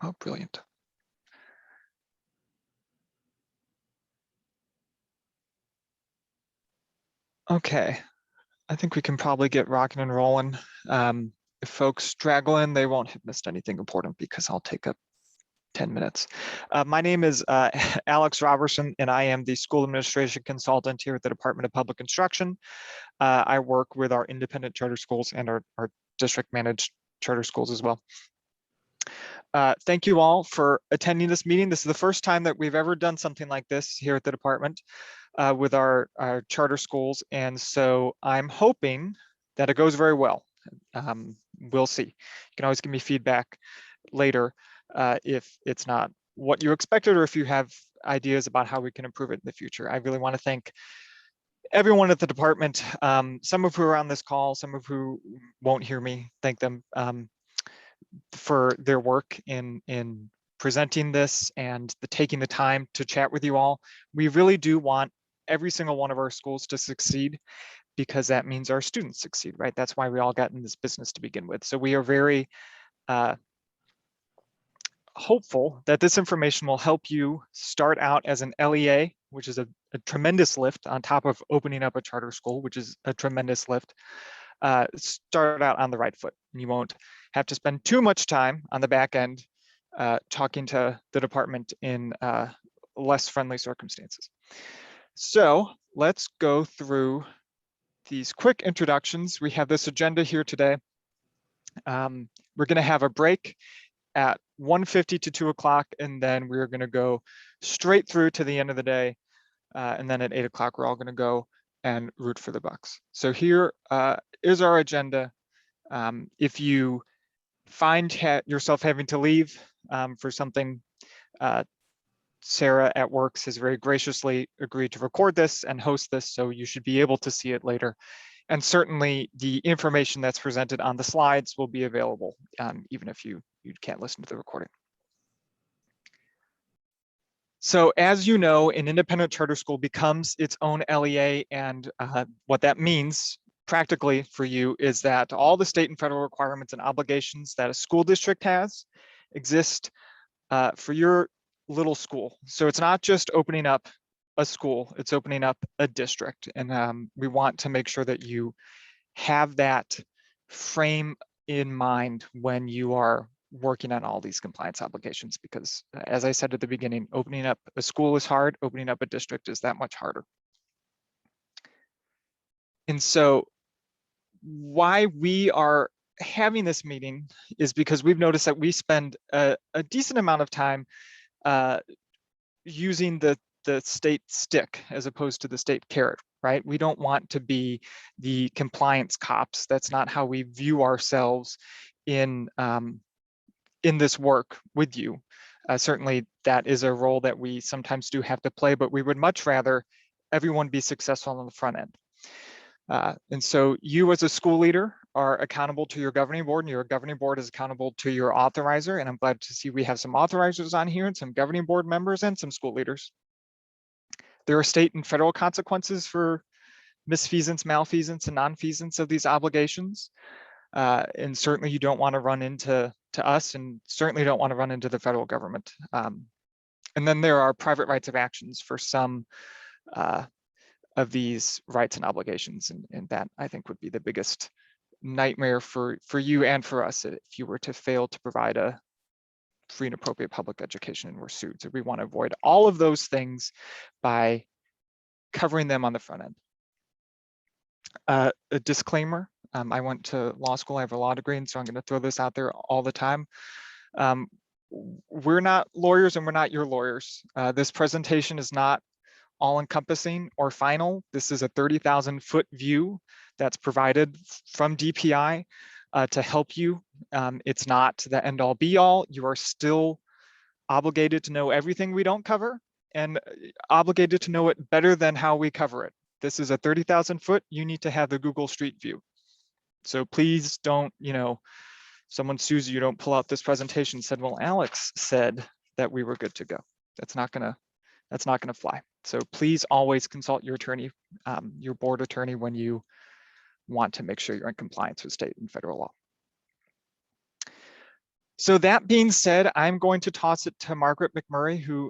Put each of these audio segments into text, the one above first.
Oh, brilliant. Okay, I think we can probably get rocking and rolling. If folks straggle in, they won't have missed anything important because I'll take up 10 minutes. My name is Alex Robertson, and I am the school administration consultant here at the Department of Public Instruction. I work with our independent charter schools and our district managed charter schools as well. Thank you all for attending this meeting. This is the first time that we've ever done something like this here at the department with our charter schools. And so I'm hoping that it goes very well. We'll see. You can always give me feedback later if it's not what you expected or if you have ideas about how we can improve it in the future. I really want to thank everyone at the department, some of who are on this call, some of who won't hear me, thank them for their work in presenting this and taking the time to chat with you all. We really do want every single one of our schools to succeed because that means our students succeed, right? That's why we all got in this business to begin with. So we are very hopeful that this information will help you start out as an LEA, which is a tremendous lift on top of opening up a charter school, which is a tremendous lift. Start out on the right foot. You won't have to spend too much time on the back end talking to the department in less friendly circumstances. So let's go through these quick introductions. We have this agenda here today. We're going to have a break at 1:50 to 2 o'clock, and then we're going to go straight through to the end of the day. And then at 8 o'clock, we're all going to go and root for the Bucks. So here is our agenda. If you find yourself having to leave for something, Sarah at Works has very graciously agreed to record this and host this, so you should be able to see it later. And certainly the information that's presented on the slides will be available, even if you can't listen to the recording. So as you know, an independent charter school becomes its own LEA, and what that means practically for you is that all the state and federal requirements and obligations that a school district has exist for your little school. So it's not just opening up a school, it's opening up a district. And we want to make sure that you have that frame in mind when you are working on all these compliance obligations, because as I said at the beginning, opening up a school is hard, opening up a district is that much harder. And so why we are having this meeting is because we've noticed that we spend a decent amount of time using the state stick as opposed to the state carrot, right? We don't want to be the compliance cops. That's not how we view ourselves in this work with you. Certainly that is a role that we sometimes do have to play, but we would much rather everyone be successful on the front end. And so you as a school leader are accountable to your governing board, and your governing board is accountable to your authorizer. And I'm glad to see we have some authorizers on here and some governing board members and some school leaders. There are state and federal consequences for misfeasance, malfeasance, and nonfeasance of these obligations. And certainly you don't want to run into us, and certainly don't want to run into the federal government. And then there are private rights of actions for some of these rights and obligations. And that, I think, would be the biggest nightmare for you and for us if you were to fail to provide a free and appropriate public education and were sued. So we want to avoid all of those things by covering them on the front end. A disclaimer, I went to law school, I have a law degree, and so I'm going to throw this out there all the time. We're not lawyers and we're not your lawyers. This presentation is not all-encompassing or final. This is a 30,000-foot view that's provided from DPI to help you. It's not the end-all be-all. You are still obligated to know everything we don't cover and obligated to know it better than how we cover it. This is a 30,000-foot. You need to have the Google Street View. So please don't, someone sues you, don't pull out this presentation and said, well, Alex said that we were good to go. That's not gonna fly. So please always consult your attorney, your board attorney, when you want to make sure you're in compliance with state and federal law. So that being said, I'm going to toss it to Margaret McMurray, who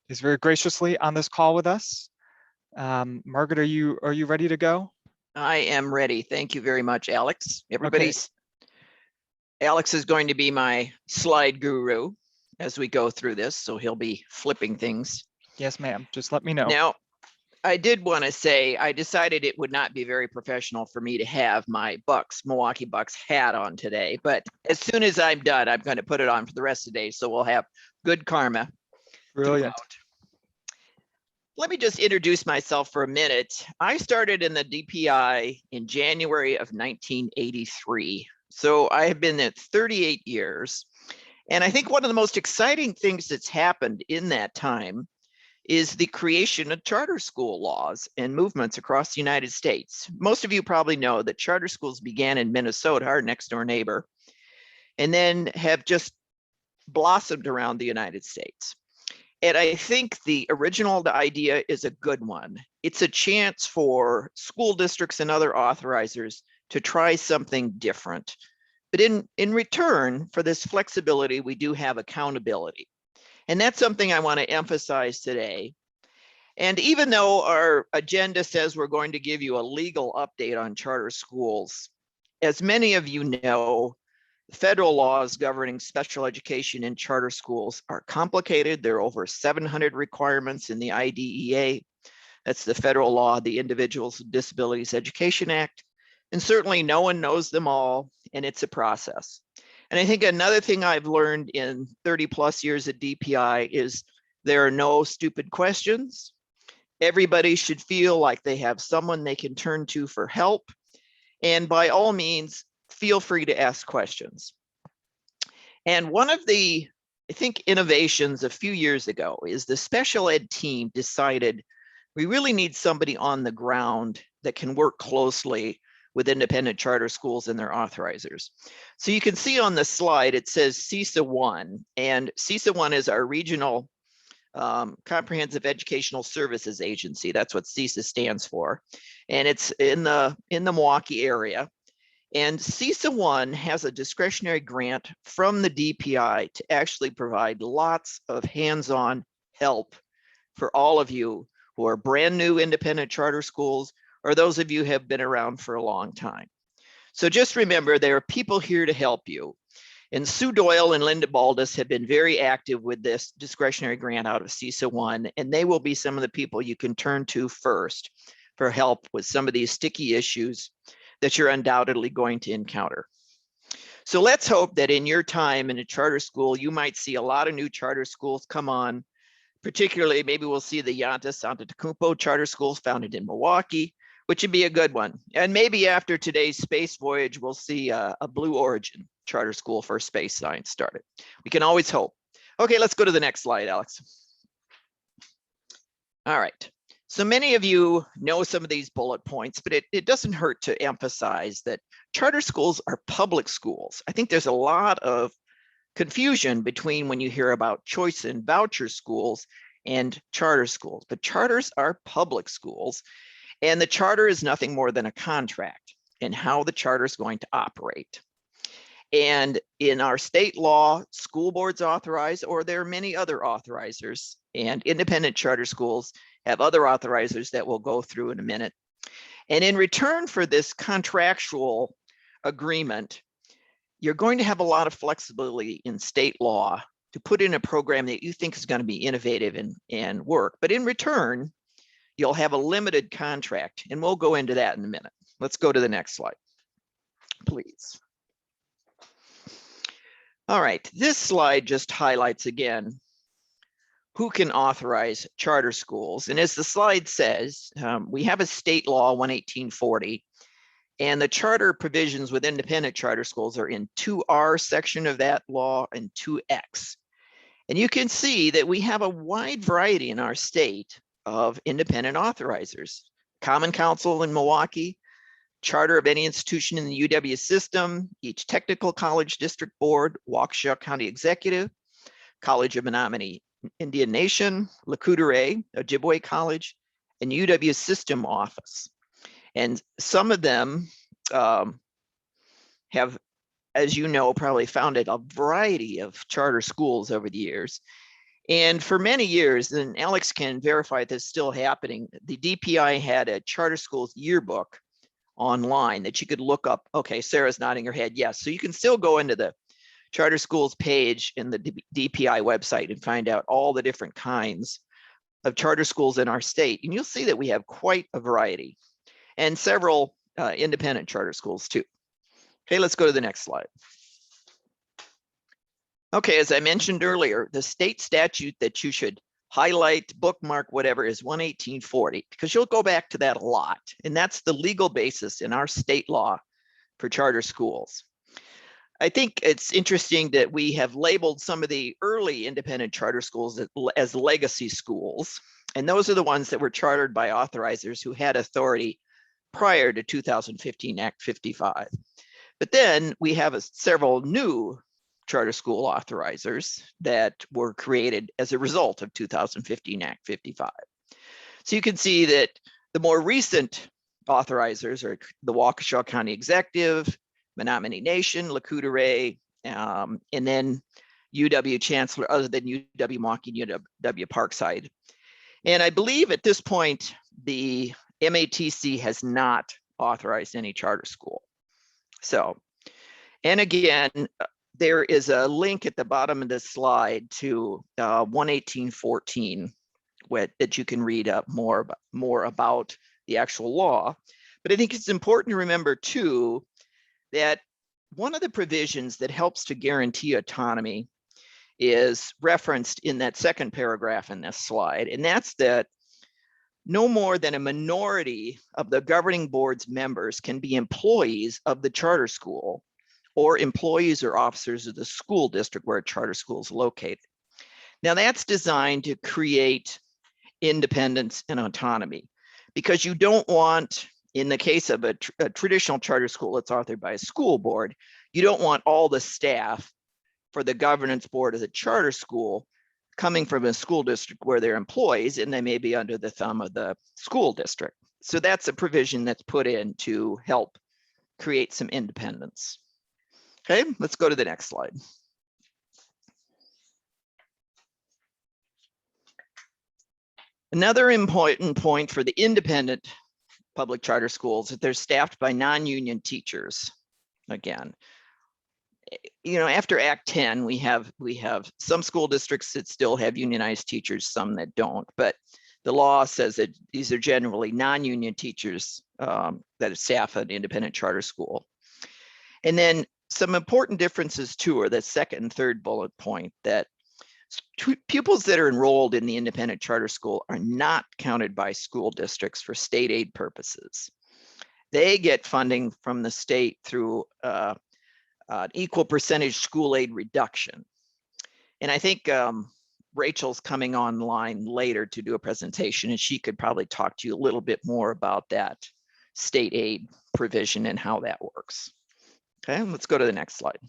is very graciously on this call with us. Margaret, are you ready to go? I am ready. Thank you very much, Alex. Okay. Alex is going to be my slide guru as we go through this, so he'll be flipping things. Yes, ma'am. Just let me know. Now, I did want to say I decided it would not be very professional for me to have my Milwaukee Bucks hat on today, but as soon as I'm done, I'm going to put it on for the rest of the day, so we'll have good karma Brilliant. throughout. Let me just introduce myself for a minute. I started in the DPI in January of 1983. So I have been at 38 years. And I think one of the most exciting things that's happened in that time is the creation of charter school laws and movements across the United States. Most of you probably know that charter schools began in Minnesota, our next door neighbor, and then have just blossomed around the United States. And I think the original idea is a good one. It's a chance for school districts and other authorizers to try something different. But in return for this flexibility, we do have accountability. And that's something I want to emphasize today. And even though our agenda says we're going to give you a legal update on charter schools, as many of you know, federal laws governing special education in charter schools are complicated. There are over 700 requirements in the IDEA. That's the federal law, the Individuals with Disabilities Education Act. And certainly no one knows them all, and it's a process. And I think another thing I've learned in 30 plus years at DPI is there are no stupid questions. Everybody should feel like they have someone they can turn to for help. And by all means, feel free to ask questions. And one of the, I think, innovations a few years ago is the special ed team decided we really need somebody on the ground that can work closely with independent charter schools and their authorizers. So you can see on the slide, it says CESA 1, and CESA 1 is our regional Comprehensive Educational Services Agency. That's what CESA stands for. And it's in the Milwaukee area. And CESA 1 has a discretionary grant from the DPI to actually provide lots of hands-on help for all of you who are brand new independent charter schools, or those of you who have been around for a long time. So just remember, there are people here to help you. And Sue Doyle and Linda Baldus have been very active with this discretionary grant out of CESA 1, and they will be some of the people you can turn to first for help with some of these sticky issues that you're undoubtedly going to encounter. So let's hope that in your time in a charter school, you might see a lot of new charter schools come on. Particularly, maybe we'll see the Yantas Antetokounmpo charter schools founded in Milwaukee, which would be a good one. And maybe after today's space voyage, we'll see a Blue Origin charter school for space science started. We can always hope. Okay, let's go to the next slide, Alex. All right. So many of you know some of these bullet points, but it doesn't hurt to emphasize that charter schools are public schools. I think there's a lot of confusion between when you hear about choice and voucher schools and charter schools, but charters are public schools, and the charter is nothing more than a contract in how the charter is going to operate. And in our state law, school boards authorize, or there are many other authorizers, and independent charter schools have other authorizers that we'll go through in a minute. And in return for this contractual agreement, you're going to have a lot of flexibility in state law to put in a program that you think is going to be innovative and work. But in return, you'll have a limited contract, and we'll go into that in a minute. Let's go to the next slide, please. All right, this slide just highlights again who can authorize charter schools. And as the slide says, we have a state law 11840, and the charter provisions with independent charter schools are in 2R section of that law and 2X. And you can see that we have a wide variety in our state of independent authorizers. Common Council in Milwaukee, charter of any institution in the UW system, each technical college district board, Waukesha County Executive, College of Menominee Indian Nation, Le Coudray, Ojibwe College, and UW system office. And some of them have as you know, probably founded a variety of charter schools over the years. And for many years, and Alex can verify this is still happening, the DPI had a charter schools yearbook online that you could look up. Okay, Sarah's nodding her head. Yes, so you can still go into the charter schools page in the DPI website and find out all the different kinds of charter schools in our state. And you'll see that we have quite a variety and several independent charter schools too. Okay, let's go to the next slide. Okay, as I mentioned earlier, the state statute that you should highlight, bookmark, whatever, is 11840, because you'll go back to that a lot. And that's the legal basis in our state law for charter schools. I think it's interesting that we have labeled some of the early independent charter schools as legacy schools. And those are the ones that were chartered by authorizers who had authority prior to 2015 Act 55. But then we have several new charter school authorizers that were created as a result of 2015 Act 55. So you can see that the more recent authorizers are the Waukesha County Executive, Menominee Nation, Lac-Courte, and then UW Chancellor, other than UW-Milwaukee, UW Parkside. And I believe at this point, the MATC has not authorized any charter school. So, and again, there is a link at the bottom of this slide to 11814 that you can read up more about the actual law. But I think it's important to remember too, that one of the provisions that helps to guarantee autonomy is referenced in that second paragraph in this slide. And that's that no more than a minority of the governing board's members can be employees of the charter school or employees or officers of the school district where a charter school is located. Now that's designed to create independence and autonomy, because you don't want, in the case of a traditional charter school that's authored by a school board, you don't want all the staff for the governance board of the charter school coming from a school district where they're employees and they may be under the thumb of the school district. So that's a provision that's put in to help create some independence. Okay, let's go to the next slide. Another important point for the independent public charter schools is that they're staffed by non-union teachers. Again, you know, after Act 10, we have some school districts that still have unionized teachers, some that don't. But the law says that these are generally non-union teachers that staff an independent charter school. And then some important differences too are the second and third bullet point, that pupils that are enrolled in the independent charter school are not counted by school districts for state aid purposes. They get funding from the state through an equal percentage school aid reduction. And I think Rachel's coming online later to do a presentation, and she could probably talk to you a little bit more about that state aid provision and how that works. Okay, let's go to the next slide.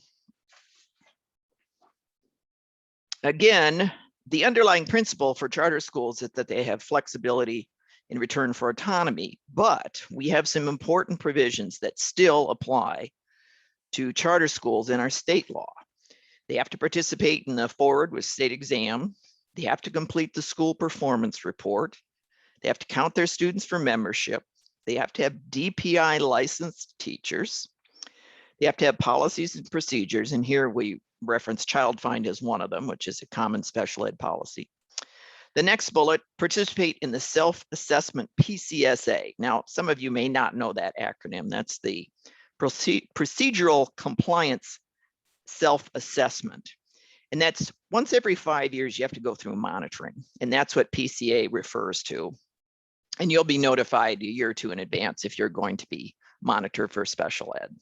Again, the underlying principle for charter schools is that they have flexibility in return for autonomy, but we have some important provisions that still apply to charter schools in our state law. They have to participate in the forward with state exam. They have to complete the school performance report. They have to count their students for membership. They have to have DPI licensed teachers. They have to have policies and procedures. And here we reference Child Find as one of them, which is a common special ed policy. The next bullet, participate in the self-assessment PCSA. Now, some of you may not know that acronym. That's the procedural compliance self-assessment. And that's once every 5 years, you have to go through monitoring. And that's what PCA refers to. And you'll be notified a year or two in advance if you're going to be monitored for special ed.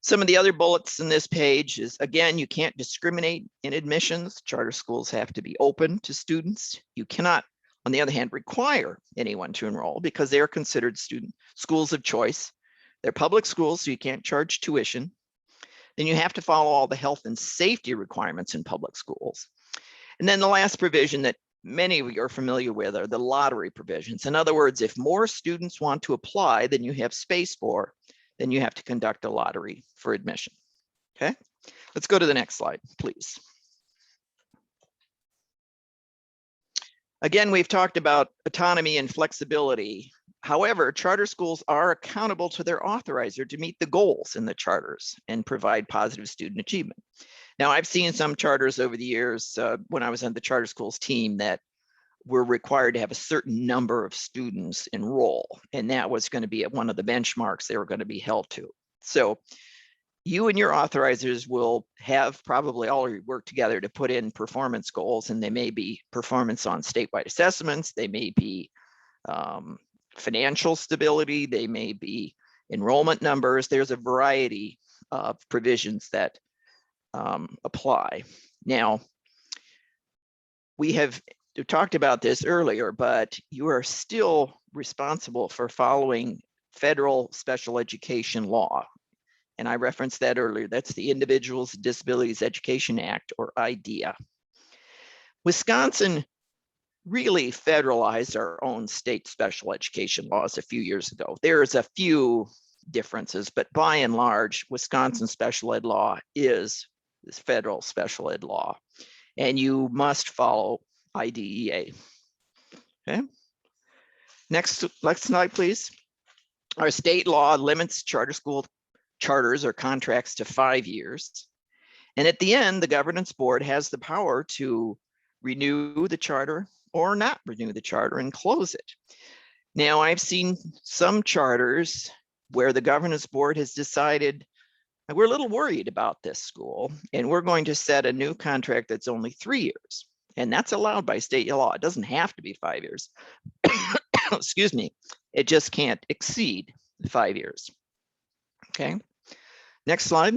Some of the other bullets in this page is, again, you can't discriminate in admissions. Charter schools have to be open to students. You cannot, on the other hand, require anyone to enroll because they are considered schools of choice. They're public schools, so you can't charge tuition. Then you have to follow all the health and safety requirements in public schools. And then the last provision that many of you are familiar with are the lottery provisions. In other words, if more students want to apply than you have space for, then you have to conduct a lottery for admission. Okay, let's go to the next slide, please. Again, we've talked about autonomy and flexibility. However, charter schools are accountable to their authorizer to meet the goals in the charters and provide positive student achievement. Now, I've seen some charters over the years when I was on the charter schools team that were required to have a certain number of students enroll, and that was going to be one of the benchmarks they were going to be held to. So you and your authorizers will have probably all work together to put in performance goals, and they may be performance on statewide assessments, they may be financial stability, they may be enrollment numbers. There's a variety of provisions that apply. Now, we have talked about this earlier, but you are still responsible for following federal special education law. And I referenced that earlier. That's the Individuals with Disabilities Education Act, or IDEA. Wisconsin really federalized our own state special education laws a few years ago. There's a few differences, but by and large, Wisconsin special ed law is this federal special ed law, and you must follow IDEA. Okay. Next slide, please. Our state law limits charter school charters or contracts to 5 years. And at the end, the governance board has the power to renew the charter or not renew the charter and close it. Now, I've seen some charters where the governance board has decided, we're a little worried about this school, and we're going to set a new contract that's only 3 years. And that's allowed by state law. It doesn't have to be 5 years. Excuse me. It just can't exceed 5 years. Okay. Next slide.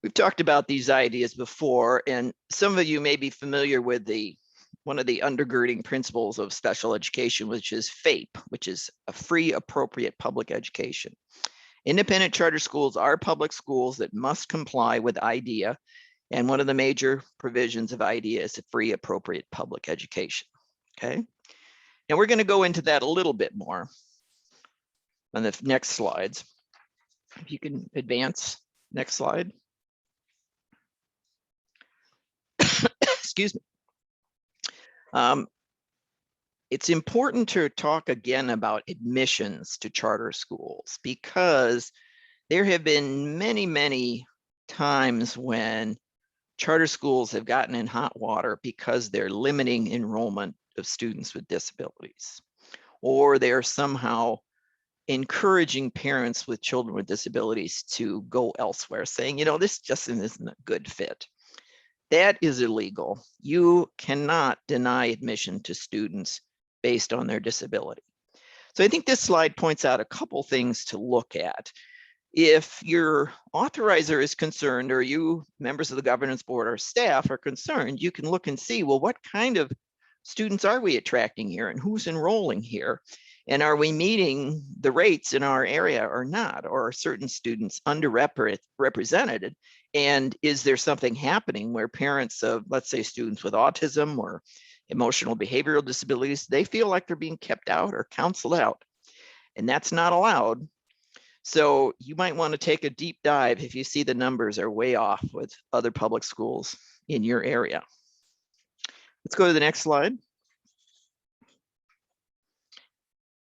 We've talked about these ideas before, and some of you may be familiar with one of the undergirding principles of special education, which is FAPE, which is a free, appropriate public education. Independent charter schools are public schools that must comply with IDEA, and one of the major provisions of IDEA is a free, appropriate public education. Okay, and we're going to go into that a little bit more on the next slides. If you can advance, next slide. Excuse me. It's important to talk again about admissions to charter schools, because there have been many, many times when charter schools have gotten in hot water because they're limiting enrollment of students with disabilities, or they're somehow encouraging parents with children with disabilities to go elsewhere, saying, you know, this just isn't a good fit. That is illegal. You cannot deny admission to students based on their disability. So I think this slide points out a couple things to look at. If your authorizer is concerned, or you members of the governance board or staff are concerned, you can look and see, well, what kind of students are we attracting here, and who's enrolling here? And are we meeting the rates in our area or not? Or are certain students underrepresented? And is there something happening where parents of, let's say, students with autism or emotional behavioral disabilities, they feel like they're being kept out or counseled out? And that's not allowed. So you might want to take a deep dive if you see the numbers are way off with other public schools in your area. Let's go to the next slide.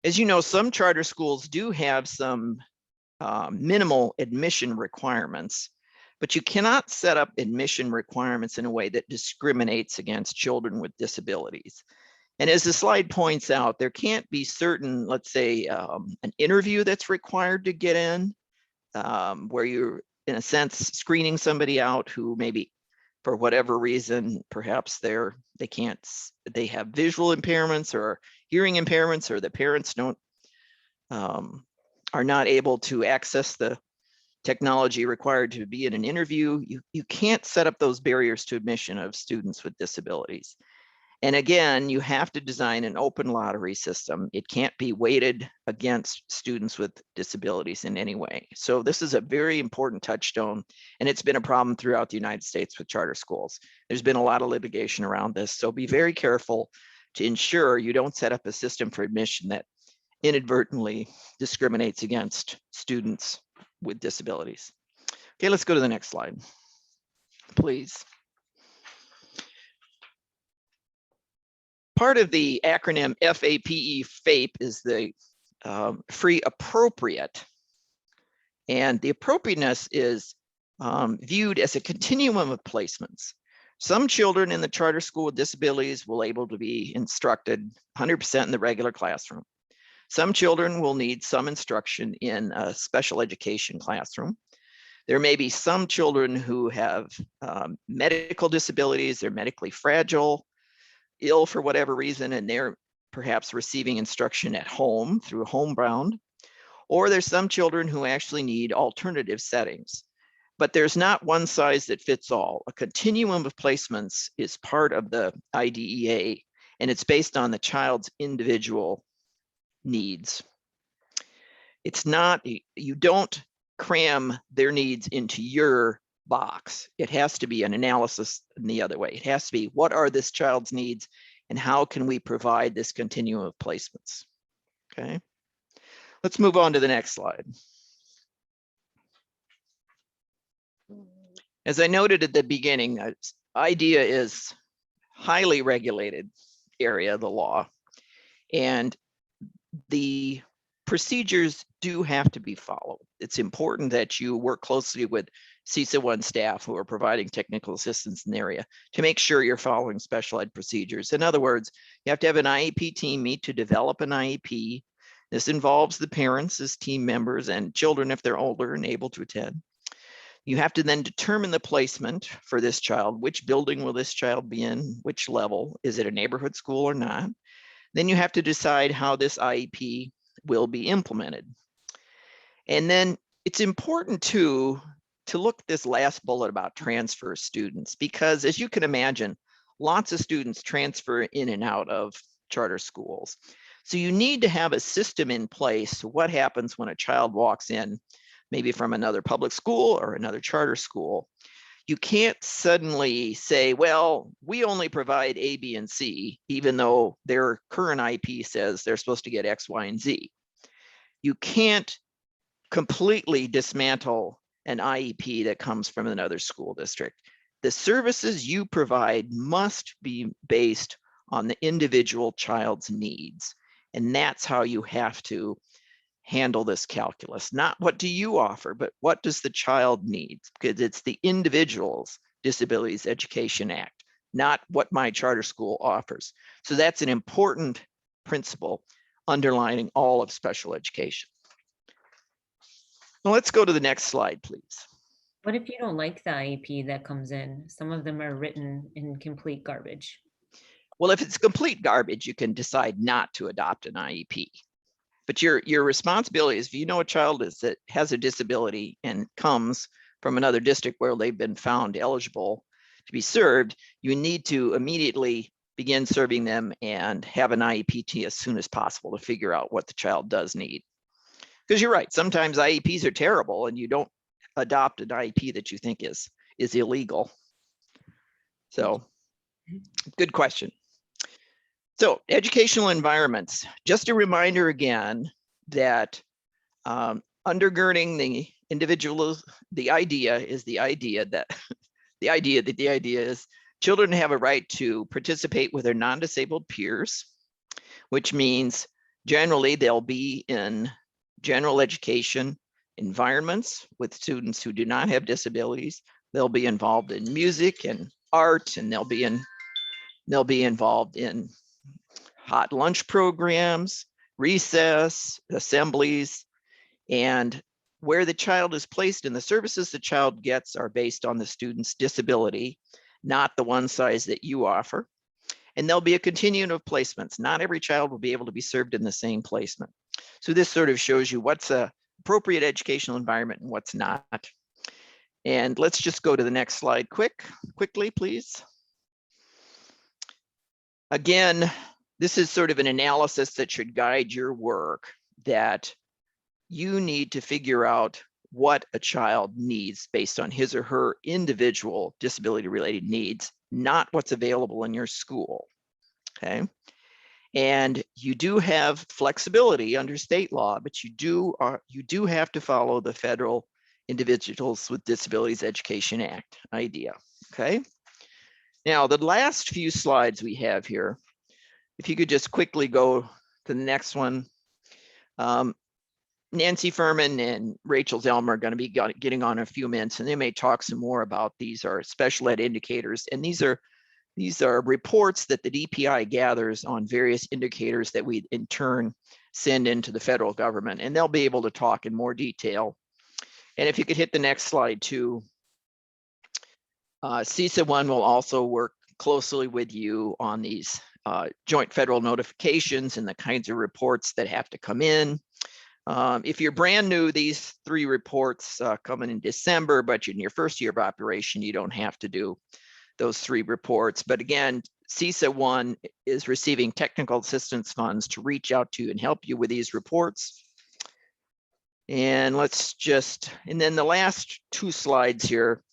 As you know, some charter schools do have some minimal admission requirements, but you cannot set up admission requirements in a way that discriminates against children with disabilities. And as the slide points out, there can't be certain, let's say, an interview that's required to get in, where you're, in a sense, screening somebody out who maybe, for whatever reason, perhaps they have visual impairments or hearing impairments, or the parents are not able to access the technology required to be in an interview. You can't set up those barriers to admission of students with disabilities. And again, you have to design an open lottery system. It can't be weighted against students with disabilities in any way. So this is a very important touchstone, and it's been a problem throughout the United States with charter schools. There's been a lot of litigation around this, so be very careful to ensure you don't set up a system for admission that inadvertently discriminates against students with disabilities. Okay, let's go to the next slide, please. Part of the acronym FAPE, FAPE, is the free appropriate. And the appropriateness is viewed as a continuum of placements. Some children in the charter school with disabilities will able to be instructed 100% in the regular classroom. Some children will need some instruction in a special education classroom. There may be some children who have medical disabilities, they're medically fragile, ill for whatever reason, and they're perhaps receiving instruction at home through homebound. Or there's some children who actually need alternative settings. But there's not one size that fits all. A continuum of placements is part of the IDEA, and it's based on the child's individual needs. It's not, you don't cram their needs into your box. It has to be an analysis in the other way. It has to be, what are this child's needs and how can we provide this continuum of placements? Okay, let's move on to the next slide. As I noted at the beginning, IDEA is highly regulated area of the law, and the procedures do have to be followed. It's important that you work closely with CISA 1 staff who are providing technical assistance in the area to make sure you're following special ed procedures. In other words, you have to have an IEP team meet to develop an IEP. This involves the parents as team members and children if they're older and able to attend. You have to then determine the placement for this child. Which building will this child be in? Which level? Is it a neighborhood school or not? Then you have to decide how this IEP will be implemented. And then it's important to look at this last bullet about transfer students, because as you can imagine, lots of students transfer in and out of charter schools. So you need to have a system in place to what happens when a child walks in, maybe from another public school or another charter school. You can't suddenly say, well, we only provide A, B, and C, even though their current IP says they're supposed to get X, Y, and Z. You can't completely dismantle an IEP that comes from another school district. The services you provide must be based on the individual child's needs. And that's how you have to handle this calculus. Not what do you offer, but what does the child need? Because it's the Individuals Disabilities Education Act, not what my charter school offers. So that's an important principle underlining all of special education. Now let's go to the next slide, please. What if you don't like the IEP that comes in? Some of them are written in complete garbage. Well, if it's complete garbage, you can decide not to adopt an IEP. But your responsibility is, if you know a child that has a disability and comes from another district where they've been found eligible to be served, you need to immediately begin serving them and have an IEP as soon as possible to figure out what the child does need. Because you're right, sometimes IEPs are terrible and you don't adopt an IEP that you think is illegal. So, good question. So, educational environments. Just a reminder again that undergirding the individual, the idea is children have a right to participate with their non-disabled peers, which means generally they'll be in general education environments with students who do not have disabilities. They'll be involved in music and art, and they'll be involved in hot lunch programs, recess, assemblies, and where the child is placed and the services the child gets are based on the student's disability, not the one size that you offer. And there'll be a continuum of placements. Not every child will be able to be served in the same placement. So this sort of shows you what's an appropriate educational environment and what's not. And let's just go to the next slide quickly, please. Again, this is sort of an analysis that should guide your work, that you need to figure out what a child needs based on his or her individual disability-related needs, not what's available in your school, okay? And you do have flexibility under state law, but you do have to follow the federal Individuals with Disabilities Education Act idea. Okay. Now, the last few slides we have here, if you could just quickly go to the next one. Nancy Furman and Rachel Zelmer are going to be getting on in a few minutes, and they may talk some more about these are special ed indicators. And these are reports that the DPI gathers on various indicators that we in turn send into the federal government, and they'll be able to talk in more detail. And if you could hit the next slide too. CISA 1 will also work closely with you on these joint federal notifications and the kinds of reports that have to come in. If you're brand new, these 3 reports coming in December, but in your first year of operation, you don't have to do those 3 reports. But again, CISA 1 is receiving technical assistance funds to reach out to you and help you with these reports. And and then the last 2 slides here,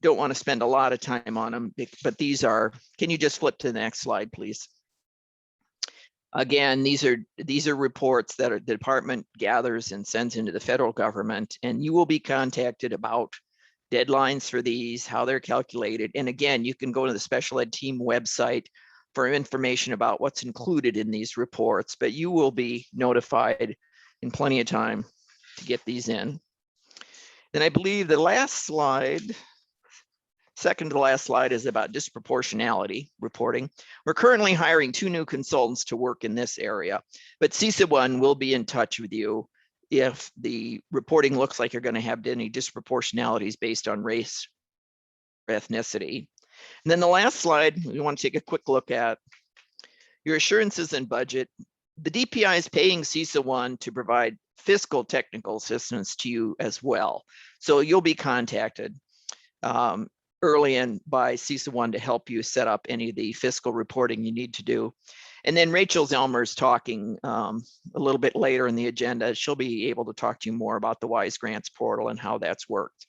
don't want to spend a lot of time on them, but these are, can you just flip to the next slide, please? Again, these are reports that the department gathers and sends into the federal government, and you will be contacted about deadlines for these, how they're calculated. And again, you can go to the special ed team website for information about what's included in these reports, but you will be notified in plenty of time to get these in. Then I believe the last slide, second to the last slide, is about disproportionality reporting. We're currently hiring 2 new consultants to work in this area, but CISA 1 will be in touch with you if the reporting looks like you're going to have any disproportionalities based on race or ethnicity. And then the last slide, we want to take a quick look at your assurances and budget. The DPI is paying CISA 1 to provide fiscal technical assistance to you as well. So you'll be contacted early in by CISA 1 to help you set up any of the fiscal reporting you need to do. And then Rachel Zelmer is talking a little bit later in the agenda. She'll be able to talk to you more about the WISE Grants portal and how that's worked.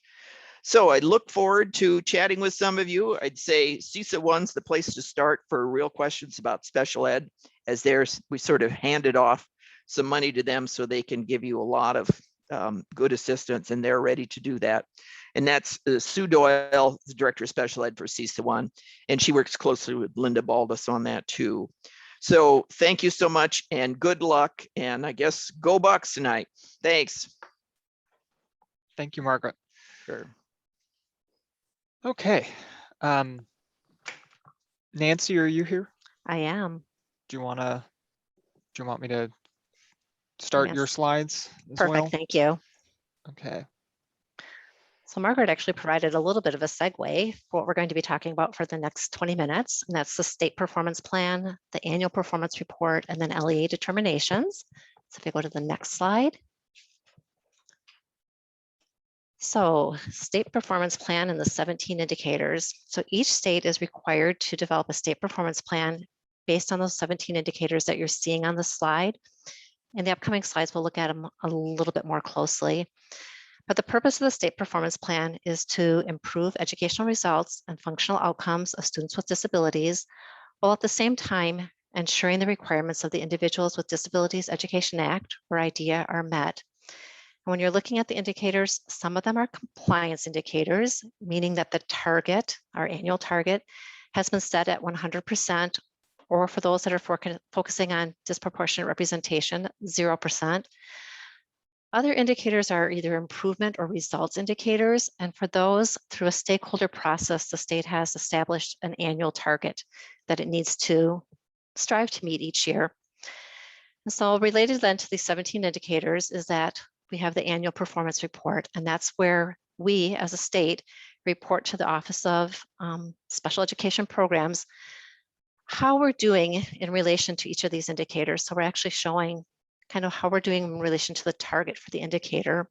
So I look forward to chatting with some of you. I'd say CISA 1's the place to start for real questions about special ed, as we sort of handed off some money to them so they can give you a lot of good assistance, and they're ready to do that. And that's Sue Doyle, the Director of Special Ed for CISA 1, and she works closely with Linda Baldus on that too. So thank you so much and good luck, and I guess go Bucks tonight. Thanks. Thank you, Margaret. Sure. Okay. Nancy, are you here? I am. Do you want me to start your slides as Perfect, well? thank you. Okay. So Margaret actually provided a little bit of a segue for what we're going to be talking about for the next 20 minutes, and that's the state performance plan, the annual performance report, and then LEA determinations. So if you go to the next slide. So state performance plan and the 17 indicators. So each state is required to develop a state performance plan based on those 17 indicators that you're seeing on the slide. In the upcoming slides, we'll look at them a little bit more closely. But the purpose of the state performance plan is to improve educational results and functional outcomes of students with disabilities, while at the same time ensuring the requirements of the Individuals with Disabilities Education Act, or IDEA, are met. And when you're looking at the indicators, some of them are compliance indicators, meaning that the target, our annual target, has been set at 100%, or for those that are focusing on disproportionate representation, 0%. Other indicators are either improvement or results indicators, and for those, through a stakeholder process, the state has established an annual target that it needs to strive to meet each year. And so related then to these 17 indicators is that we have the annual performance report, and that's where we as a state report to the Office of Special Education Programs how we're doing in relation to each of these indicators. So we're actually showing kind of how we're doing in relation to the target for the indicator.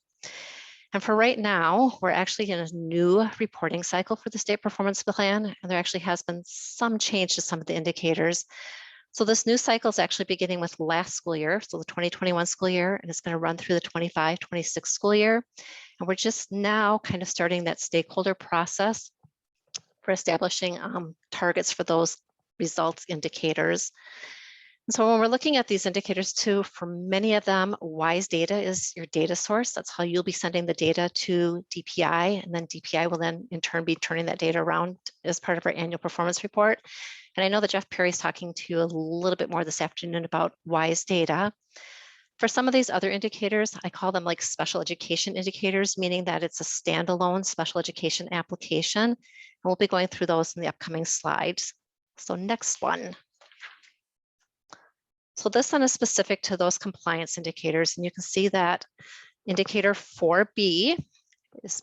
And for right now, we're actually in a new reporting cycle for the state performance plan, and there actually has been some change to some of the indicators. So this new cycle is actually beginning with last school year, so the 2021 school year, and it's going to run through the 25-26 school year. And we're just now kind of starting that stakeholder process for establishing targets for those results indicators. So when we're looking at these indicators too, for many of them, WISE data is your data source. That's how you'll be sending the data to DPI, and then DPI will then in turn be turning that data around as part of our annual performance report. And I know that Jeff Perry's talking to you a little bit more this afternoon about WISE data. For some of these other indicators, I call them like special education indicators, meaning that it's a standalone special education application. And we'll be going through those in the upcoming slides. So next one. So this one is specific to those compliance indicators, and you can see that indicator 4B is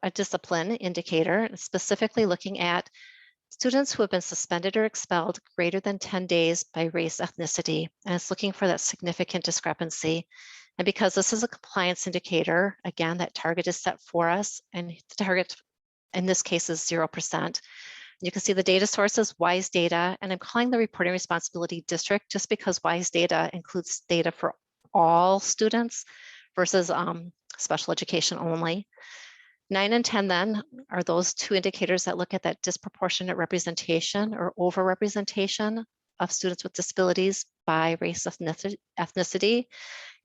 a discipline indicator, specifically looking at students who have been suspended or expelled greater than 10 days by race, ethnicity, and it's looking for that significant discrepancy. And because this is a compliance indicator, again, that target is set for us, and the target in this case is 0%. You can see the data source is WISE data, and I'm calling the reporting responsibility district just because WISE data includes data for all students versus special education only. 9 and 10 then are those two indicators that look at that disproportionate representation or overrepresentation of students with disabilities by race, ethnicity.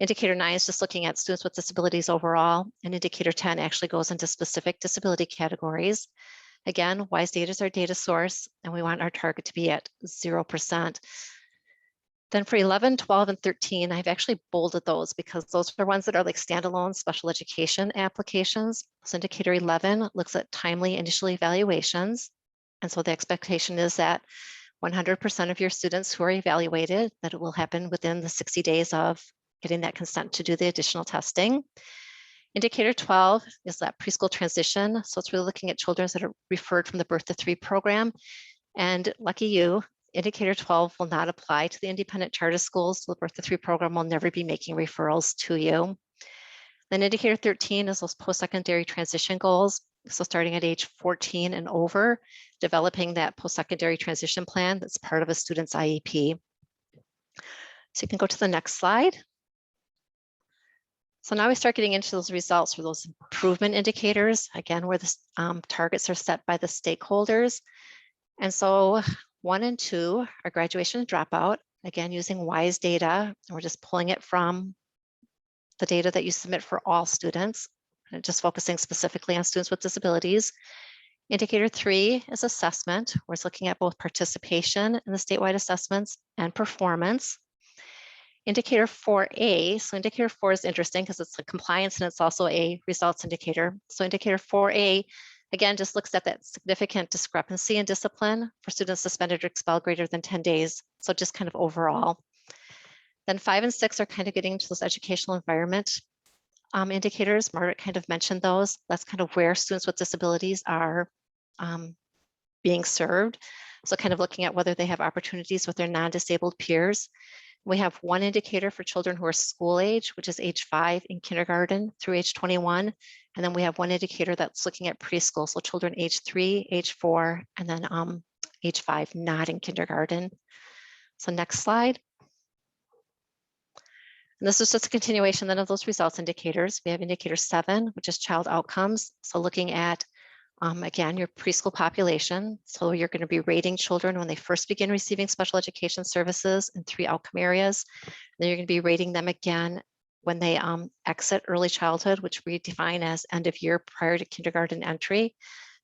Indicator 9 is just looking at students with disabilities overall, and indicator 10 actually goes into specific disability categories. Again, WISE data is our data source, and we want our target to be at 0%. Then for 11, 12, and 13, I've actually bolded those because those are ones that are like standalone special education applications. So indicator 11 looks at timely initial evaluations. And so the expectation is that 100% of your students who are evaluated, that it will happen within the 60 days of getting that consent to do the additional testing. Indicator 12 is that preschool transition. So it's really looking at children that are referred from the Birth to 3 program. And lucky you, indicator 12 will not apply to the independent charter schools. So the Birth to 3 program will never be making referrals to you. Then indicator 13 is those post-secondary transition goals. So starting at age 14 and over, developing that post-secondary transition plan that's part of a student's IEP. So you can go to the next slide. So now we start getting into those results for those improvement indicators, again, where the targets are set by the stakeholders. And so 1 and 2 are graduation and dropout, again, using WISE data. And we're just pulling it from the data that you submit for all students, and just focusing specifically on students with disabilities. Indicator 3 is assessment, where it's looking at both participation in the statewide assessments and performance. Indicator 4A, so indicator 4 is interesting because it's a compliance and it's also a results indicator. So indicator 4A, again, just looks at that significant discrepancy in discipline for students suspended or expelled greater than 10 days. So just kind of overall. Then 5 and 6 are kind of getting into those educational environment indicators. Margaret kind of mentioned those. That's kind of where students with disabilities are being served. So kind of looking at whether they have opportunities with their non-disabled peers. We have 1 indicator for children who are school age, which is age 5 in kindergarten through age 21. And then we have 1 indicator that's looking at preschool. So children age 3, age 4, and then age 5, not in kindergarten. So next slide. And this is just a continuation then of those results indicators. We have indicator 7, which is child outcomes. So looking at, again, your preschool population. So you're going to be rating children when they first begin receiving special education services in 3 outcome areas. Then you're going to be rating them again when they exit early childhood, which we define as end of year prior to kindergarten entry.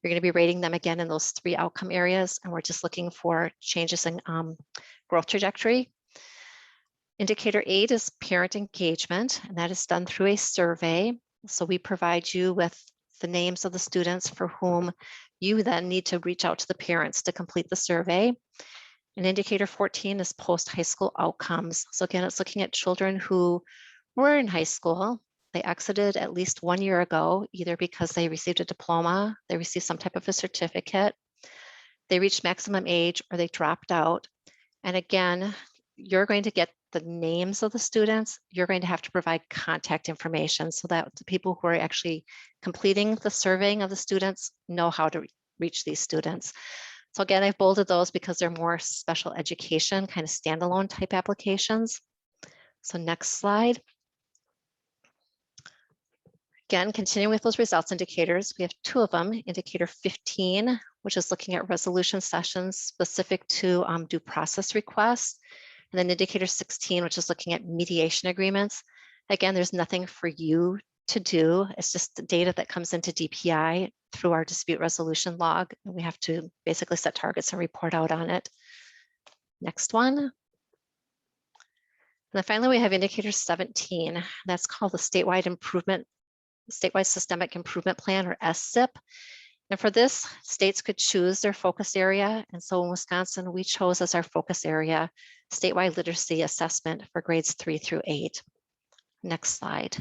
You're going to be rating them again in those 3 outcome areas. And we're just looking for changes in growth trajectory. Indicator 8 is parent engagement, and that is done through a survey. So we provide you with the names of the students for whom you then need to reach out to the parents to complete the survey. And indicator 14 is post-high school outcomes. So again, it's looking at children who were in high school. They exited at least 1 year ago, either because they received a diploma, they received some type of a certificate, they reached maximum age, or they dropped out. And again, you're going to get the names of the students. You're going to have to provide contact information so that the people who are actually completing the surveying of the students know how to reach these students. So again, I've bolded those because they're more special education, kind of standalone type applications. So next slide. Again, continuing with those results indicators, we have 2 of them. Indicator 15, which is looking at resolution sessions specific to due process requests. And then indicator 16, which is looking at mediation agreements. Again, there's nothing for you to do. It's just the data that comes into DPI through our dispute resolution log. And we have to basically set targets and report out on it. Next one. And then finally, we have indicator 17. That's called the statewide systemic improvement plan, or SSIP. And for this, states could choose their focus area. And so in Wisconsin, we chose as our focus area statewide literacy assessment for grades 3 through 8. Next slide.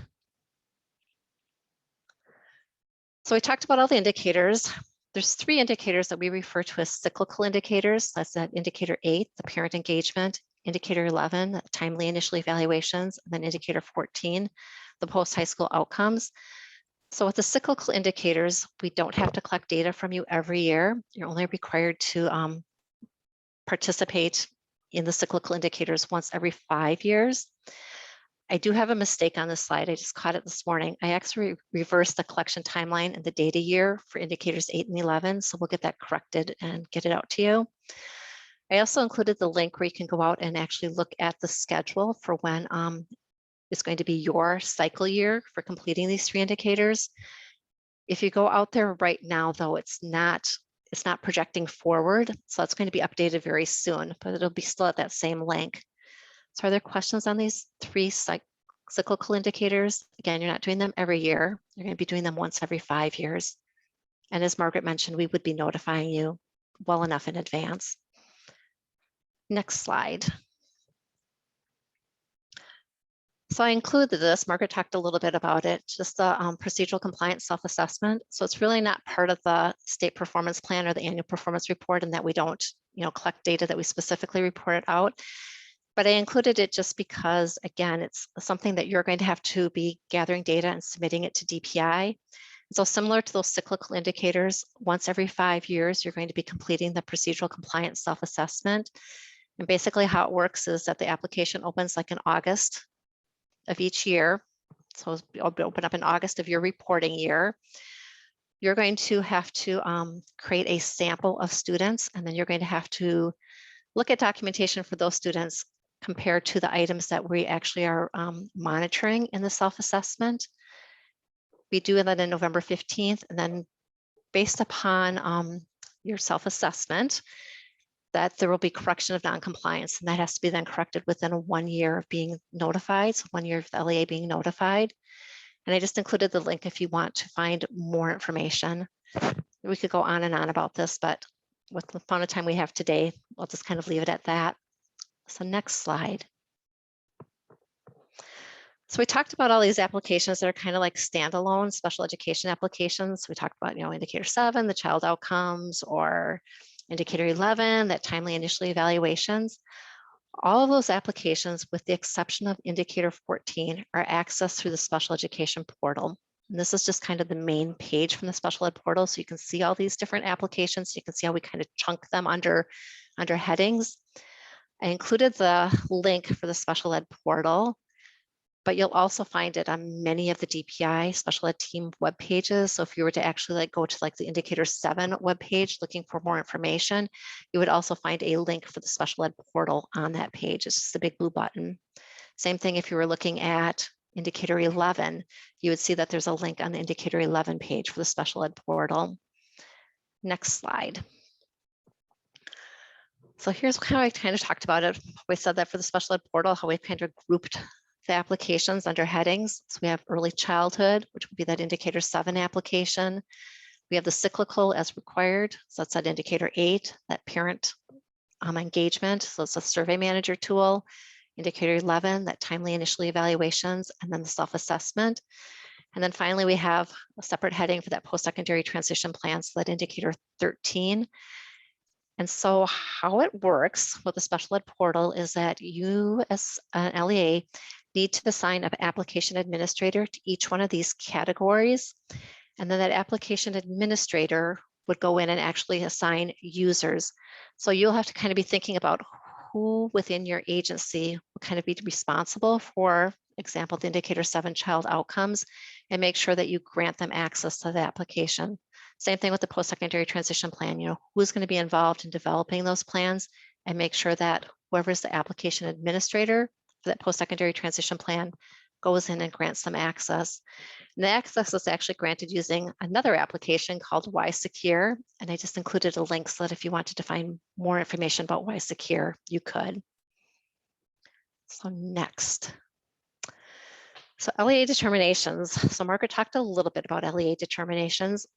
So we talked about all the indicators. There's 3 indicators that we refer to as cyclical indicators. That's that indicator 8, the parent engagement, indicator 11, timely initial evaluations, and then indicator 14, the post-high school outcomes. So with the cyclical indicators, we don't have to collect data from you every year. You're only required to participate in the cyclical indicators once every 5 years. I do have a mistake on this slide. I just caught it this morning. I actually reversed the collection timeline and the data year for indicators 8 and 11. So we'll get that corrected and get it out to you. I also included the link where you can go out and actually look at the schedule for when it's going to be your cycle year for completing these 3 indicators. If you go out there right now, though, it's not projecting forward. So it's going to be updated very soon, but it'll be still at that same link. So are there questions on these 3 cyclical indicators? Again, you're not doing them every year. You're going to be doing them once every 5 years. And as Margaret mentioned, we would be notifying you well enough in advance. Next slide. So I included this, Margaret talked a little bit about it, just the procedural compliance self-assessment. So it's really not part of the state performance plan or the annual performance report, and that we don't, collect data that we specifically reported out. But I included it just because, again, it's something that you're going to have to be gathering data and submitting it to DPI. So similar to those cyclical indicators, once every 5 years, you're going to be completing the procedural compliance self-assessment. And basically how it works is that the application opens like in August of each year. So it'll open up in August of your reporting year. You're going to have to create a sample of students, and then you're going to have to look at documentation for those students compared to the items that we actually are monitoring in the self-assessment. We do that on November 15th, and then based upon your self-assessment, that there will be correction of non-compliance, and that has to be then corrected within 1 year of being notified, so 1 year of the LEA being notified. And I just included the link if you want to find more information. We could go on and on about this, but with the amount of time we have today, we'll just kind of leave it at that. So next slide. So we talked about all these applications that are kind of like standalone special education applications. We talked about, indicator 7, the child outcomes, or indicator 11, that timely initial evaluations. All of those applications, with the exception of indicator 14, are accessed through the special education portal. And this is just kind of the main page from the special ed portal. So you can see all these different applications. You can see how we kind of chunk them under headings. I included the link for the special ed portal, but you'll also find it on many of the DPI special ed team web pages. So if you were to actually go to the indicator 7 web page looking for more information, you would also find a link for the special ed portal on that page. It's just a big blue button. Same thing if you were looking at indicator 11, you would see that there's a link on the indicator 11 page for the special ed portal. Next slide. So here's how I kind of talked about it. We said that for the special ed portal, how we've kind of grouped the applications under headings. So we have early childhood, which would be that indicator 7 application. We have the cyclical as required. So that's that indicator 8, that parent engagement. So it's a survey manager tool. Indicator 11, that timely initial evaluations, and then the self-assessment. And then finally, we have a separate heading for that post-secondary transition plan, so that indicator 13. And so how it works with the special ed portal is that you as an LEA need to assign an application administrator to each one of these categories. And then that application administrator would go in and actually assign users. So you'll have to kind of be thinking about who within your agency will kind of be responsible for example, the indicator 7 child outcomes, and make sure that you grant them access to the application. Same thing with the post-secondary transition plan, who's going to be involved in developing those plans and make sure that whoever's the application administrator for that post-secondary transition plan goes in and grants them access. And the access is actually granted using another application called WRCCS, and I just included a link so that if you wanted to find more information about WRCCS, you could. So next. So LEA determinations. So Margaret talked a little bit about LEA determinations.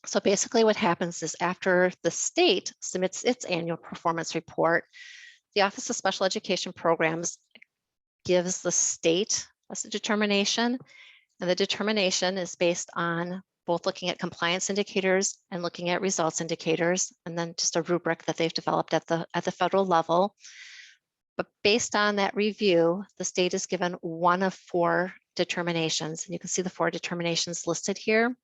So basically what happens is after the state submits its annual performance report, the Office of Special Education Programs gives the state as a determination, and the determination is based on both looking at compliance indicators and looking at results indicators, and then just a rubric that they've developed at the federal level. But based on that review, the state is given one of 4 determinations, and you can see the 4 determinations listed here.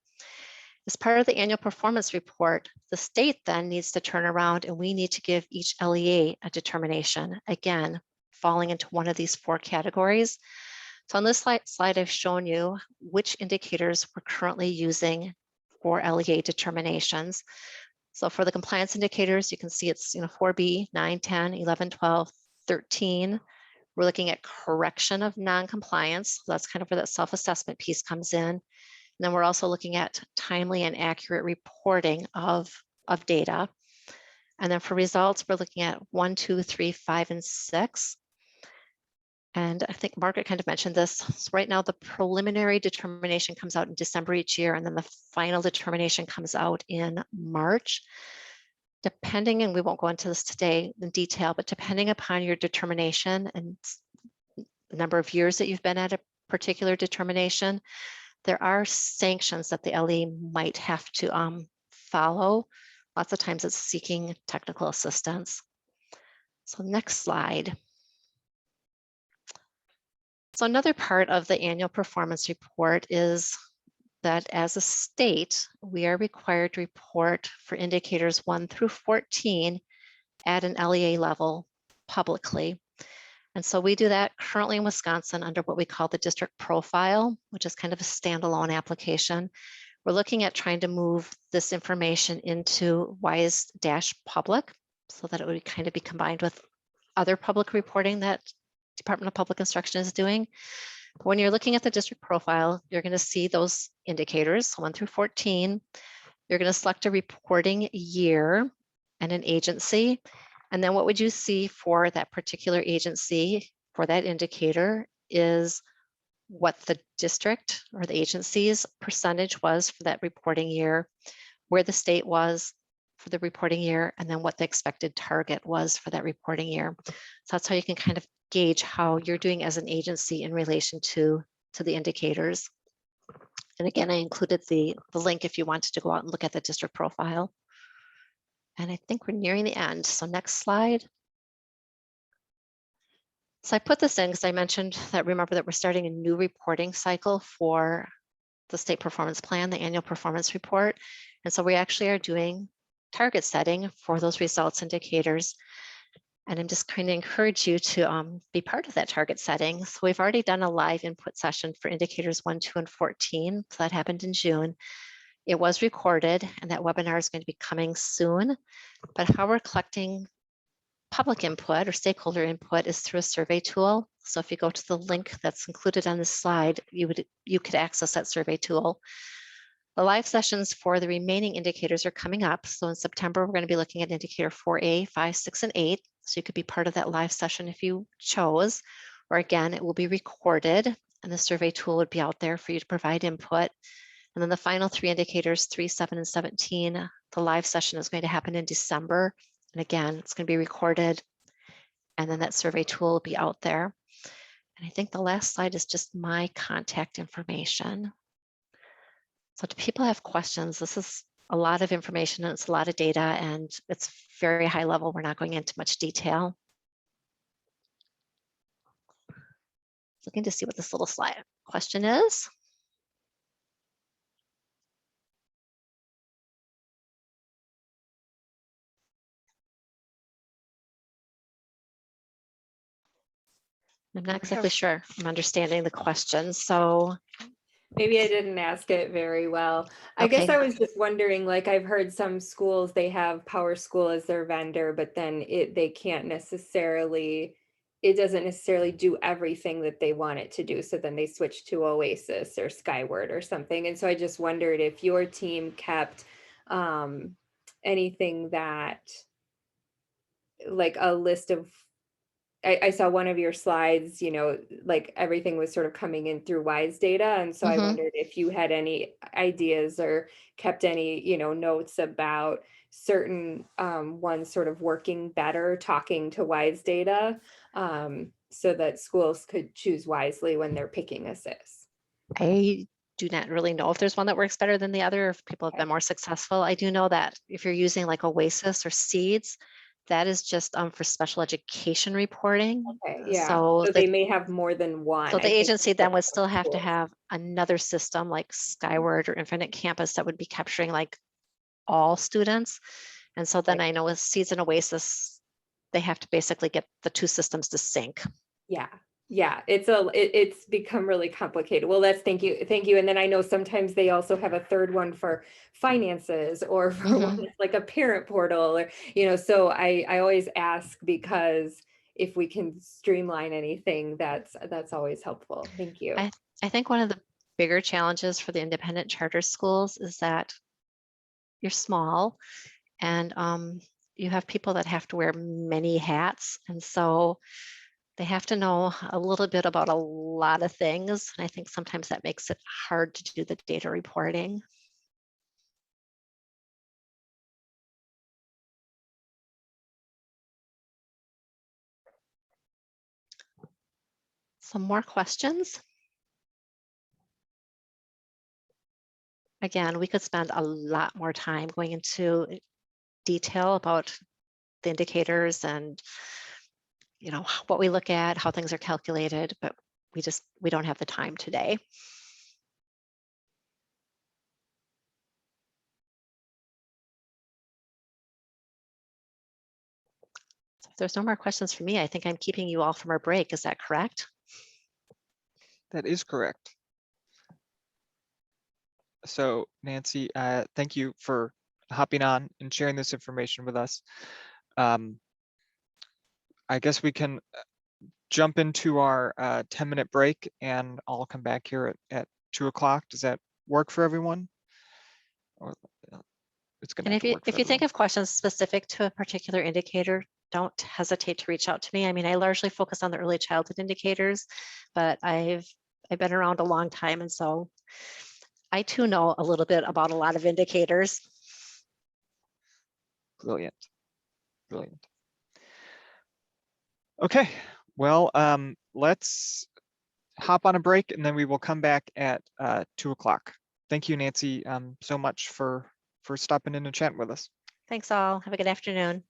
As part of the annual performance report, the state then needs to turn around and we need to give each LEA a determination, again, falling into one of these 4 categories. So on this slide, I've shown you which indicators we're currently using for LEA determinations. So for the compliance indicators, you can see it's 4B, 9, 10, 11, 12, 13. We're looking at correction of non-compliance. So that's kind of where that self-assessment piece comes in. And then we're also looking at timely and accurate reporting of data. And then for results, we're looking at 1, 2, 3, 5, and 6. And I think Margaret kind of mentioned this. So right now, the preliminary determination comes out in December each year, and then the final determination comes out in March. Depending, and we won't go into this today in detail, but depending upon your determination and the number of years that you've been at a particular determination, there are sanctions that the LE might have to follow. Lots of times it's seeking technical assistance. So next slide. So another part of the annual performance report is that as a state, we are required to report for indicators 1 through 14 at an LEA level publicly. And so we do that currently in Wisconsin under what we call the district profile, which is kind of a standalone application. We're looking at trying to move this information into WISE-Public so that it would kind of be combined with other public reporting that Department of Public Instruction is doing. When you're looking at the district profile, you're going to see those indicators 1 through 14. You're going to select a reporting year and an agency. And then what would you see for that particular agency for that indicator is what the district or the agency's percentage was for that reporting year, where the state was for the reporting year, and then what the expected target was for that reporting year. So that's how you can kind of gauge how you're doing as an agency in relation to the indicators. And again, I included the link if you wanted to go out and look at the district profile. And I think we're nearing the end. So next slide. So I put this in because I mentioned that, remember that we're starting a new reporting cycle for the state performance plan, the annual performance report. And so we actually are doing target setting for those results indicators. And I'm just kind of encourage you to be part of that target setting. So we've already done a live input session for indicators 1, 2, and 14. So that happened in June. It was recorded, and that webinar is going to be coming soon. But how we're collecting public input or stakeholder input is through a survey tool. So if you go to the link that's included on this slide, you could access that survey tool. The live sessions for the remaining indicators are coming up. So in September, we're going to be looking at indicator 4A, 5, 6, and 8. So you could be part of that live session if you chose, or again, it will be recorded and the survey tool would be out there for you to provide input. And then the final 3 indicators, 3, 7, and 17, the live session is going to happen in December. And again, it's going to be recorded, and then that survey tool will be out there. And I think the last slide is just my contact information. So do people have questions? This is a lot of information and it's a lot of data and it's very high level. We're not going into much detail. Looking to see what this little slide question is. I'm not exactly sure I'm understanding the question. So Maybe I didn't ask it very well. I guess Okay. I was just wondering, like I've heard some schools, they have Power School as their vendor, but then they can't necessarily, it doesn't necessarily do everything that they want it to do. So then they switch to Oasis or Skyward or something. And so I just wondered if your team kept anything that, like a list of, I saw one of your slides, you know, like everything was sort of coming in through WISE data. And so I Mhm. wondered if you had any ideas or kept any, you know, notes about certain ones sort of working better, talking to WISE data, so that schools could choose wisely when they're picking a SIS. I do not really know if there's one that works better than the other, if people have Okay. been more successful. I do know that if you're using like Oasis or Seeds, that is just for special education reporting. Okay, yeah. So So they may have more than one. so I the think agency that's then what would some still have to schools- have another system like Skyward or Infinite Campus that would be capturing like all students. And so then Right. I know with Seeds and Oasis, they have to basically get the two systems to sync. Yeah, yeah, it's become really complicated. Well, thank you, And then I know sometimes they also have a third one for finances or for one Mhm. that's like a parent portal or, you know, so I always ask because if we can streamline anything, that's always helpful. Thank you. I think one of the bigger challenges for the independent charter schools is that you're small and you have people that have to wear many hats. And so they have to know a little bit about a lot of things. And I think sometimes that makes it hard to do the data reporting. Some more questions? Again, we could spend a lot more time going into detail about the indicators and you know what we look at, how things are calculated, but we don't have the time today. So if there's no more questions for me, I think I'm keeping you all from our break. Is that correct? That is correct. So Nancy, thank you for hopping on and sharing this information with us. I guess we can jump into our 10-minute break and I'll come back here at 2 o'clock. Does that work for everyone? Or it's gonna And have to work for if you think everyone. of questions specific to a particular indicator, don't hesitate to reach out to me. I mean, I largely focus on the early childhood indicators, but I've been around a long time. And so I too know a little bit about a lot of indicators. Brilliant, brilliant. Okay, well, let's hop on a break and then we will come back at 2 o'clock. Thank you, Nancy, so much for stopping in and chatting with us. Thanks all. Have a good afternoon.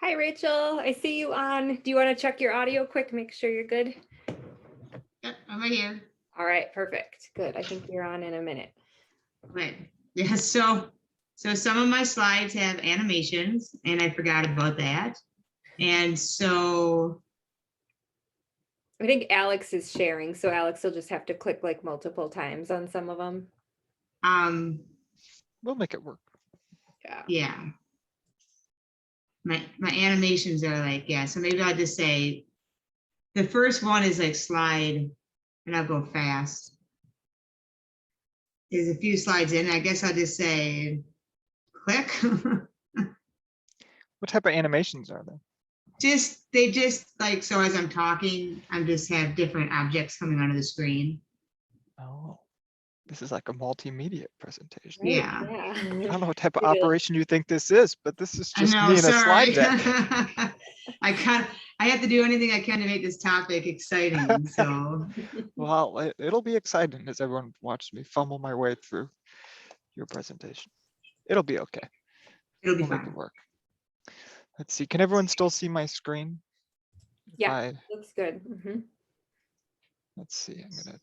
Hi, Rachel. I see you on. Do you want to check your audio quick? Make sure you're good. Yep, I'm right here. All right, perfect. Good. I think you're on in a minute. Right. Yeah, so some of my slides have animations and I forgot about that. And so, I think Alex is sharing, so Alex will just have to click like multiple times on some of them. We'll make it work. Yeah. yeah. My animations are like, yeah, so maybe I'll just say, the first one is like slide, and I'll go fast. There's a few slides in, I guess I'll just say, click. What type of animations are there? They just like, so as I'm talking, I'm just have different objects coming onto the screen. Oh, this is like a multimedia presentation. Right, Yeah. I don't Yeah. know what type of Yeah. operation you think this is, but this is I just know, me in a sorry. slide deck. I have to do anything I can to make this topic exciting, so. Well, it'll be exciting as everyone watches me fumble my way through your presentation. It'll be okay. It'll be We'll make it fun. work. Let's see. Can everyone still see my screen? If Yeah. Looks good. Let's see. I'm gonna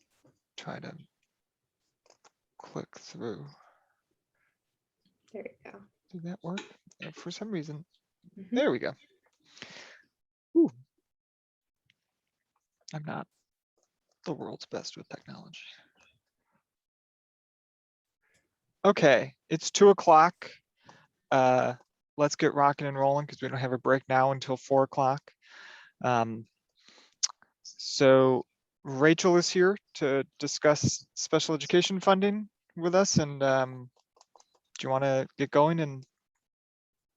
try to click through. There you go. Did that work? For some reason, Mhm. there we go. Ooh. I'm not the world's best with technology. Okay, it's 2 o'clock. Let's get rocking and rolling because we don't have a break now until 4 o'clock. So Rachel is here to discuss special education funding with us. And do you want to get going? And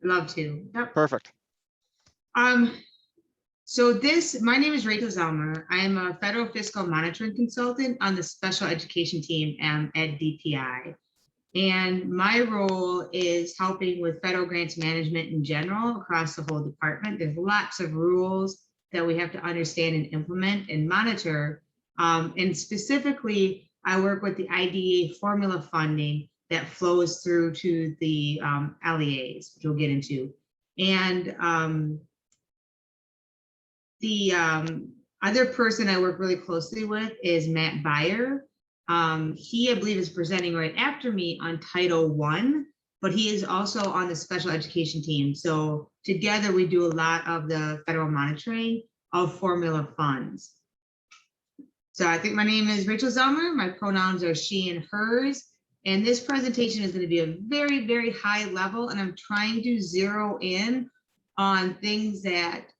Love to. Yep. perfect. So my name is Rachel Zelmer. I am a federal fiscal monitoring consultant on the special education team at DPI. And my role is helping with federal grants management in general across the whole department. There's lots of rules that we have to understand and implement and monitor. And specifically, I work with the IDEA formula funding that flows through to the LEAs, which we'll get into. And the other person I work really closely with is Matt Beyer. He, I believe, is presenting right after me on Title I, but he is also on the special education team. So together we do a lot of the federal monitoring of formula funds. So I think my name is Rachel Zelmer. My pronouns are she and hers. And this presentation is going to be a very, very high level, and I'm trying to zero in on things that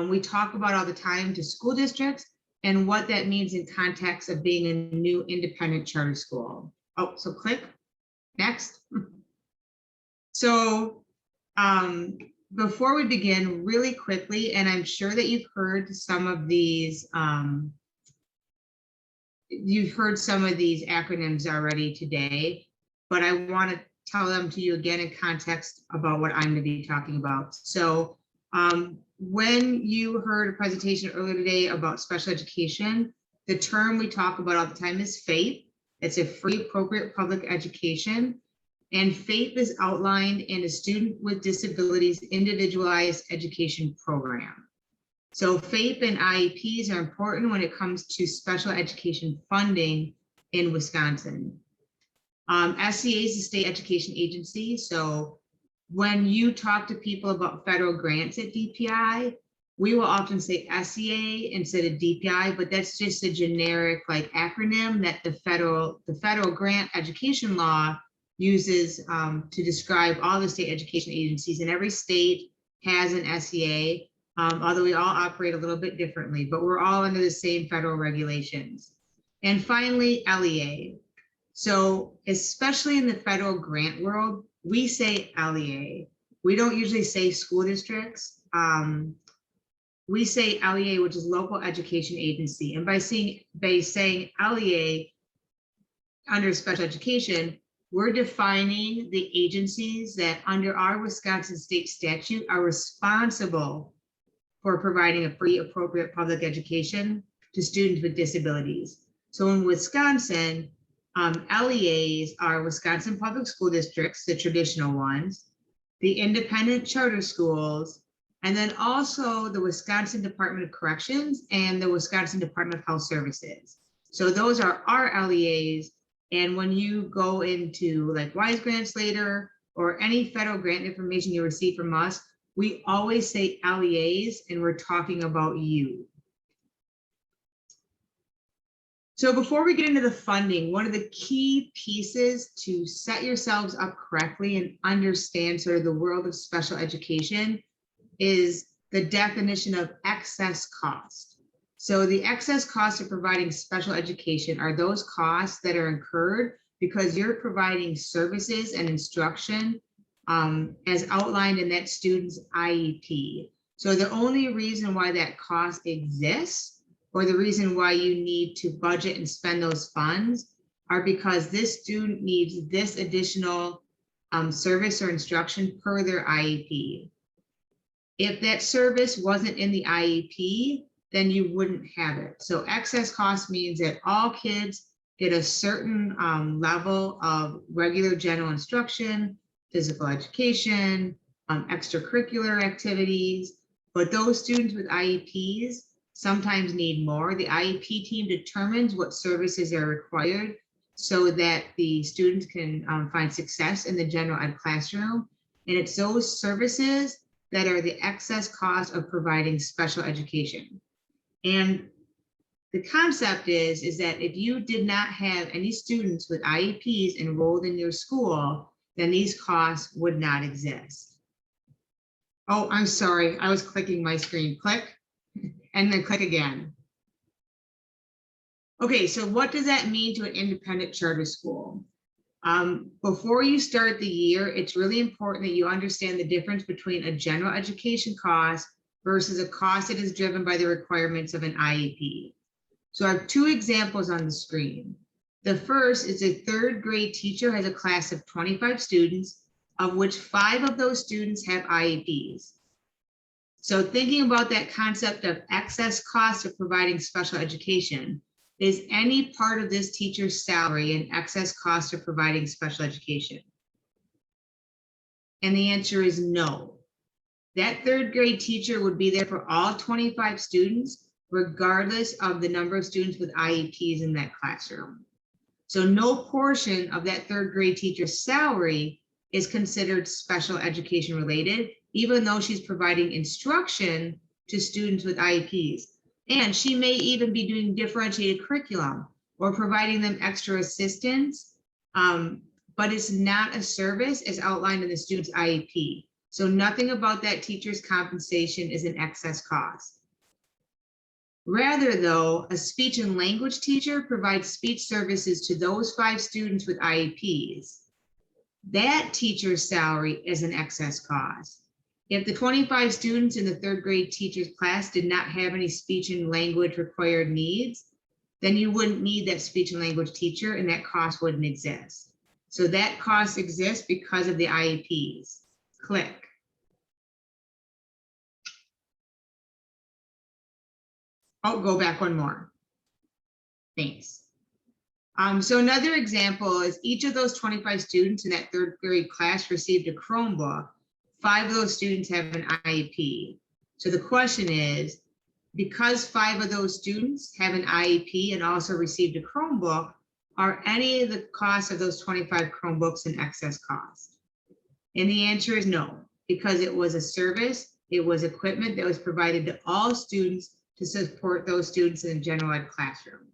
we talk about all the time to school districts and what that means in context of being a new independent charter school. Oh, so click next. So before we begin, really quickly, and I'm sure that you've heard some of these acronyms already today, but I want to tell them to you again in context about what I'm going to be talking about. So when you heard a presentation earlier today about special education, the term we talk about all the time is FAPE. It's a free appropriate public education. And FAPE is outlined in a Student with Disabilities Individualized Education Program. So FAPE and IEPs are important when it comes to special education funding in Wisconsin. SCA is the state education agency. So when you talk to people about federal grants at DPI, we will often say SCA instead of DPI, but that's just a generic like acronym that the federal grant education law uses to describe all the state education agencies, and every state has an SCA, although we all operate a little bit differently, but we're all under the same federal regulations. And finally, LEA. So especially in the federal grant world, we say LEA. We don't usually say school districts. We say LEA, which is local education agency. And by saying LEA under special education, we're defining the agencies that under our Wisconsin state statute are responsible for providing a free appropriate public education to students with disabilities. So in Wisconsin, LEAs are Wisconsin public school districts, the traditional ones, the independent charter schools, And then also the Wisconsin Department of Corrections and the Wisconsin Department of Health Services. So those are our LEAs. And when you go into like WISE grants later, or any federal grant information you receive from us, we always say LEAs and we're talking about you. So before we get into the funding, one of the key pieces to set yourselves up correctly and understand sort of the world of special education is the definition of excess cost. So the excess costs of providing special education are those costs that are incurred because you're providing services and instruction as outlined in that student's IEP. So the only reason why that cost exists, or the reason why you need to budget and spend those funds, are because this student needs this additional service or instruction per their IEP. If that service wasn't in the IEP, then you wouldn't have it. So excess cost means that all kids get a certain level of regular general instruction, physical education, extracurricular activities, but those students with IEPs sometimes need more. The IEP team determines what services are required so that the students can find success in the general ed classroom. And it's those services that are the excess cost of providing special education. And the concept is that if you did not have any students with IEPs enrolled in your school, then these costs would not exist. Oh, I'm sorry, I was clicking my screen. Click, and then click again. Okay, so what does that mean to an independent charter school? Before you start the year, it's really important that you understand the difference between a general education cost versus a cost that is driven by the requirements of an IEP. So I have two examples on the screen. The first is a third grade teacher has a class of 25 students, of which 5 of those students have IEPs. So thinking about that concept of excess cost of providing special education, is any part of this teacher's salary an excess cost of providing special education? And the answer is no. That third grade teacher would be there for all 25 students, regardless of the number of students with IEPs in that classroom. So no portion of that third grade teacher's salary is considered special education related, even though she's providing instruction to students with IEPs. And she may even be doing differentiated curriculum or providing them extra assistance, but it's not a service as outlined in the student's IEP. So nothing about that teacher's compensation is an excess cost. Rather though, a speech and language teacher provides speech services to those 5 students with IEPs. That teacher's salary is an excess cost. If the 25 students in the third grade teacher's class did not have any speech and language required needs, then you wouldn't need that speech and language teacher and that cost wouldn't exist. So that cost exists because of the IEPs. Click. Oh, go back one more. Thanks. So another example is each of those 25 students in that third grade class received a Chromebook. 5 of those students have an IEP. So the question is, because 5 of those students have an IEP and also received a Chromebook, are any of the costs of those 25 Chromebooks an excess cost? And the answer is no, because it was a service, it was equipment that was provided to all students to support those students in the general ed classroom.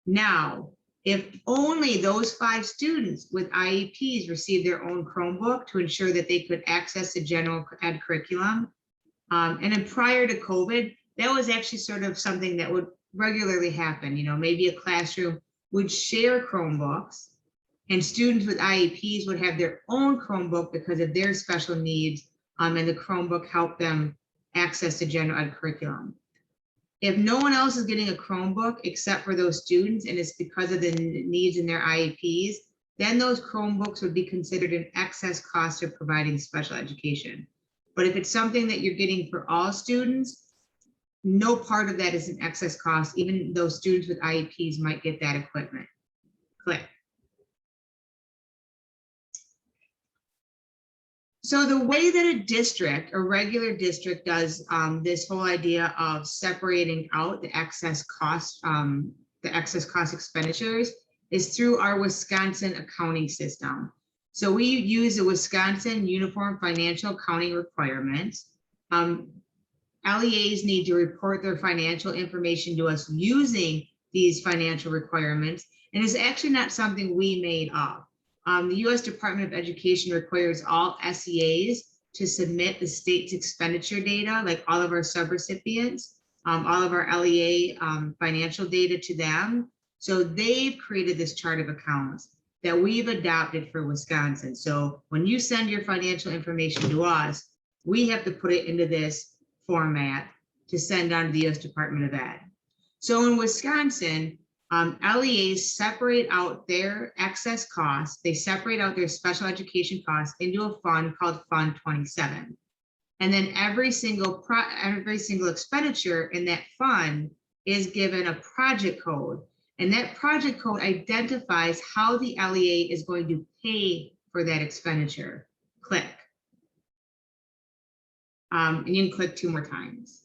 Now, if only those 5 students with IEPs received their own Chromebook to ensure that they could access the general ed curriculum, and then prior to COVID, that was actually sort of something that would regularly happen. You know, maybe a classroom would share Chromebooks and students with IEPs would have their own Chromebook because of their special needs, and the Chromebook helped them access the general ed curriculum. If no one else is getting a Chromebook except for those students, and it's because of the needs in their IEPs, then those Chromebooks would be considered an excess cost of providing special education. But if it's something that you're getting for all students, no part of that is an excess cost, even though students with IEPs might get that equipment. Click. So the way that a district, a regular district does this whole idea of separating out the excess cost expenditures is through our Wisconsin accounting system. So we use the Wisconsin Uniform Financial Accounting Requirements. LEAs need to report their financial information to us using these financial requirements, and it's actually not something we made up. The U.S. Department of Education requires all SEAs to submit the state's expenditure data, like all of our subrecipients, all of our LEA financial data to them. So they've created this chart of accounts that we've adopted for Wisconsin. So when you send your financial information to us, we have to put it into this format to send on to the U.S. Department of Ed. So in Wisconsin, LEAs separate out their excess costs. They separate out their special education costs into a fund called Fund 27. And then every single expenditure in that fund is given a project code. And that project code identifies how the LEA is going to pay for that expenditure. Click. And you can click 2 more times.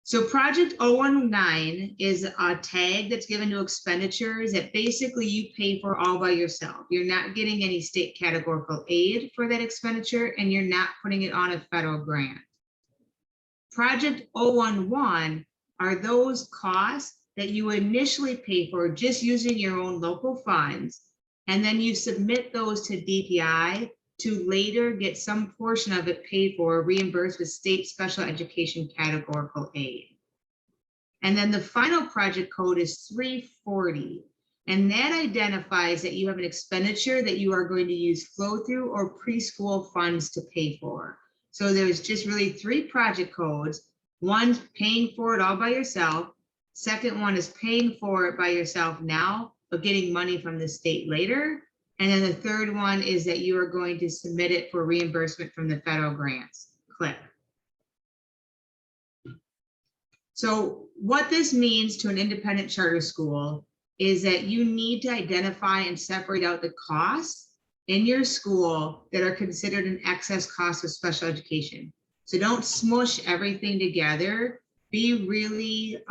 So Project 019 is a tag that's given to expenditures that basically you pay for all by yourself. You're not getting any state categorical aid for that expenditure, and you're not putting it on a federal grant. Project 011 are those costs that you initially pay for just using your own local funds, and then you submit those to DPI to later get some portion of it paid for, reimbursed with state special education categorical aid. And then the final project code is 340. And that identifies that you have an expenditure that you are going to use flow through or preschool funds to pay for. So there's just really 3 project codes. One's paying for it all by yourself. Second one is paying for it by yourself now, but getting money from the state later. And then the third one is that you are going to submit it for reimbursement from the federal grants. Click. So what this means to an independent charter school is that you need to identify and separate out the costs in your school that are considered an excess cost of special education. So don't smush everything together. Be really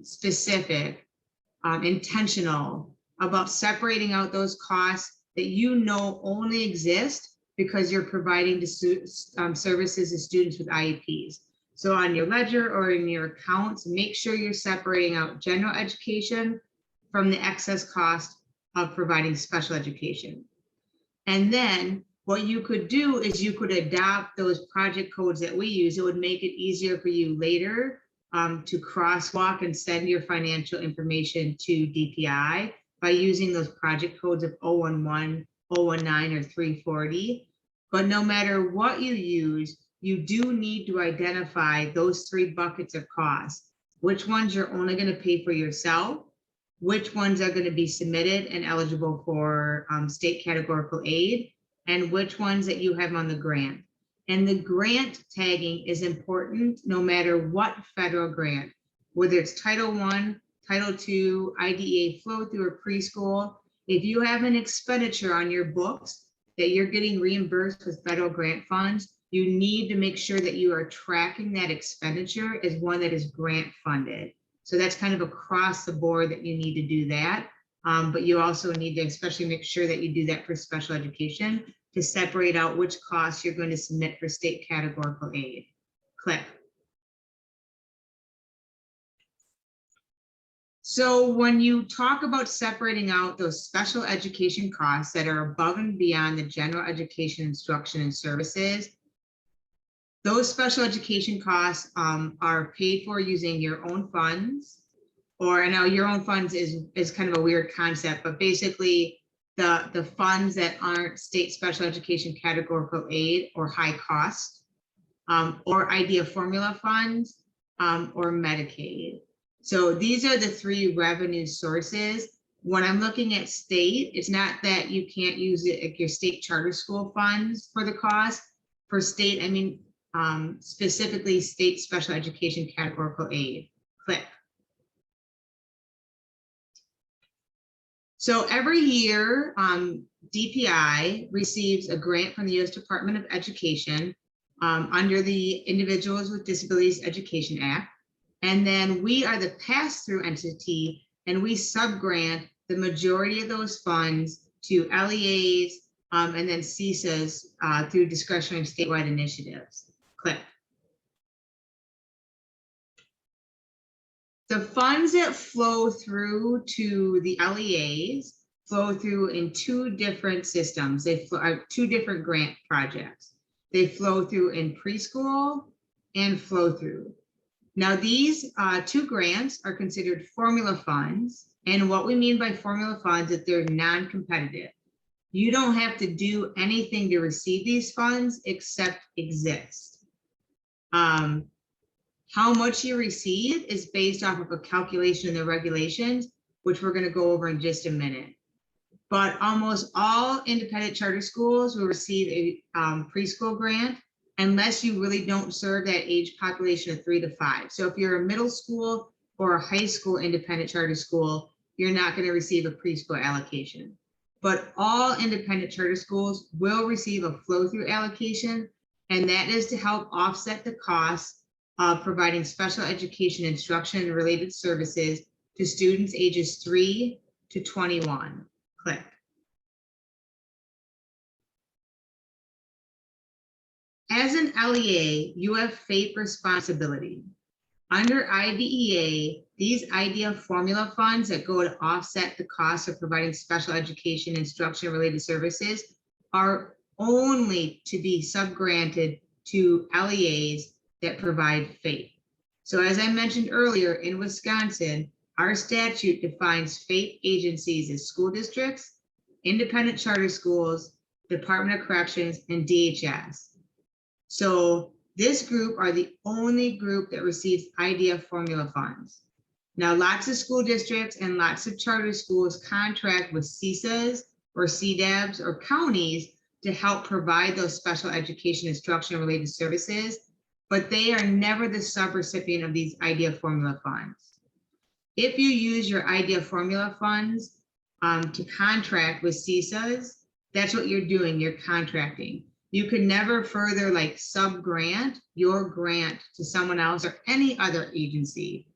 specific. Intentional about separating out those costs that you know only exist because you're providing to services to students with IEPs. So on your ledger or in your accounts, make sure you're separating out general education from the excess cost of providing special education. And then what you could do is you could adopt those project codes that we use. It would make it easier for you later to crosswalk and send your financial information to DPI by using those project codes of 011, 019, or 340. But no matter what you use, you do need to identify those 3 buckets of costs. Which ones you're only going to pay for yourself, which ones are going to be submitted and eligible for state categorical aid, and which ones that you have on the grant. And the grant tagging is important no matter what federal grant, whether it's Title I, Title II, IDEA flow through or preschool. If you have an expenditure on your books that you're getting reimbursed with federal grant funds, you need to make sure that you are tracking that expenditure as one that is grant funded. So that's kind of across the board that you need to do that. But you also need to especially make sure that you do that for special education to separate out which costs you're going to submit for state categorical aid. Click. So when you talk about separating out those special education costs that are above and beyond the general education instruction and services, those special education costs are paid for using your own funds, or I know your own funds is kind of a weird concept, but basically the funds that aren't state special education categorical aid or high cost, or IDEA formula funds, or Medicaid. So these are the 3 revenue sources. When I'm looking at state, it's not that you can't use it like your state charter school funds for the cost. For state, I mean specifically state special education categorical aid. Click. So every year, DPI receives a grant from the U.S. Department of Education under the Individuals with Disabilities Education Act. And then we are the pass-through entity, and we subgrant the majority of those funds to LEAs and then CSAs through discretionary statewide initiatives. Click. The funds that flow through to the LEAs flow through in two different systems. They flow two different grant projects. They flow through in preschool and flow through. Now these two grants are considered formula funds. And what we mean by formula funds is that they're non-competitive. You don't have to do anything to receive these funds except exist. How much you receive is based off of a calculation in the regulations, which we're going to go over in just a minute. But almost all independent charter schools will receive a preschool grant unless you really don't serve that age population of 3 to 5. So if you're a middle school or a high school independent charter school, you're not going to receive a preschool allocation. But all independent charter schools will receive a flow-through allocation, and that is to help offset the costs of providing special education instruction and related services to students ages 3 to 21. Click. As an LEA, you have FAPE responsibility. Under IDEA, these IDEA formula funds that go to offset the cost of providing special education instruction related services are only to be subgranted to LEAs that provide FAPE. So as I mentioned earlier, in Wisconsin, our statute defines FAPE agencies as school districts, independent charter schools, Department of Corrections, and DHS. So this group are the only group that receives IDEA formula funds. Now, lots of school districts and lots of charter schools contract with CSAs or CDEBs or counties to help provide those special education instruction related services, but they are never the subrecipient of these IDEA formula funds. If you use your IDEA formula funds to contract with CSAs, that's what you're doing, you're contracting. You could never further like sub-grant your grant to someone else or any other agency.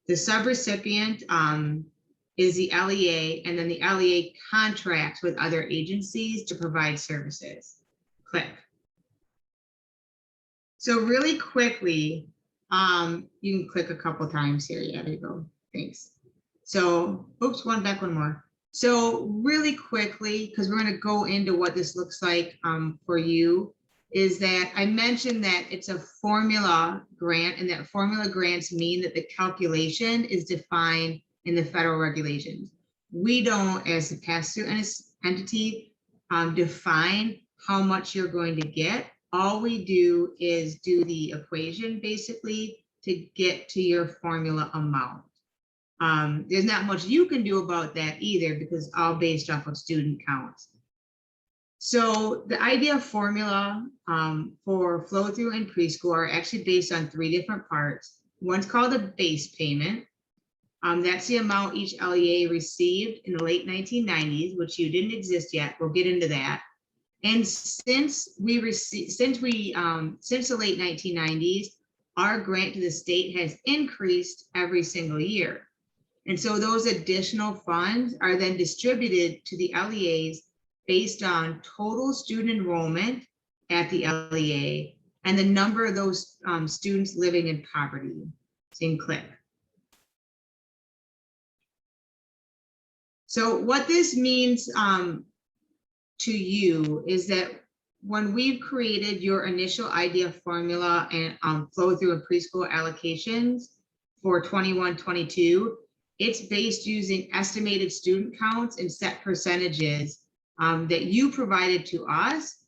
The subrecipient is the LEA, and then the LEA contracts with other agencies to provide services. Click. So really quickly, you can click a couple times here. Yeah, there you go. Thanks. So, oops, one more. So really quickly, because we're going to go into what this looks like for you, is that I mentioned that it's a formula grant, and that formula grants mean that the calculation is defined in the federal regulations. We don't, as a pass-through entity, define how much you're going to get. All we do is do the equation basically to get to your formula amount. There's not much you can do about that either, because all based off of student counts. So the IDEA formula for flow through and preschool are actually based on 3 different parts. One's called a base payment. That's the amount each LEA received in the late 1990s, which you didn't exist yet. We'll get into that. And since the late 1990s, our grant to the state has increased every single year. And so those additional funds are then distributed to the LEAs based on total student enrollment at the LEA and the number of those students living in poverty. Same click. So what this means to you is that when we've created your initial IDEA formula and flow through and preschool allocations for 21-22, it's based using estimated student counts and set percentages that you provided to us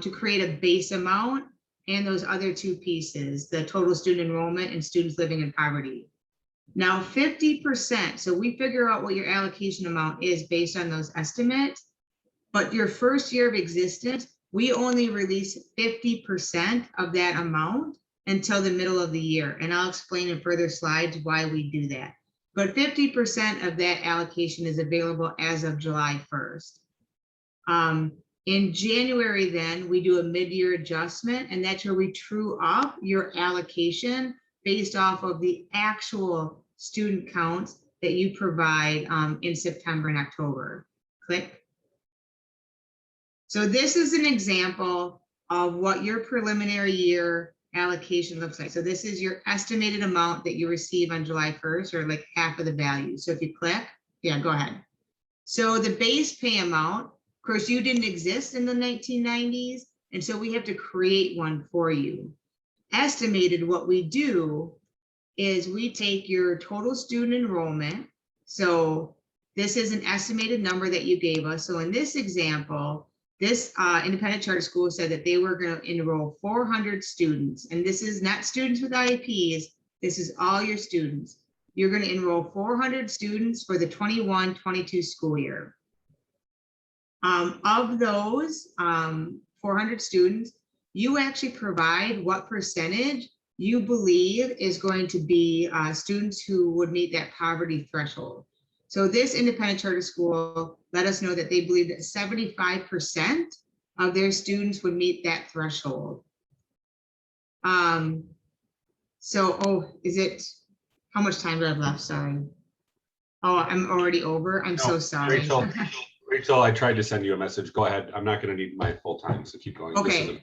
to create a base amount and those other 2 pieces, the total student enrollment and students living in poverty. Now 50%, so we figure out what your allocation amount is based on those estimates, but your first year of existence, we only release 50% of that amount until the middle of the year. And I'll explain in further slides why we do that. but 50% of that allocation is available as of July 1st. In January, then we do a mid-year adjustment, and that's where we true up your allocation based off of the actual student counts that you provide in September and October. Click. So this is an example of what your preliminary year allocation looks like. So this is your estimated amount that you receive on July 1st, or like half of the value. So if you click, yeah, go ahead. So the base pay amount, of course, you didn't exist in the 1990s, and so we have to create one for you. Estimated, what we do is we take your total student enrollment. So this is an estimated number that you gave us. So in this example, this independent charter school said that they were going to enroll 400 students, and this is not students with IEPs, this is all your students. You're going to enroll 400 students for the 21-22 school year. Of those 400 students, you actually provide what percentage you believe is going to be students who would meet that poverty threshold. So this independent charter school let us know that they believe that 75% of their students would meet that threshold. Is it, how much time do I have left? Sorry. Oh, I'm already over. I'm so sorry. Rachel, I tried to send you a message. Go ahead. I'm not going to need my full time, so keep going. Okay.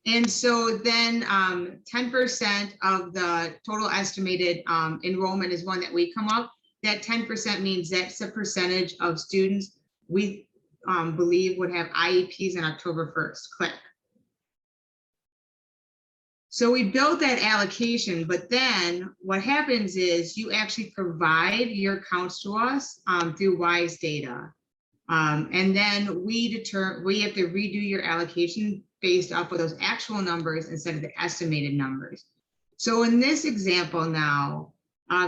And so then 10% of the total estimated enrollment is one that we come up. That 10% means that's the percentage of students we believe would have IEPs on October 1st. Click. So we built that allocation, but then what happens is you actually provide your counts to us through WISE data. And then we have to redo your allocation based off of those actual numbers instead of the estimated numbers. So in this example now,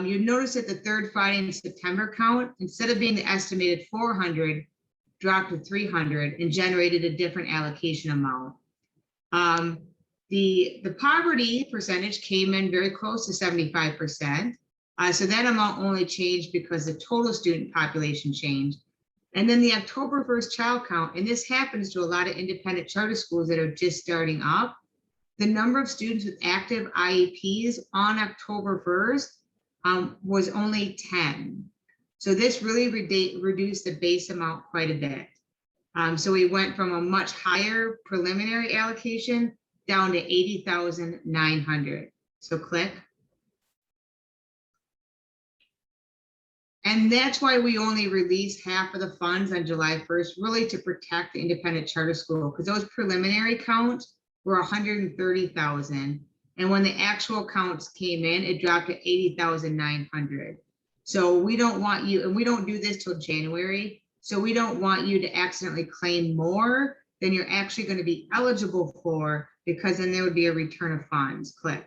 you notice that the third Friday in September count, instead of being the estimated 400, dropped to 300 and generated a different allocation amount. The poverty percentage came in very close to 75%. So that amount only changed because the total student population changed. And then the October 1st child count, and this happens to a lot of independent charter schools that are just starting up, the number of students with active IEPs on October 1st was only 10. So this really reduced the base amount quite a bit. So we went from a much higher preliminary allocation down to 80,900. So click. And that's why we only released half of the funds on July 1st, really to protect the independent charter school, because those preliminary counts were 130,000. And when the actual counts came in, it dropped to 80,900. So we don't want you, and we don't do this till January. So we don't want you to accidentally claim more than you're actually going to be eligible for, because then there would be a return of funds. Click.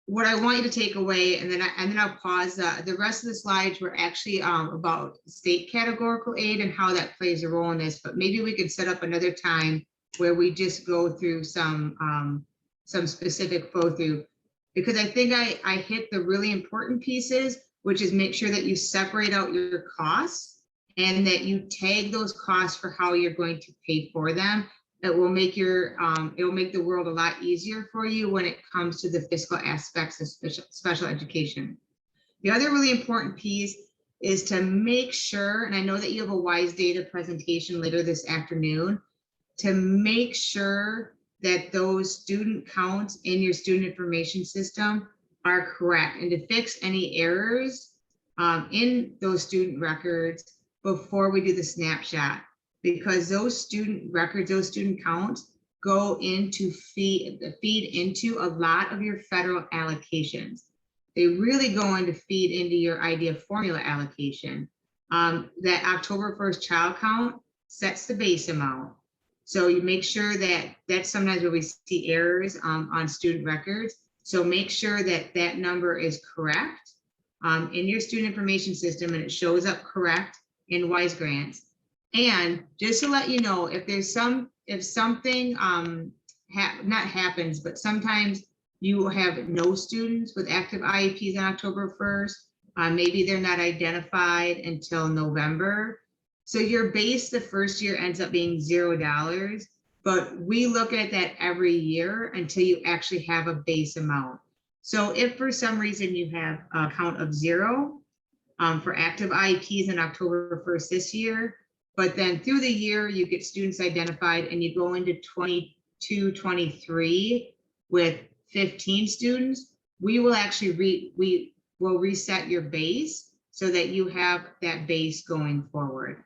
What I want you to take away, and then I'll pause. The rest of the slides were actually about state categorical aid and how that plays a role in this. But maybe we could set up another time where we just go through some specific flow through, because I think I hit the really important pieces, which is make sure that you separate out your costs and that you tag those costs for how you're going to pay for them. It will make your it will make the world a lot easier for you when it comes to the fiscal aspects of special education. The other really important piece is to make sure, and I know that you have a WISE data presentation later this afternoon, to make sure that those student counts in your student information system are correct, and to fix any errors in those student records before we do the snapshot. Because those student records, those student counts go into feed into a lot of your federal allocations. They really go into feed into your IDEA formula allocation. That October 1st child count sets the base amount. So you make sure that that's sometimes where we see errors on student records. So make sure that that number is correct in your student information system, and it shows up correct in WISE grants. And just to let you know, if something not happens, but sometimes you have no students with active IEPs on October 1st. Maybe they're not identified until November. So your base the first year ends up being $0, but we look at that every year until you actually have a base amount. So if for some reason you have a count of 0 for active IEPs on October 1st this year, but then through the year you get students identified and you go into 22, 23 with 15 students, we will actually we will reset your base so that you have that base going forward.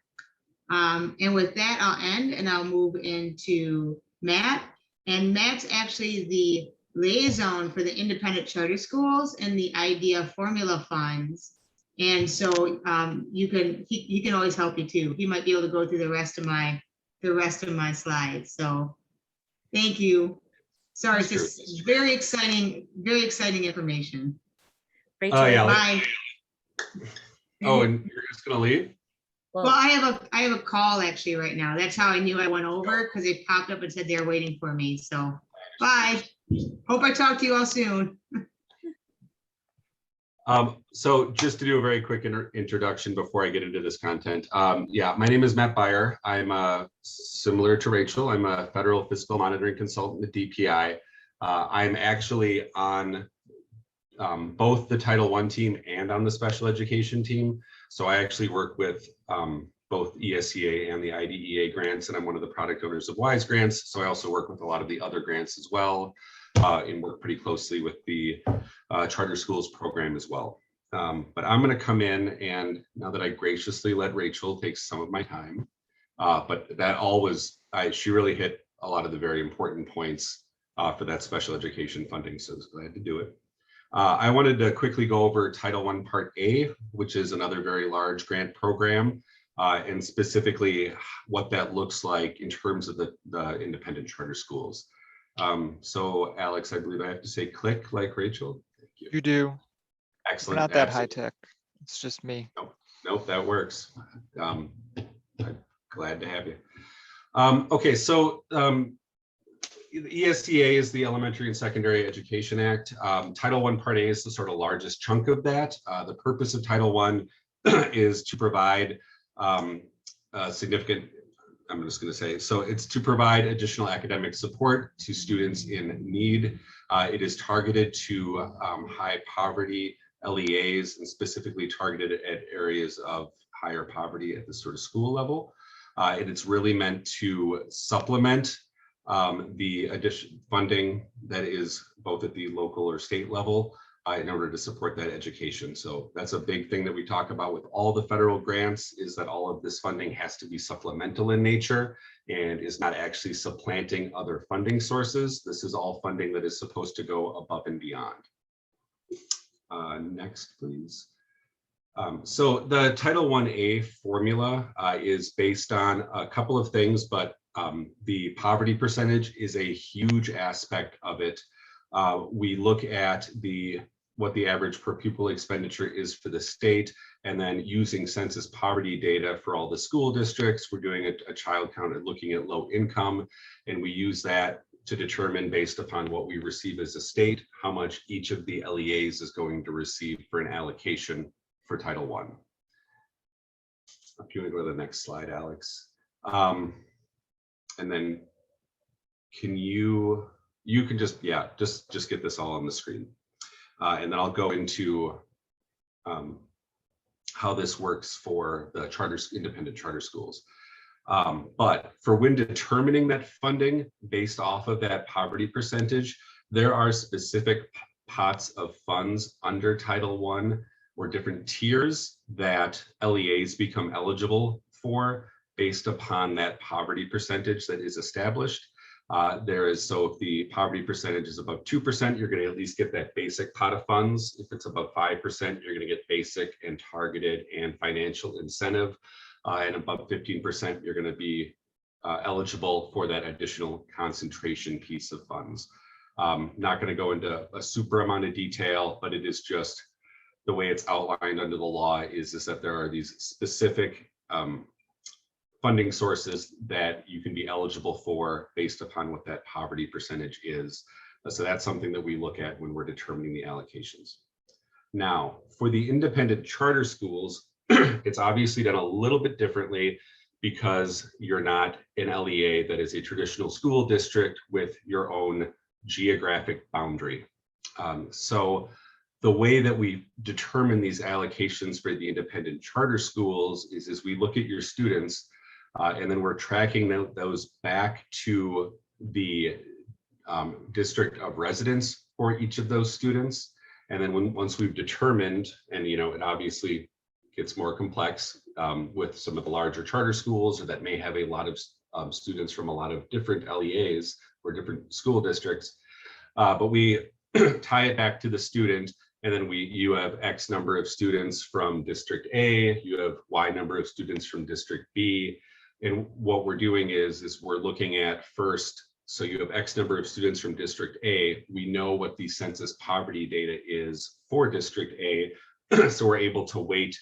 And with that, I'll end and I'll move into Matt. And Matt's actually the liaison for the independent charter schools and the IDEA formula funds. And so he can always help you too. He might be able to go through the rest of my slides. So thank you. Sorry, it's just very exciting information. Rachel, yeah. Bye. Oh, and you're just gonna leave? Well, I have a call actually right now. That's how I knew I went over, because they popped up and said they're waiting for me. So bye. Hope I talk to you all soon. So just to do a very quick introduction before I get into this content. Yeah, my name is Matt Beyer. I'm similar to Rachel. I'm a federal fiscal monitoring consultant at DPI. I'm actually on both the Title I team and on the special education team. So I actually work with both ESEA and the IDEA grants, and I'm one of the product owners of WISE grants. So I also work with a lot of the other grants as well, and work pretty closely with the charter schools program as well. But I'm going to come in, and now that I graciously let Rachel take some of my time, but that all was, she really hit a lot of the very important points for that special education funding. So I was glad to do it. I wanted to quickly go over Title I Part A, which is another very large grant program, and specifically what that looks like in terms of the independent charter schools. So Alex, I believe I have to say click like Rachel. Thank you. You do. Excellent. We're not that high Absolutely. tech. It's just me. Nope, that works. I'm glad to have you. Okay, so the ESEA is the Elementary and Secondary Education Act. Title I Part A is the sort of largest chunk of that. The purpose of Title I is to provide significant, I'm just going to say, so it's to provide additional academic support to students in need. It is targeted to high poverty LEAs and specifically targeted at areas of higher poverty at the sort of school level. And it's really meant to supplement the additional funding that is both at the local or state level in order to support that education. So that's a big thing that we talk about with all the federal grants, is that all of this funding has to be supplemental in nature and is not actually supplanting other funding sources. This is all funding that is supposed to go above and beyond. Next, please. So the Title I-A formula is based on a couple of things, but the poverty percentage is a huge aspect of it. We look at what the average per pupil expenditure is for the state, and then using census poverty data for all the school districts. We're doing a child count and looking at low income, and we use that to determine, based upon what we receive as a state, how much each of the LEAs is going to receive for an allocation for Title I. If you want to go to the next slide, Alex. And then can you can just, yeah, just get this all on the screen. And then I'll go into how this works for the independent charter schools. But for when determining that funding based off of that poverty percentage, there are specific pots of funds under Title I or different tiers that LEAs become eligible for based upon that poverty percentage that is established. So if the poverty percentage is above 2%, you're going to at least get that basic pot of funds. If it's above 5%, you're going to get basic and targeted and financial incentive. And above 15%, you're going to be eligible for that additional concentration piece of funds. Not going to go into a super amount of detail, but it is just the way it's outlined under the law is that there are these specific funding sources that you can be eligible for based upon what that poverty percentage is. So that's something that we look at when we're determining the allocations. Now, for the independent charter schools, it's obviously done a little bit differently because you're not an LEA that is a traditional school district with your own geographic boundary. So the way that we determine these allocations for the independent charter schools is we look at your students and then we're tracking those back to the district of residence for each of those students. And then once we've determined, and it obviously gets more complex with some of the larger charter schools or that may have a lot of students from a lot of different LEAs or different school districts, but we tie it back to the student. And then you have X number of students from District A, you have Y number of students from District B. And what we're doing is we're looking at first, so you have X number of students from District A. We know what the census poverty data is for District A. So we're able to weight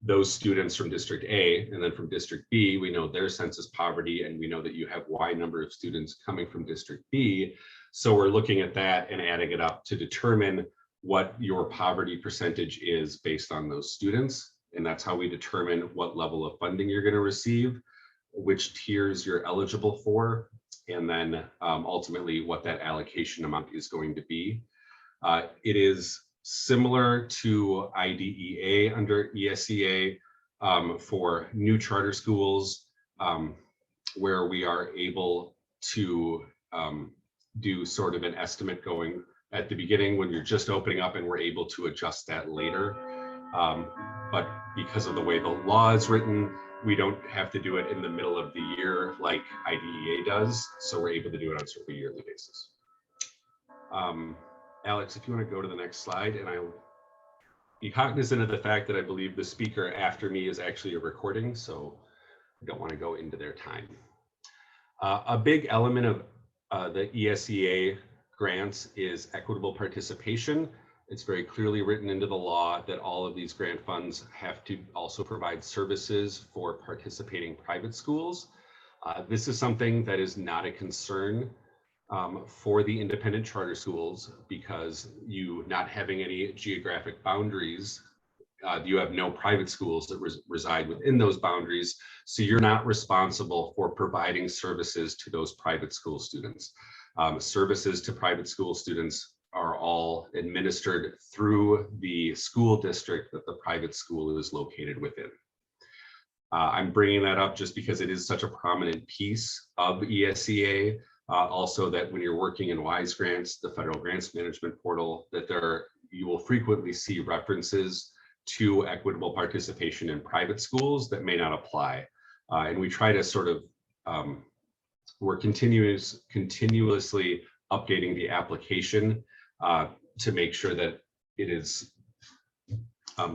those students from District A, and then from District B, we know their census poverty, and we know that you have Y number of students coming from District B. So we're looking at that and adding it up to determine what your poverty percentage is based on those students. And that's how we determine what level of funding you're going to receive, which tiers you're eligible for, and then ultimately what that allocation amount is going to be. It is similar to IDEA under ESEA for new charter schools, where we are able to do sort of an estimate going at the beginning when you're just opening up, and we're able to adjust that later. But because of the way the law is written, we don't have to do it in the middle of the year like IDEA does. So we're able to do it on sort of a yearly basis. Alex, if you want to go to the next slide, and I'll be cognizant of the fact that I believe the speaker after me is actually a recording, so I don't want to go into their time. A big element of the ESEA grants is equitable participation. It's very clearly written into the law that all of these grant funds have to also provide services for participating private schools. This is something that is not a concern for the independent charter schools, because you not having any geographic boundaries, you have no private schools that reside within those boundaries. So you're not responsible for providing services to those private school students. Services to private school students are all administered through the school district that the private school is located within. I'm bringing that up just because it is such a prominent piece of ESEA. Also, that when you're working in WISE grants, the federal grants management portal, that you will frequently see references to equitable participation in private schools that may not apply. And we try to sort of, we're continuously updating the application to make sure that it is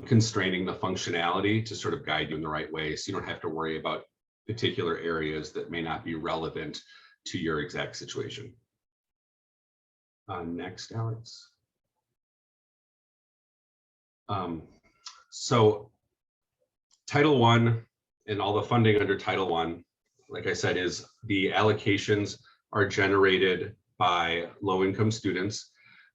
constraining the functionality to sort of guide you in the right way, so you don't have to worry about particular areas that may not be relevant to your exact situation. Next, Alex. So Title I and all the funding under Title I, like I said, is the allocations are generated by low-income students,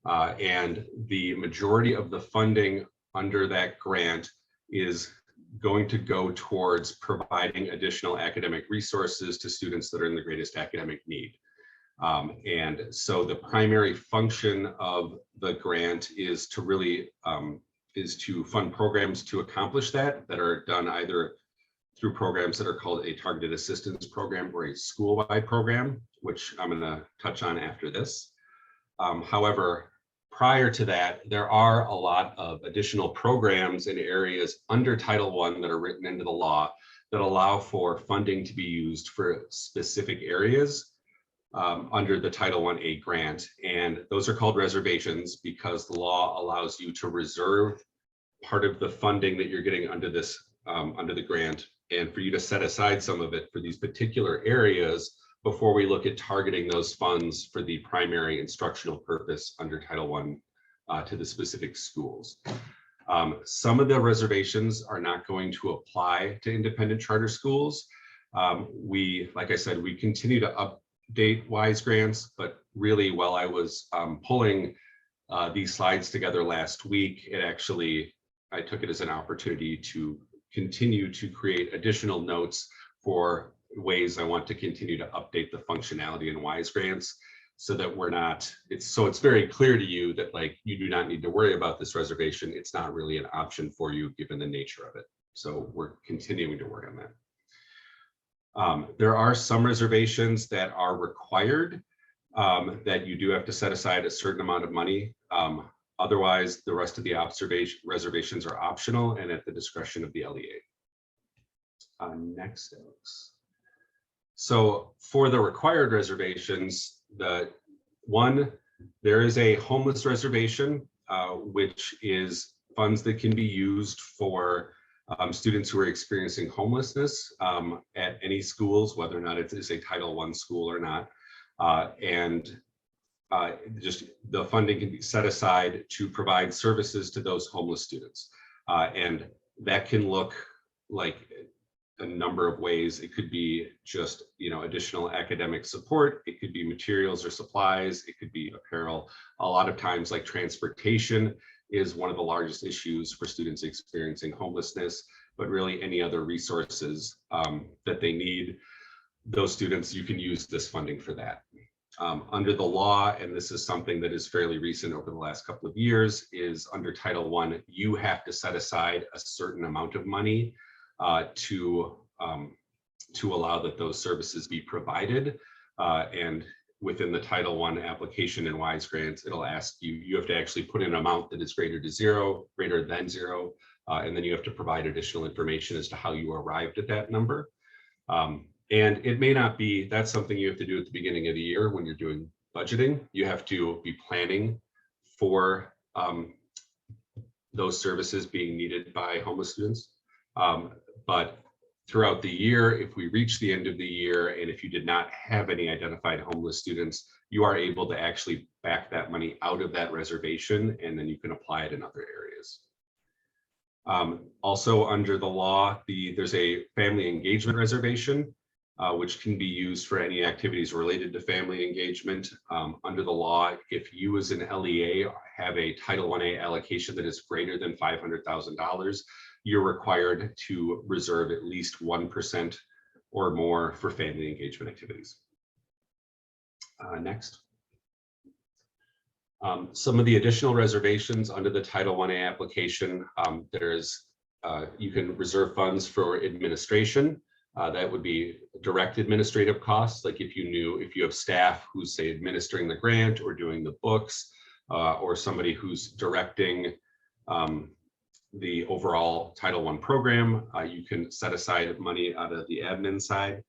and the majority of the funding under that grant is going to go towards providing additional academic resources to students that are in the greatest academic need. And so the primary function of the grant is to really is to fund programs to accomplish that are done either through programs that are called a targeted assistance program or a school-wide program, which I'm going to touch on after this. However, prior to that, there are a lot of additional programs in areas under Title I that are written into the law that allow for funding to be used for specific areas under the Title I-A grant. And those are called reservations because the law allows you to reserve part of the funding that you're getting under this, under the grant, and for you to set aside some of it for these particular areas before we look at targeting those funds for the primary instructional purpose under Title I to the specific schools. Some of the reservations are not going to apply to independent charter schools. We, like I said, we continue to update WISE grants, but really while I was pulling these slides together last week, I took it as an opportunity to continue to create additional notes for ways I want to continue to update the functionality in WISE grants, so that we're not, it's very clear to you that like you do not need to worry about this reservation. It's not really an option for you given the nature of it. So we're continuing to work on that. There are some reservations that are required, that you do have to set aside a certain amount of money. Otherwise, the rest of the reservations are optional and at the discretion of the LEA. Next, Alex. So for the required reservations, there is a homeless reservation, which is funds that can be used for students who are experiencing homelessness at any schools, whether or not it is a Title I school or not. Just the funding can be set aside to provide services to those homeless students. And that can look like a number of ways. It could be just, additional academic support. It could be materials or supplies. It could be apparel. A lot of times, like transportation is one of the largest issues for students experiencing homelessness, but really any other resources that they need, those students, you can use this funding for that. Under the law, and this is something that is fairly recent over the last couple of years, is under Title I, you have to set aside a certain amount of money to allow that those services be provided. And within the Title I application in WISE grants, it'll ask you have to actually put in an amount that is greater than zero, and then you have to provide additional information as to how you arrived at that number. And it may not be, that's something you have to do at the beginning of the year when you're doing budgeting. You have to be planning for those services being needed by homeless students. But throughout the year, if we reach the end of the year, and if you did not have any identified homeless students, you are able to actually back that money out of that reservation, and then you can apply it in other areas. Also under the law, there's a family engagement reservation, which can be used for any activities related to family engagement. Under the law, if you as an LEA have a Title IA allocation that is greater than $500,000, you're required to reserve at least 1% or more for family engagement activities. Next. Some of the additional reservations under the Title IA application, you can reserve funds for administration. That would be direct administrative costs, like if you have staff who's, say, administering the grant or doing the books, or somebody who's directing the overall Title I program, you can set aside money out of the admin side.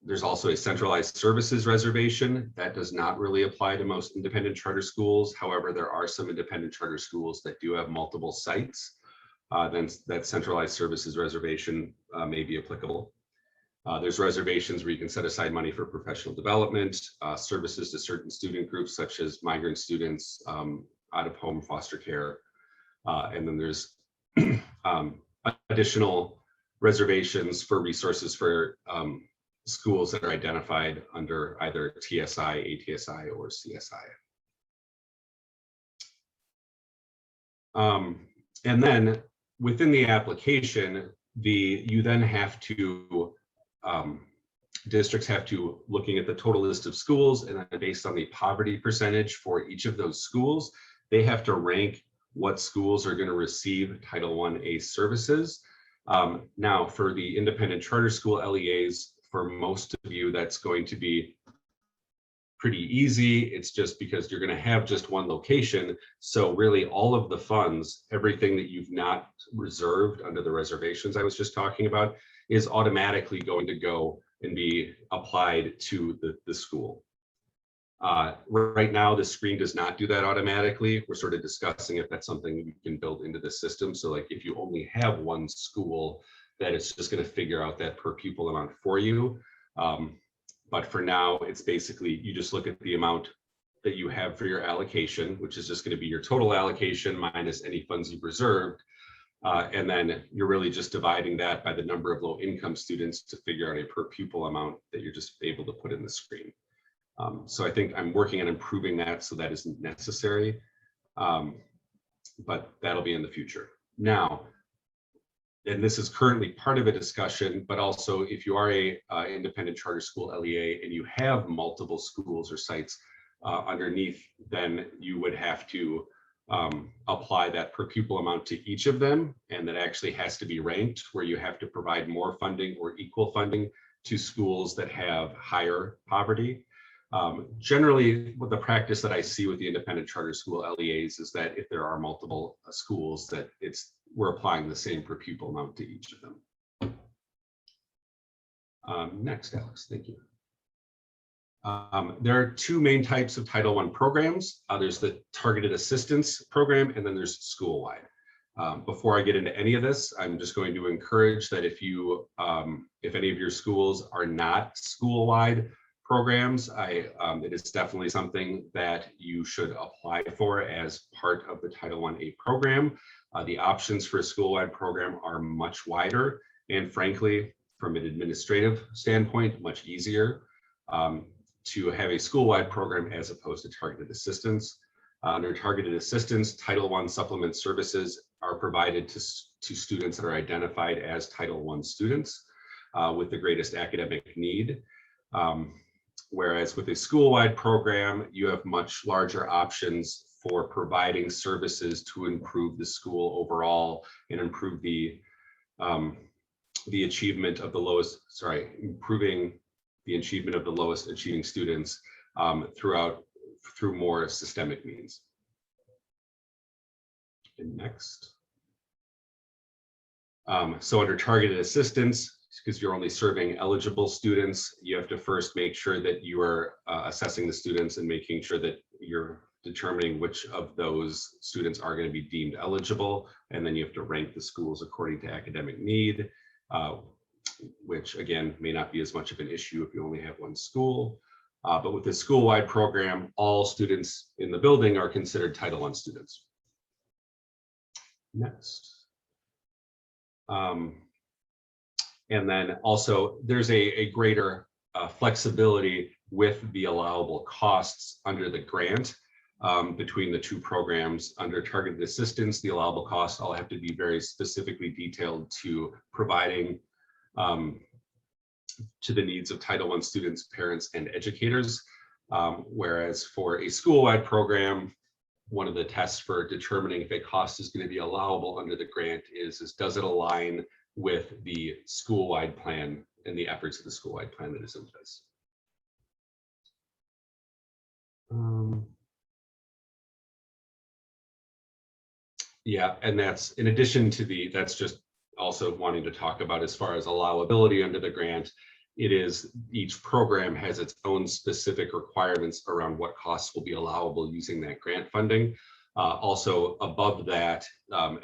There's also a centralized services reservation that does not really apply to most independent charter schools. However, there are some independent charter schools that do have multiple sites. Then that centralized services reservation may be applicable. There's reservations where you can set aside money for professional development, services to certain student groups, such as migrant students, out-of-home foster care. And then there's additional reservations for resources for schools that are identified under either TSI, ATSI, or CSI. And then within the application, you then have to, districts have to, looking at the total list of schools, and then based on the poverty percentage for each of those schools, they have to rank what schools are going to receive Title IA services. Now, for the independent charter school LEAs, for most of you, that's going to be pretty easy. It's just because you're going to have just one location. So really all of the funds, everything that you've not reserved under the reservations I was just talking about, is automatically going to go and be applied to the school. Right now, the screen does not do that automatically. We're sort of discussing if that's something you can build into the system. So like if you only have one school, that it's just going to figure out that per pupil amount for you. But for now, it's basically, you just look at the amount that you have for your allocation, which is just going to be your total allocation minus any funds you've reserved. And then you're really just dividing that by the number of low income students to figure out a per pupil amount that you're just able to put in the screen. So I think I'm working on improving that so that isn't necessary, but that'll be in the future. Now, and this is currently part of a discussion, but also if you are a independent charter school LEA and you have multiple schools or sites underneath, then you would have to apply that per pupil amount to each of them, and that actually has to be ranked, where you have to provide more funding or equal funding to schools that have higher poverty. Generally, what the practice that I see with the independent charter school LEAs is that if there are multiple schools, that we're applying the same per pupil amount to each of them. Next, Alex, thank you. There are two main types of Title I programs. There's the targeted assistance program, and then there's school-wide. Before I get into any of this, I'm just going to encourage that if any of your schools are not school-wide programs, it is definitely something that you should apply for as part of the Title I-8 program. The options for a school-wide program are much wider, and frankly, from an administrative standpoint, much easier to have a school-wide program as opposed to targeted assistance. Under targeted assistance, Title I supplement services are provided to students that are identified as Title I students with the greatest academic need. Whereas with a school-wide program, you have much larger options for providing services to improve the school overall and improve the achievement of the lowest, improving the achievement of the lowest achieving students through more systemic means. And next. So under targeted assistance, because you're only serving eligible students, you have to first make sure that you are assessing the students and making sure that you're determining which of those students are going to be deemed eligible. And then you have to rank the schools according to academic need, which again, may not be as much of an issue if you only have one school. But with the school-wide program, all students in the building are considered Title I students. Next. And then also there's a greater flexibility with the allowable costs under the grant between the two programs. Under targeted assistance, the allowable costs all have to be very specifically detailed to providing to the needs of Title I students, parents, and educators. Whereas for a school-wide program, one of the tests for determining if a cost is going to be allowable under the grant is does it align with the school-wide plan and the efforts of the school-wide plan that is in place. Yeah, and that's in addition to that's just also wanting to talk about as far as allowability under the grant. It is each program has its own specific requirements around what costs will be allowable using that grant funding. Also above that,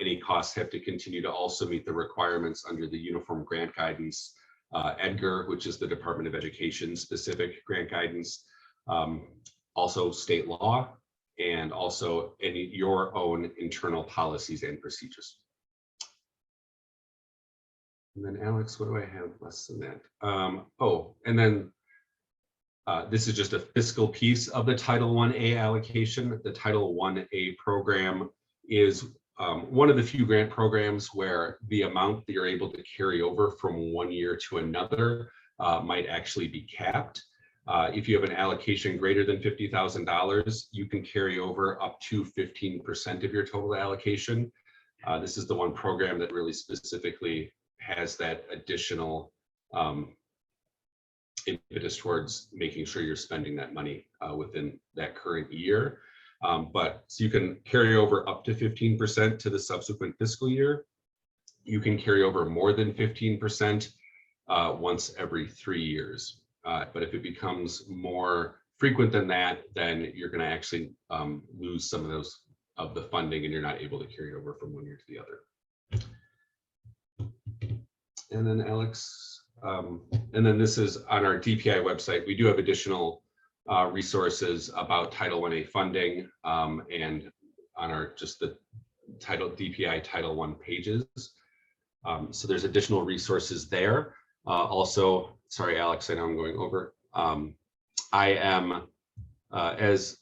any costs have to continue to also meet the requirements under the Uniform Grant Guidance, EDGAR, which is the Department of Education specific grant guidance, also state law, and also your own internal policies and procedures. And then Alex, what do I have less than that? And then this is just a fiscal piece of the Title I-A allocation. The Title I-A program is one of the few grant programs where the amount that you're able to carry over from one year to another might actually be capped. If you have an allocation greater than $50,000, you can carry over up to 15% of your total allocation. This is the one program that really specifically has that additional impetus towards making sure you're spending that money within that current year. But so you can carry over up to 15% to the subsequent fiscal year. You can carry over more than 15% once every 3 years. But if it becomes more frequent than that, then you're going to actually lose some of those of the funding and you're not able to carry over from one year to the other. And then Alex, and then this is on our DPI website. We do have additional resources about Title I-A funding and on our just the DPI Title I pages. So there's additional resources there. Also, sorry, Alex, I know I'm going over. I am, as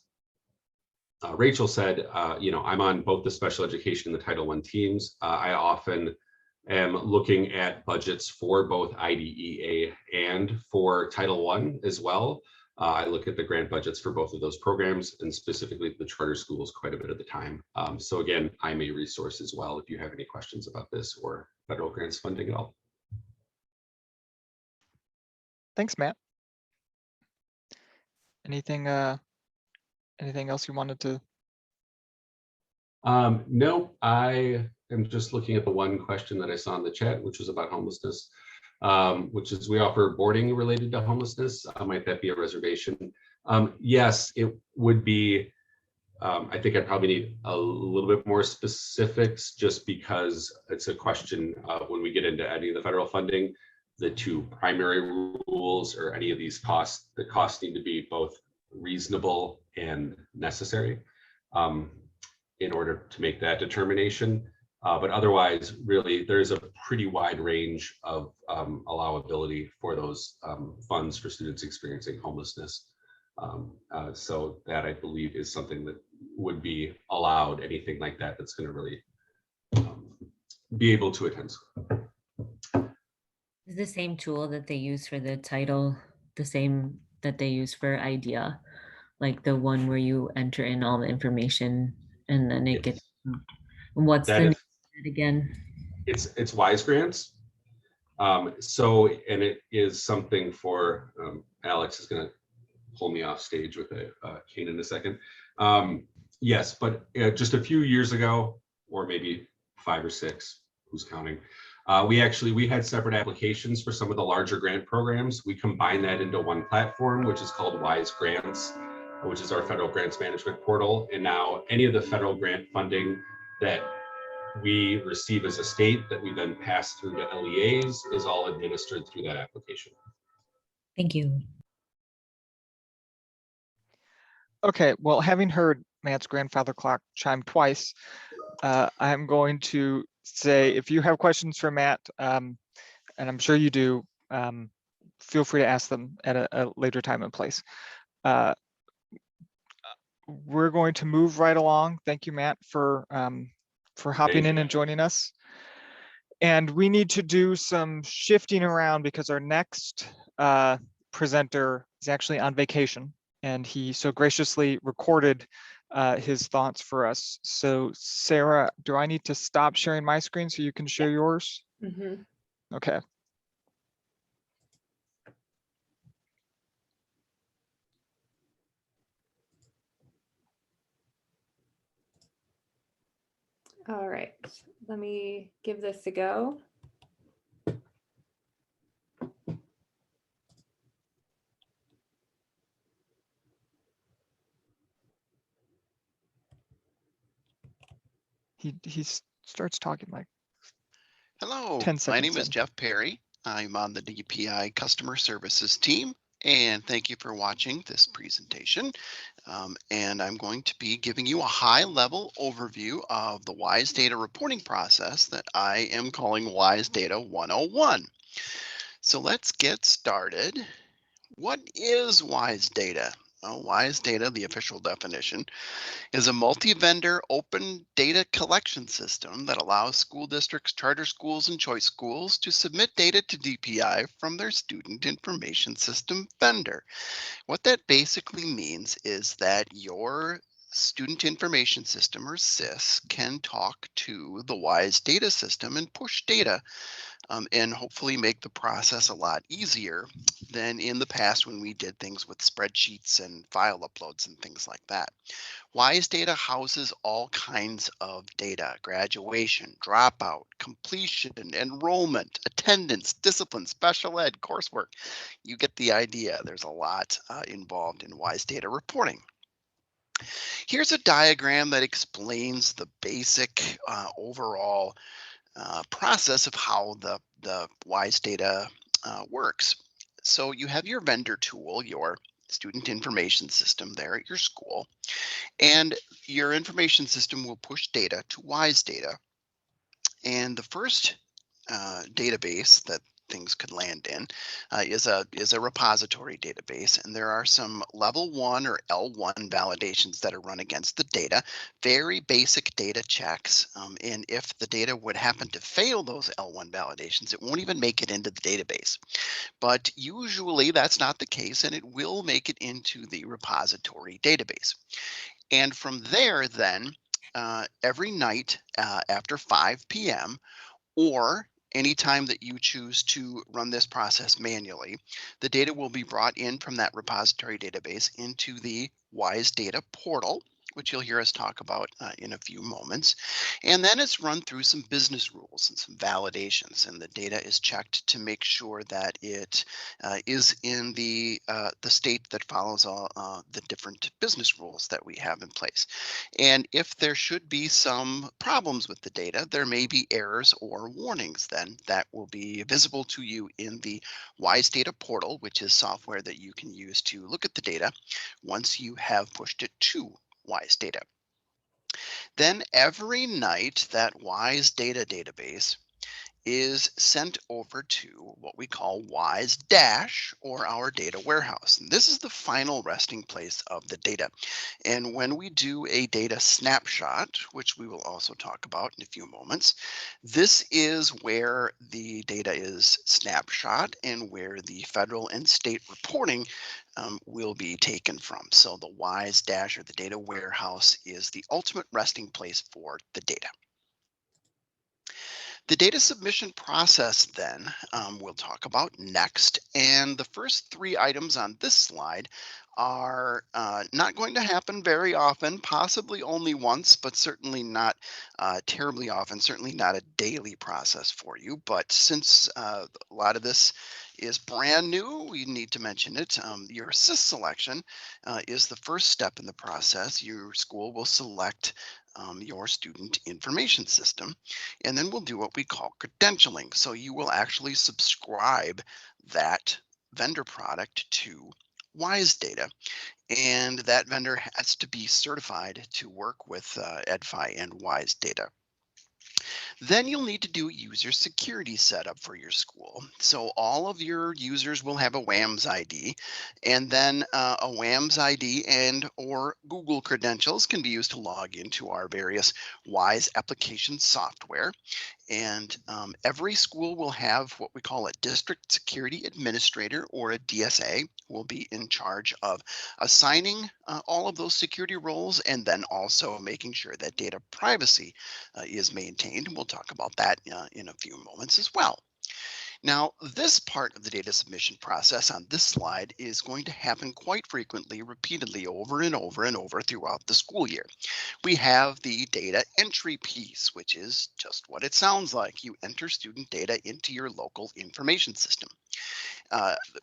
Rachel said, I'm on both the special education and the Title I teams. I often am looking at budgets for both IDEA and for Title I as well. I look at the grant budgets for both of those programs, and specifically the charter schools quite a bit of the time. So again, I'm a resource as well if you have any questions about this or federal grants funding at all. Thanks, Matt. Anything else you wanted to? No, I am just looking at the one question that I saw in the chat, which was about homelessness, which is we offer boarding related to homelessness. Might that be a reservation? Yes, it would be. I think I probably need a little bit more specifics just because it's a question when we get into any of the federal funding, the two primary rules or any of these costs, the costs need to be both reasonable and necessary in order to make that determination. But otherwise, really, there's a pretty wide range of allowability for those funds for students experiencing homelessness. So that I believe is something that would be allowed, anything like that that's going to really be able to attend school. Is the same tool that they use for the title the same that they use for IDEA? Like the one where you enter in all the information and then it gets, and what's That the name is- of it again? It's WISE grants. So, and it is something for, Alex is going to pull me off stage with a cane in a second. Yes, but just a few years ago, or maybe 5 or 6, who's counting? We had separate applications for some of the larger grant programs. We combined that into one platform, which is called WISE Grants, which is our federal grants management portal. And now any of the federal grant funding that we receive as a state that we then pass through to LEAs is all administered through that application. Thank you. Okay, well, having heard Matt's grandfather clock chime twice, I'm going to say if you have questions for Matt, and I'm sure you do, feel free to ask them at a later time and place. We're going to move right along. Thank you, Matt, for hopping in and joining us. And we need to do some shifting around because our next presenter is actually on vacation, and he so graciously recorded his thoughts for us. So Sarah, do I need to stop sharing my screen so you can share yours? Mhm. Okay. All right, let me give this a go. He starts talking like Hello, 10 my seconds name is in. Jeff Perry. I'm on the DPI customer services team, and thank you for watching this presentation. And I'm going to be giving you a high-level overview of the WISE data reporting process that I am calling WISE Data 101. So let's get started. What is WISE data? Well, WISE data, the official definition, is a multi-vendor open data collection system that allows school districts, charter schools, and choice schools to submit data to DPI from their student information system vendor. What that basically means is that your student information system, or SIS, can talk to the WISE data system and push data and hopefully make the process a lot easier than in the past when we did things with spreadsheets and file uploads and things like that. WISE data houses all kinds of data: graduation, dropout, completion, enrollment, attendance, discipline, special ed, coursework. You get the idea. There's a lot involved in WISE data reporting. Here's a diagram that explains the basic overall process of how the WISE data works. So you have your vendor tool, your student information system there at your school. And your information system will push data to WISE data. And the first database that things could land in is a repository database, and there are some level 1 or L1 validations that are run against the data, very basic data checks, and if the data would happen to fail those L1 validations, it won't even make it into the database. But usually that's not the case, and it will make it into the repository database. And from there then, every night after 5 p.m. or anytime that you choose to run this process manually, the data will be brought in from that repository database into the WISE data portal, which you'll hear us talk about in a few moments. And then it's run through some business rules and some validations, and the data is checked to make sure that it is in the state that follows all the different business rules that we have in place. And if there should be some problems with the data, there may be errors or warnings then that will be visible to you in the WISE data portal, which is software that you can use to look at the data once you have pushed it to WISE data. Then every night that WISE data database is sent over to what we call WISE Dash, or our data warehouse. And this is the final resting place of the data. And when we do a data snapshot, which we will also talk about in a few moments, this is where the data is snapshot and where the federal and state reporting will be taken from. So the WISE Dash, or the data warehouse, is the ultimate resting place for the data. The data submission process then we'll talk about next. And the first 3 items on this slide are not going to happen very often, possibly only once, but certainly not terribly often, certainly not a daily process for you. But since a lot of this is brand new, we need to mention it. Your SIS selection is the first step in the process. Your school will select your student information system, and then we'll do what we call credentialing. So you will actually subscribe that vendor product to WISE data, and that vendor has to be certified to work with EdFi and WISE data. Then you'll need to do a user security setup for your school. So all of your users will have a WAMS ID, and then a WAMS ID and or Google credentials can be used to log into our various WISE application software. And every school will have what we call a district security administrator, or a DSA, who will be in charge of assigning all of those security roles, and then also making sure that data privacy is maintained. We'll talk about that in a few moments as well. Now, this part of the data submission process on this slide is going to happen quite frequently, repeatedly, over and over and over throughout the school year. We have the data entry piece, which is just what it sounds like. You enter student data into your local information system.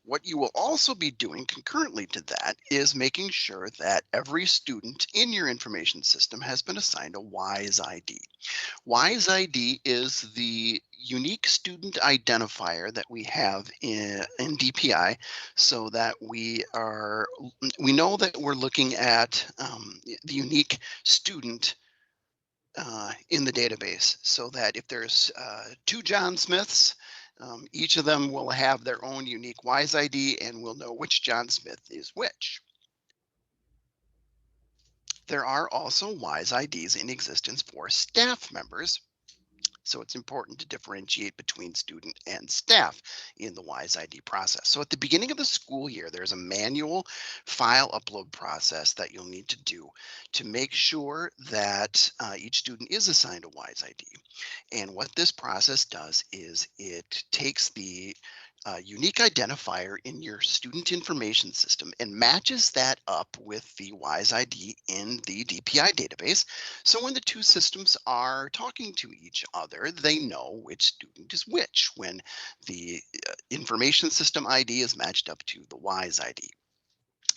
What you will also be doing concurrently to that is making sure that every student in your information system has been assigned a WISE ID. WISE ID is the unique student identifier that we have in DPI, so that we know that we're looking at the unique student in the database, so that if there's 2 John Smiths, each of them will have their own unique WISE ID, and we'll know which John Smith is which. There are also WISE IDs in existence for staff members, so it's important to differentiate between student and staff in the WISE ID process. So at the beginning of the school year, there's a manual file upload process that you'll need to do to make sure that each student is assigned a WISE ID. And what this process does is it takes the unique identifier in your student information system and matches that up with the WISE ID in the DPI database. So when the 2 systems are talking to each other, they know which student is which when the information system ID is matched up to the WISE ID.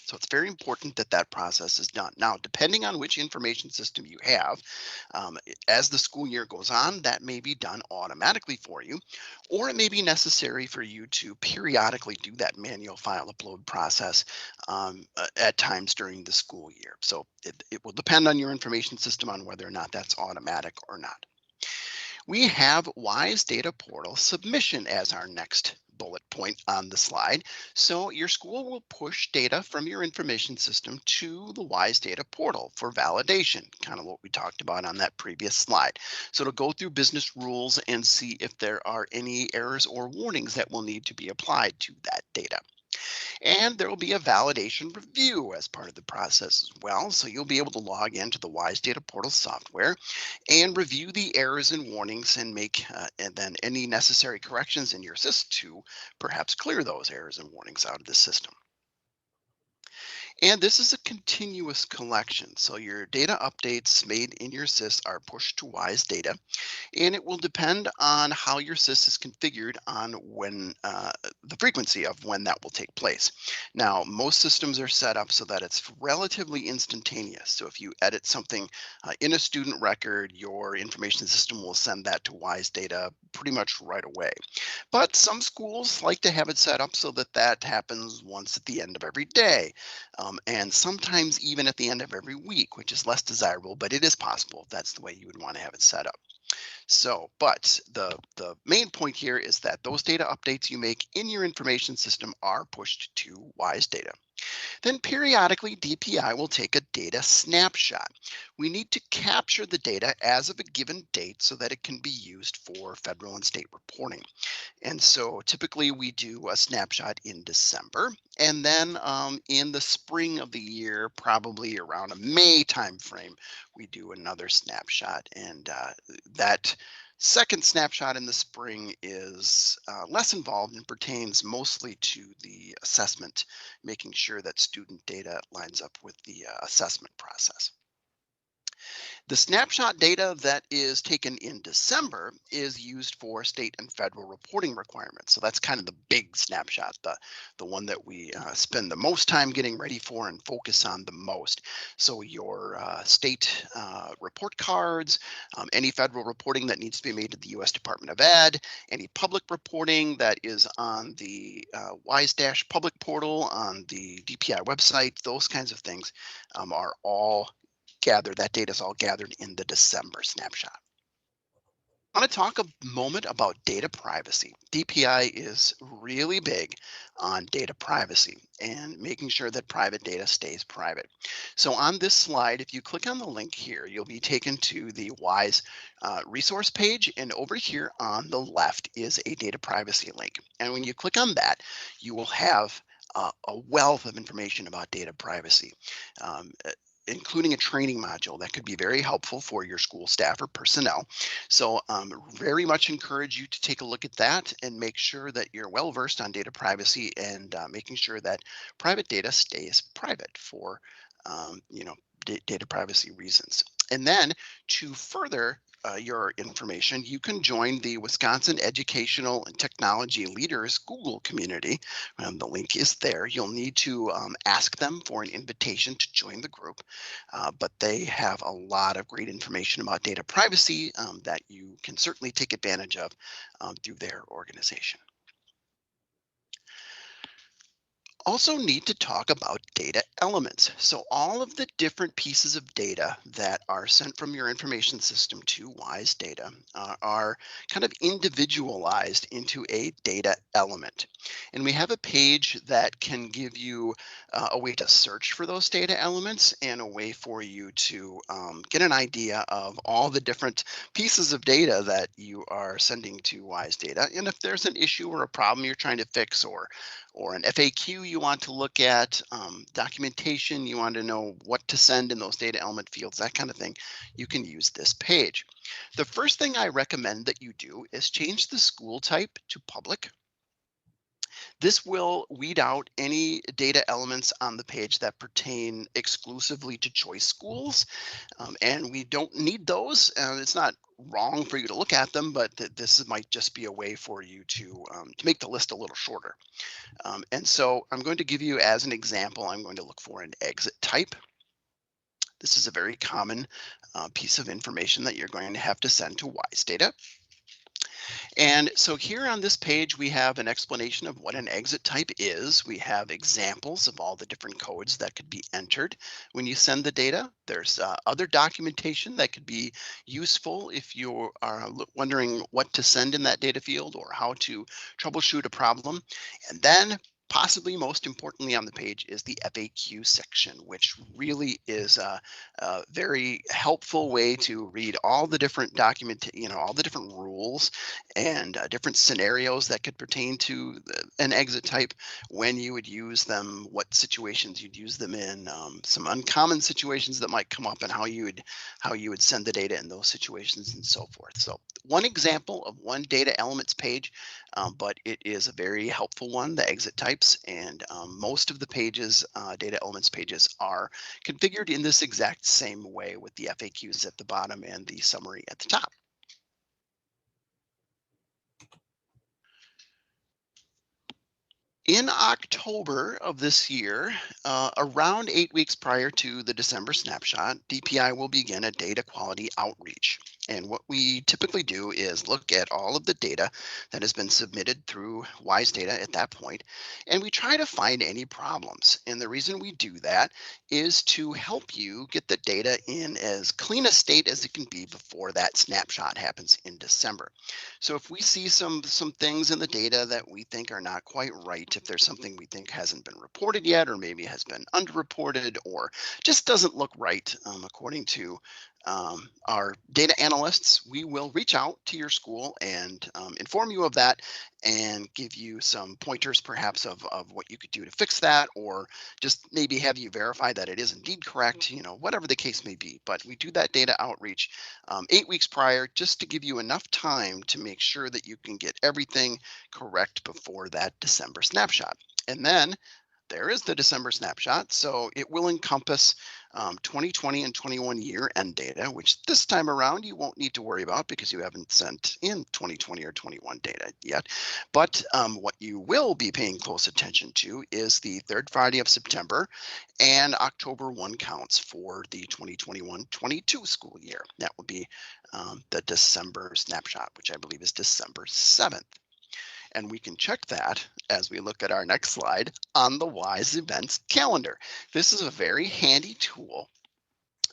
So it's very important that that process is done. Now, depending on which information system you have, as the school year goes on, that may be done automatically for you, or it may be necessary for you to periodically do that manual file upload process at times during the school year. So it will depend on your information system on whether or not that's automatic or not. We have WISE Data Portal submission as our next bullet point on the slide. So your school will push data from your information system to the WISE Data Portal for validation, kind of what we talked about on that previous slide. So it'll go through business rules and see if there are any errors or warnings that will need to be applied to that data. And there will be a validation review as part of the process as well. So you'll be able to log into the WISE Data Portal software and review the errors and warnings and make and then any necessary corrections in your system to perhaps clear those errors and warnings out of the system. And this is a continuous collection. So your data updates made in your SIS are pushed to WISE Data, and it will depend on how your SIS is configured on when the frequency of when that will take place. Now, most systems are set up so that it's relatively instantaneous. So if you edit something in a student record, your information system will send that to WISE Data pretty much right away. But some schools like to have it set up so that that happens once at the end of every day, and sometimes even at the end of every week, which is less desirable, but it is possible if that's the way you would want to have it set up. So, but the main point here is that those data updates you make in your information system are pushed to WISE Data. Then periodically, DPI will take a data snapshot. We need to capture the data as of a given date so that it can be used for federal and state reporting. And so typically we do a snapshot in December, and then in the spring of the year, probably around a May timeframe, we do another snapshot. And that second snapshot in the spring is less involved and pertains mostly to the assessment, making sure that student data lines up with the assessment process. The snapshot data that is taken in December is used for state and federal reporting requirements. So that's kind of the big snapshot, the one that we spend the most time getting ready for and focus on the most. So your state report cards, any federal reporting that needs to be made to the U.S. Department of Ed, any public reporting that is on the WISE-public portal on the DPI website, those kinds of things are all gathered. That data is all gathered in the December snapshot. I want to talk a moment about data privacy. DPI is really big on data privacy and making sure that private data stays private. So on this slide, if you click on the link here, you'll be taken to the WISE resource page, and over here on the left is a data privacy link. And when you click on that, you will have a wealth of information about data privacy. Including a training module that could be very helpful for your school staff or personnel. So very much encourage you to take a look at that and make sure that you're well versed on data privacy and making sure that private data stays private for data privacy reasons. And then to further your information, you can join the Wisconsin Educational and Technology Leaders Google community. The link is there. You'll need to ask them for an invitation to join the group, but they have a lot of great information about data privacy that you can certainly take advantage of through their organization. Also need to talk about data elements. So all of the different pieces of data that are sent from your information system to WISE Data are kind of individualized into a data element. And we have a page that can give you a way to search for those data elements and a way for you to get an idea of all the different pieces of data that you are sending to WISE Data. And if there's an issue or a problem you're trying to fix, or an FAQ you want to look at, documentation, you want to know what to send in those data element fields, that kind of thing, you can use this page. The first thing I recommend that you do is change the school type to public. This will weed out any data elements on the page that pertain exclusively to choice schools. And we don't need those. It's not wrong for you to look at them, but this might just be a way for you to make the list a little shorter. And so I'm going to give you as an example, I'm going to look for an exit type. This is a very common piece of information that you're going to have to send to WISE data. And so here on this page, we have an explanation of what an exit type is. We have examples of all the different codes that could be entered when you send the data. There's other documentation that could be useful if you are wondering what to send in that data field or how to troubleshoot a problem. And then possibly most importantly on the page is the FAQ section, which really is a very helpful way to read all the different all the different rules and different scenarios that could pertain to an exit type, when you would use them, what situations you'd use them in, some uncommon situations that might come up, and how you would send the data in those situations and so forth. So one example of one data elements page, but it is a very helpful one, the exit types, and most of the pages, data elements pages, are configured in this exact same way with the FAQs at the bottom and the summary at the top. In October of this year, around 8 weeks prior to the December snapshot, DPI will begin a data quality outreach. And what we typically do is look at all of the data that has been submitted through WISE data at that point, and we try to find any problems. And the reason we do that is to help you get the data in as clean a state as it can be before that snapshot happens in December. So if we see some things in the data that we think are not quite right, if there's something we think hasn't been reported yet, or maybe has been underreported, or just doesn't look right according to our data analysts, we will reach out to your school and inform you of that and give you some pointers perhaps of what you could do to fix that, or just maybe have you verify that it is indeed correct, whatever the case may be. But we do that data outreach 8 weeks prior, just to give you enough time to make sure that you can get everything correct before that December snapshot. And then there is the December snapshot. So it will encompass 2020 and 21 year end data, which this time around you won't need to worry about because you haven't sent in 2020 or 21 data yet. But what you will be paying close attention to is the third Friday of September and October 1 counts for the 2021-22 school year. That will be the December snapshot, which I believe is December 7th. And we can check that as we look at our next slide on the WISE events calendar. This is a very handy tool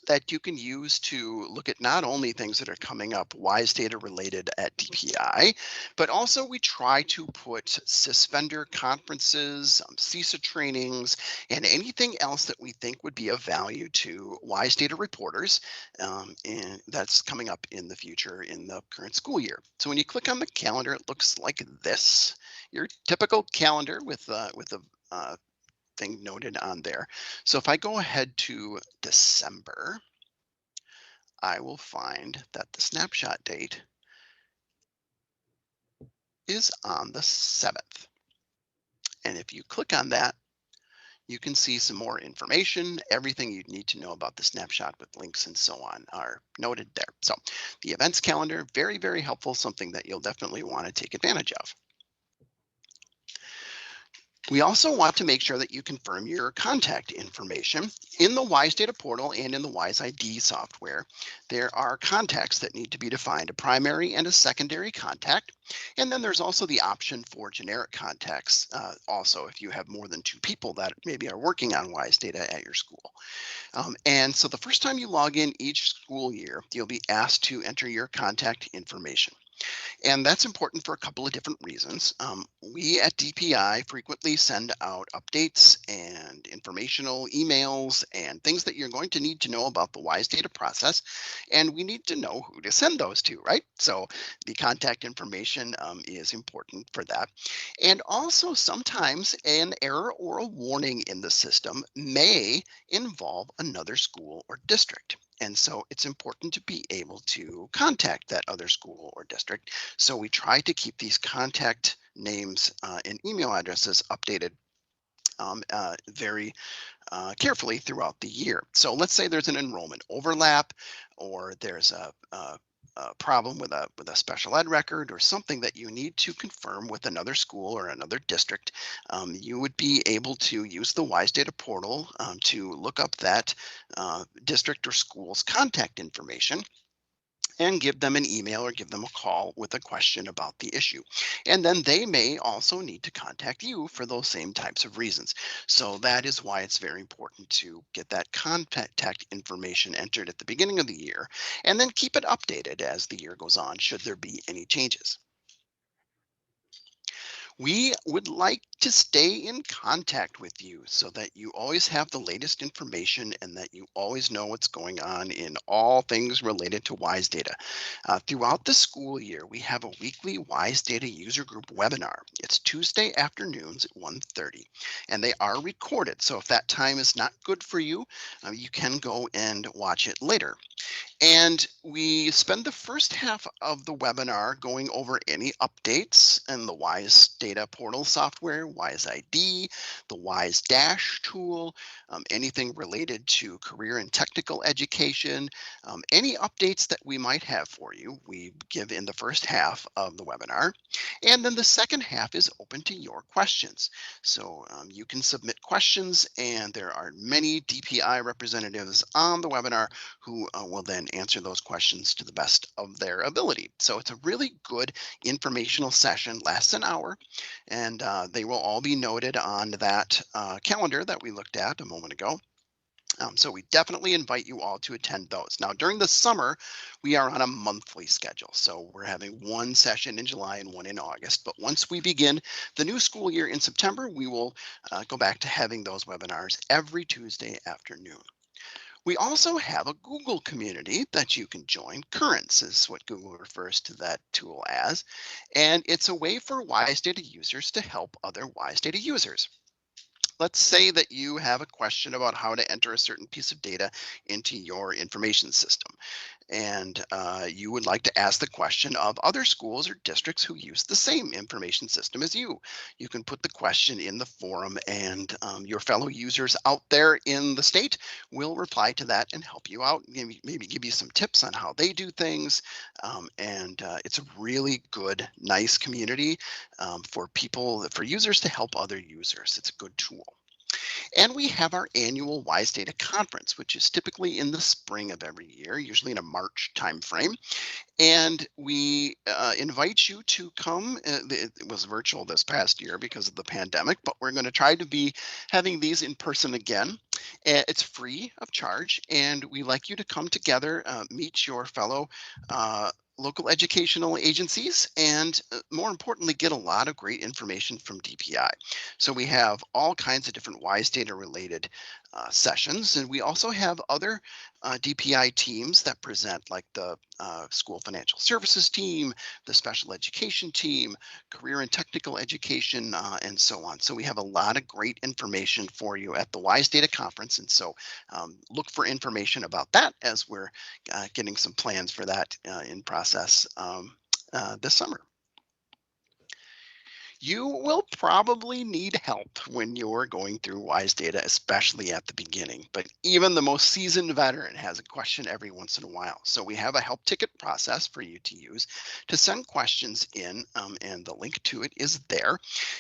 that you can use to look at not only things that are coming up WISE data related at DPI, but also we try to put CIS vendor conferences, CISA trainings, and anything else that we think would be of value to WISE data reporters, and that's coming up in the future in the current school year. So when you click on the calendar, it looks like this, your typical calendar with a thing noted on there. So if I go ahead to December, I will find that the snapshot date is on the 7th. And if you click on that, you can see some more information. Everything you need to know about the snapshot with links and so on are noted there. So the events calendar, very, very helpful, something that you'll definitely want to take advantage of. We also want to make sure that you confirm your contact information. In the WISE data portal and in the WISE ID software, there are contacts that need to be defined, a primary and a secondary contact. And then there's also the option for generic contacts, also if you have more than 2 people that maybe are working on WISE data at your school. And so the first time you log in each school year, you'll be asked to enter your contact information. And that's important for a couple of different reasons. We at DPI frequently send out updates and informational emails and things that you're going to need to know about the WISE data process. And we need to know who to send those to, right? So the contact information is important for that. And also sometimes an error or a warning in the system may involve another school or district. And so it's important to be able to contact that other school or district. So we try to keep these contact names and email addresses updated very carefully throughout the year. So let's say there's an enrollment overlap, or there's a problem with a special ed record, or something that you need to confirm with another school or another district. You would be able to use the WISE Data portal to look up that district or school's contact information and give them an email or give them a call with a question about the issue. And then they may also need to contact you for those same types of reasons. So that is why it's very important to get that contact information entered at the beginning of the year, and then keep it updated as the year goes on, should there be any changes. We would like to stay in contact with you so that you always have the latest information and that you always know what's going on in all things related to WISE Data. Throughout the school year, we have a weekly WISE Data user group webinar. It's Tuesday afternoons at 1:30, and they are recorded. So if that time is not good for you, you can go and watch it later. And we spend the first half of the webinar going over any updates in the WISE Data Portal software, WISE ID, the WISE Dash tool, anything related to career and technical education, any updates that we might have for you, we give in the first half of the webinar. And then the second half is open to your questions. So you can submit questions, and there are many DPI representatives on the webinar who will then answer those questions to the best of their ability. So it's a really good informational session, lasts an hour, and they will all be noted on that calendar that we looked at a moment ago. So we definitely invite you all to attend those. Now, during the summer, we are on a monthly schedule. So we're having one session in July and one in August. But once we begin the new school year in September, we will go back to having those webinars every Tuesday afternoon. We also have a Google community that you can join. Currents is what Google refers to that tool as. And it's a way for WISE Data users to help other WISE Data users. Let's say that you have a question about how to enter a certain piece of data into your information system, and you would like to ask the question of other schools or districts who use the same information system as you. You can put the question in the forum, and your fellow users out there in the state will reply to that and help you out, maybe give you some tips on how they do things. It's a really good, nice community for users to help other users. It's a good tool. And we have our annual WISE Data Conference, which is typically in the spring of every year, usually in a March timeframe. And we invite you to come. It was virtual this past year because of the pandemic, but we're going to try to be having these in person again. It's free of charge, and we like you to come together, meet your fellow local educational agencies, and more importantly, get a lot of great information from DPI. So we have all kinds of different WISE Data related sessions, and we also have other DPI teams that present, like the school financial services team, the special education team, career and technical education, and so on. So we have a lot of great information for you at the WISE Data Conference, and so look for information about that as we're getting some plans for that in process this summer. You will probably need help when you're going through WISE Data, especially at the beginning, but even the most seasoned veteran has a question every once in a while. So we have a help ticket process for you to use to send questions in, and the link to it is there.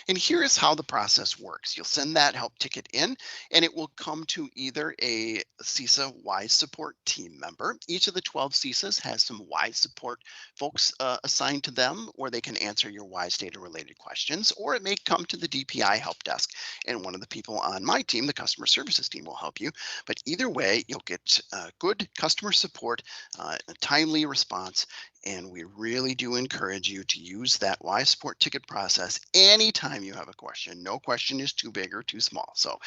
And here is how the process works. You'll send that help ticket in, and it will come to either a CISA WISE support team member. Each of the 12 CISAs has some WISE support folks assigned to them, where they can answer your WISE Data related questions. Or it may come to the DPI help desk, and one of the people on my team, the customer services team, will help you. But either way, you'll get good customer support, a timely response, and we really do encourage you to use that WISE support ticket process anytime you have a question. No question is too big or too small. So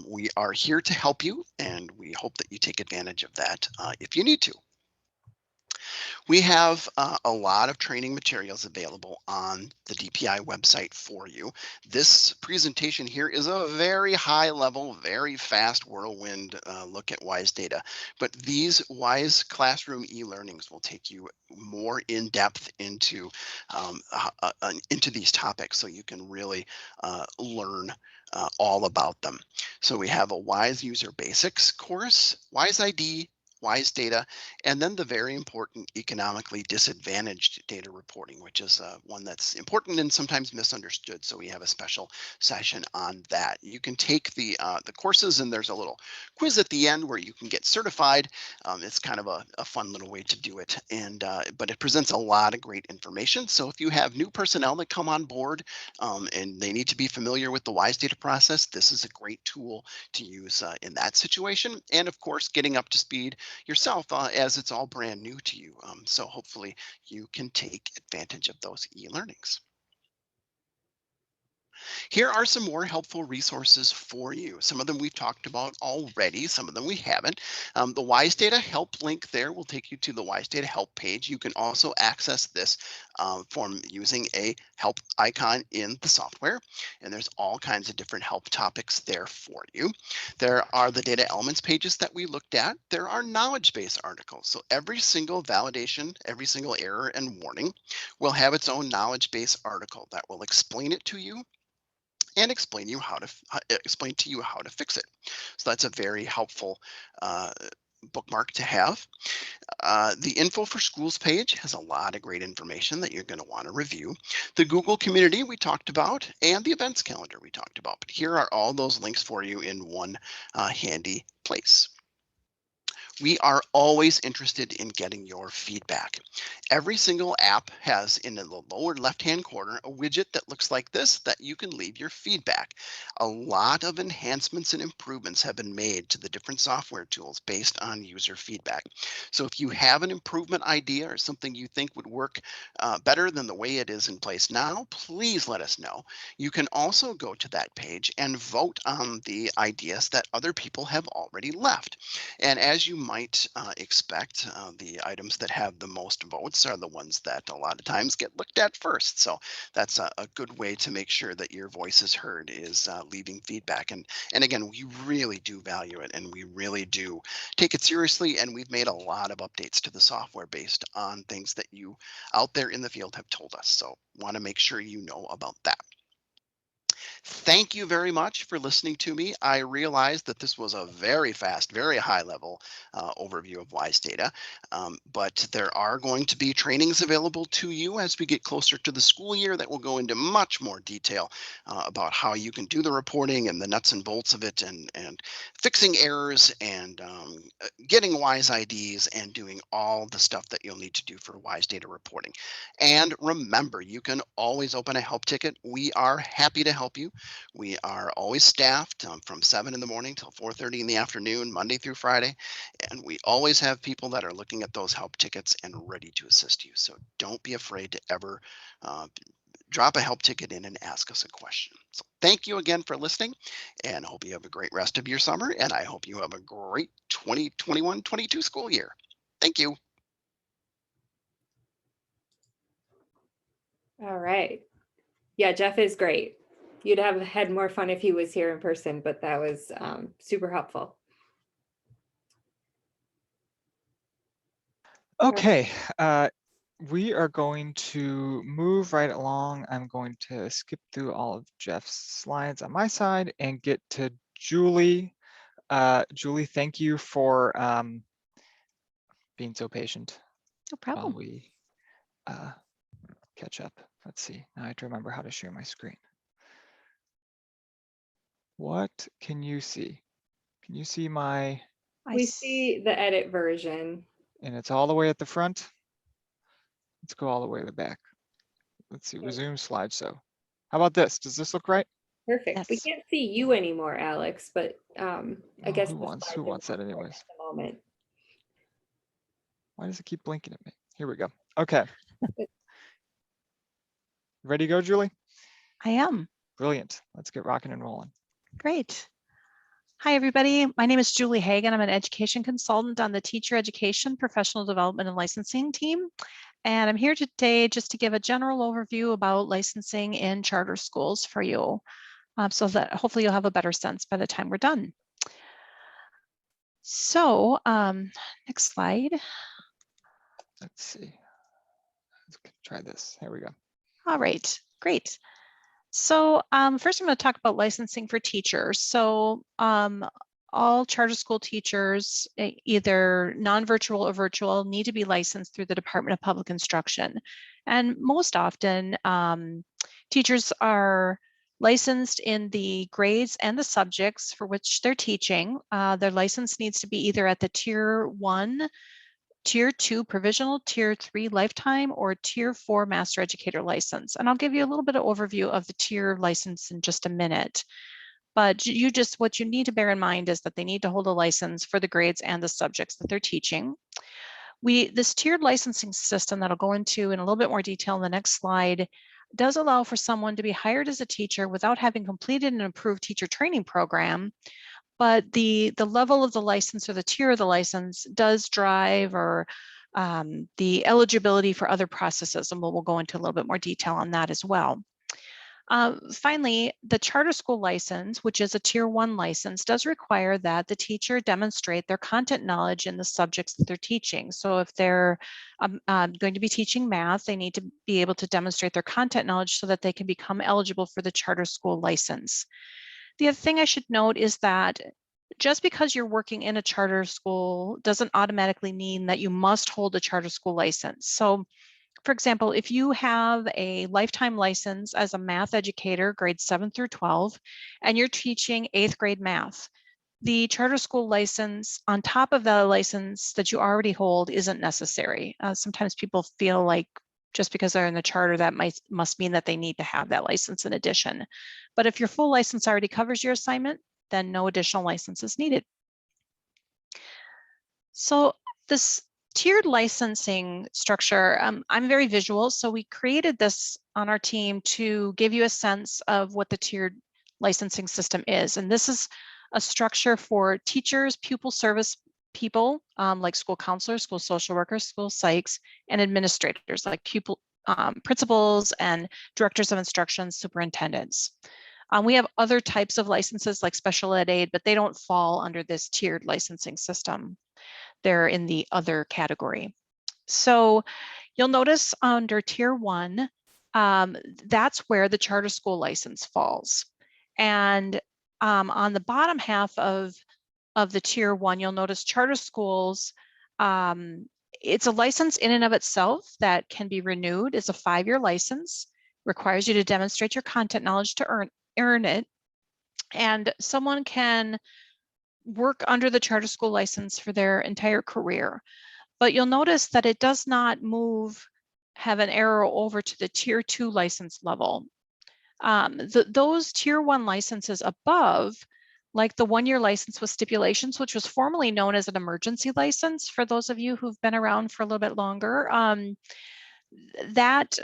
we are here to help you, and we hope that you take advantage of that if you need to. We have a lot of training materials available on the DPI website for you. This presentation here is a very high level, very fast whirlwind look at WISE data, but these WISE classroom e-learnings will take you more in depth into these topics, so you can really learn all about them. So we have a WISE User Basics course, WISE ID, WISE data, and then the very important economically disadvantaged data reporting, which is one that's important and sometimes misunderstood. So we have a special session on that. You can take the courses, and there's a little quiz at the end where you can get certified. It's kind of a fun little way to do it, and but it presents a lot of great information. So if you have new personnel that come on board and they need to be familiar with the WISE data process, this is a great tool to use in that situation. And of course, getting up to speed yourself as it's all brand new to you. So hopefully you can take advantage of those e-learnings. Here are some more helpful resources for you. Some of them we've talked about already, some of them we haven't. The WISE Data Help link there will take you to the WISE Data Help page. You can also access this from using a help icon in the software, and there's all kinds of different help topics there for you. There are the data elements pages that we looked at. There are knowledge base articles. So every single validation, every single error and warning will have its own knowledge base article that will explain it to you and explain to you how to fix it. So that's a very helpful bookmark to have. The Info for Schools page has a lot of great information that you're going to want to review. The Google community we talked about, and the events calendar we talked about. But here are all those links for you in one handy place. We are always interested in getting your feedback. Every single app has in the lower left-hand corner a widget that looks like this that you can leave your feedback. A lot of enhancements and improvements have been made to the different software tools based on user feedback. So if you have an improvement idea or something you think would work better than the way it is in place now, please let us know. You can also go to that page and vote on the ideas that other people have already left. And as you might expect, the items that have the most votes are the ones that a lot of times get looked at first. So that's a good way to make sure that your voice is heard, is leaving feedback. And again, we really do value it, and we really do take it seriously. And we've made a lot of updates to the software based on things that you out there in the field have told us. So want to make sure you know about that. Thank you very much for listening to me. I realize that this was a very fast, very high level overview of WISE data, but there are going to be trainings available to you as we get closer to the school year that will go into much more detail about how you can do the reporting and the nuts and bolts of it, and fixing errors, and getting WISE IDs, and doing all the stuff that you'll need to do for WISE data reporting. And remember, you can always open a help ticket. We are happy to help you. We are always staffed from 7 in the morning till 4:30 in the afternoon, Monday through Friday. And we always have people that are looking at those help tickets and ready to assist you. So don't be afraid to ever drop a help ticket in and ask us a question. So thank you again for listening, and hope you have a great rest of your summer. And I hope you have a great 2021-22 school year. Thank you. All right. Yeah, Jeff is great. You'd have had more fun if he was here in person, but that was super helpful. Okay, we are going to move right along. I'm going to skip through all of Jeff's slides on my side and get to Julie. Julie, thank you for being so patient. No problem. While we catch up. Let's see. Now I have to remember how to share my screen. What can you see? Can you see my? We see the edit version. And it's all the way at the front. Let's go all the way to the back. Let's see, resume slideshow. How about this? Does this look right? Perfect. Yes. We can't see you anymore, Alex, but I guess Who wants that anyways? at the moment. Why does it keep blinking at me? Here we go. Okay. Ready to go, Julie? I am. Brilliant. Let's get rocking and rolling. Great. Hi, everybody. My name is Julie Hagan. I'm an education consultant on the Teacher Education, Professional Development, and Licensing team. And I'm here today just to give a general overview about licensing in charter schools for you, so that hopefully you'll have a better sense by the time we're done. So next slide. Let's see. Let's try this. Here we go. All right, great. So first I'm going to talk about licensing for teachers. So all charter school teachers, either non-virtual or virtual, need to be licensed through the Department of Public Instruction. And most often, teachers are licensed in the grades and the subjects for which they're teaching. Their license needs to be either at the Tier 1, Tier 2 provisional, Tier 3 lifetime, or Tier 4 master educator license. And I'll give you a little bit of overview of the tier license in just a minute. But what you need to bear in mind is that they need to hold a license for the grades and the subjects that they're teaching. This tiered licensing system that I'll go into in a little bit more detail in the next slide does allow for someone to be hired as a teacher without having completed an approved teacher training program. But the level of the license or the tier of the license does drive or the eligibility for other processes, and we'll go into a little bit more detail on that as well. Finally, the charter school license, which is a Tier 1 license, does require that the teacher demonstrate their content knowledge in the subjects that they're teaching. So if they're going to be teaching math, they need to be able to demonstrate their content knowledge so that they can become eligible for the charter school license. The other thing I should note is that just because you're working in a charter school doesn't automatically mean that you must hold a charter school license. So for example, if you have a lifetime license as a math educator, grades 7 through 12, and you're teaching 8th grade math, the charter school license on top of the license that you already hold isn't necessary. Sometimes people feel like just because they're in the charter, that must mean that they need to have that license in addition. But if your full license already covers your assignment, then no additional license is needed. So this tiered licensing structure, I'm very visual, so we created this on our team to give you a sense of what the tiered licensing system is. And this is a structure for teachers, pupil service people, like school counselors, school social workers, school psychs, and administrators like pupil principals and directors of instruction, superintendents. We have other types of licenses like special ed aid, but they don't fall under this tiered licensing system. They're in the other category. So you'll notice under Tier 1, that's where the charter school license falls. And on the bottom half of the Tier 1, you'll notice charter schools. It's a license in and of itself that can be renewed. It's a 5-year license, requires you to demonstrate your content knowledge to earn it. And someone can work under the charter school license for their entire career. But you'll notice that it does not have an arrow over to the Tier 2 license level. Those Tier 1 licenses above, like the 1-year license with stipulations, which was formerly known as an emergency license for those of you who've been around for a little bit longer, that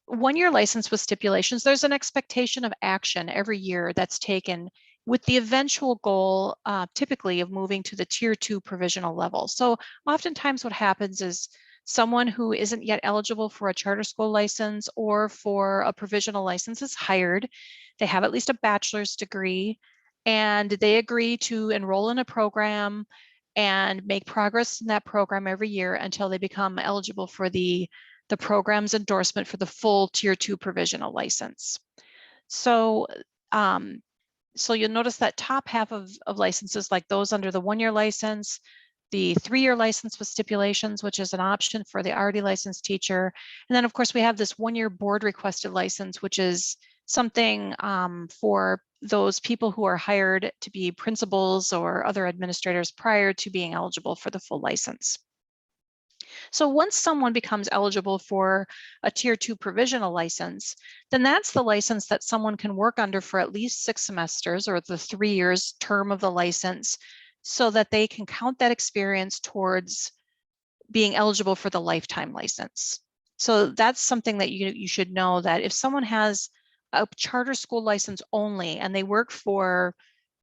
1-year license with stipulations, there's an expectation of action every year that's taken with the eventual goal, typically, of moving to the Tier 2 provisional level. So oftentimes what happens is someone who isn't yet eligible for a charter school license or for a provisional license is hired. They have at least a bachelor's degree, and they agree to enroll in a program and make progress in that program every year until they become eligible for the program's endorsement for the full Tier 2 provisional license. So so you'll notice that top half of licenses, like those under the 1-year license, the 3-year license with stipulations, which is an option for the already licensed teacher. And then of course we have this 1-year board requested license, which is something for those people who are hired to be principals or other administrators prior to being eligible for the full license. So once someone becomes eligible for a Tier 2 provisional license, then that's the license that someone can work under for at least 6 semesters or the 3 years term of the license, so that they can count that experience towards being eligible for the lifetime license. So that's something that you should know, that if someone has a charter school license only and they work for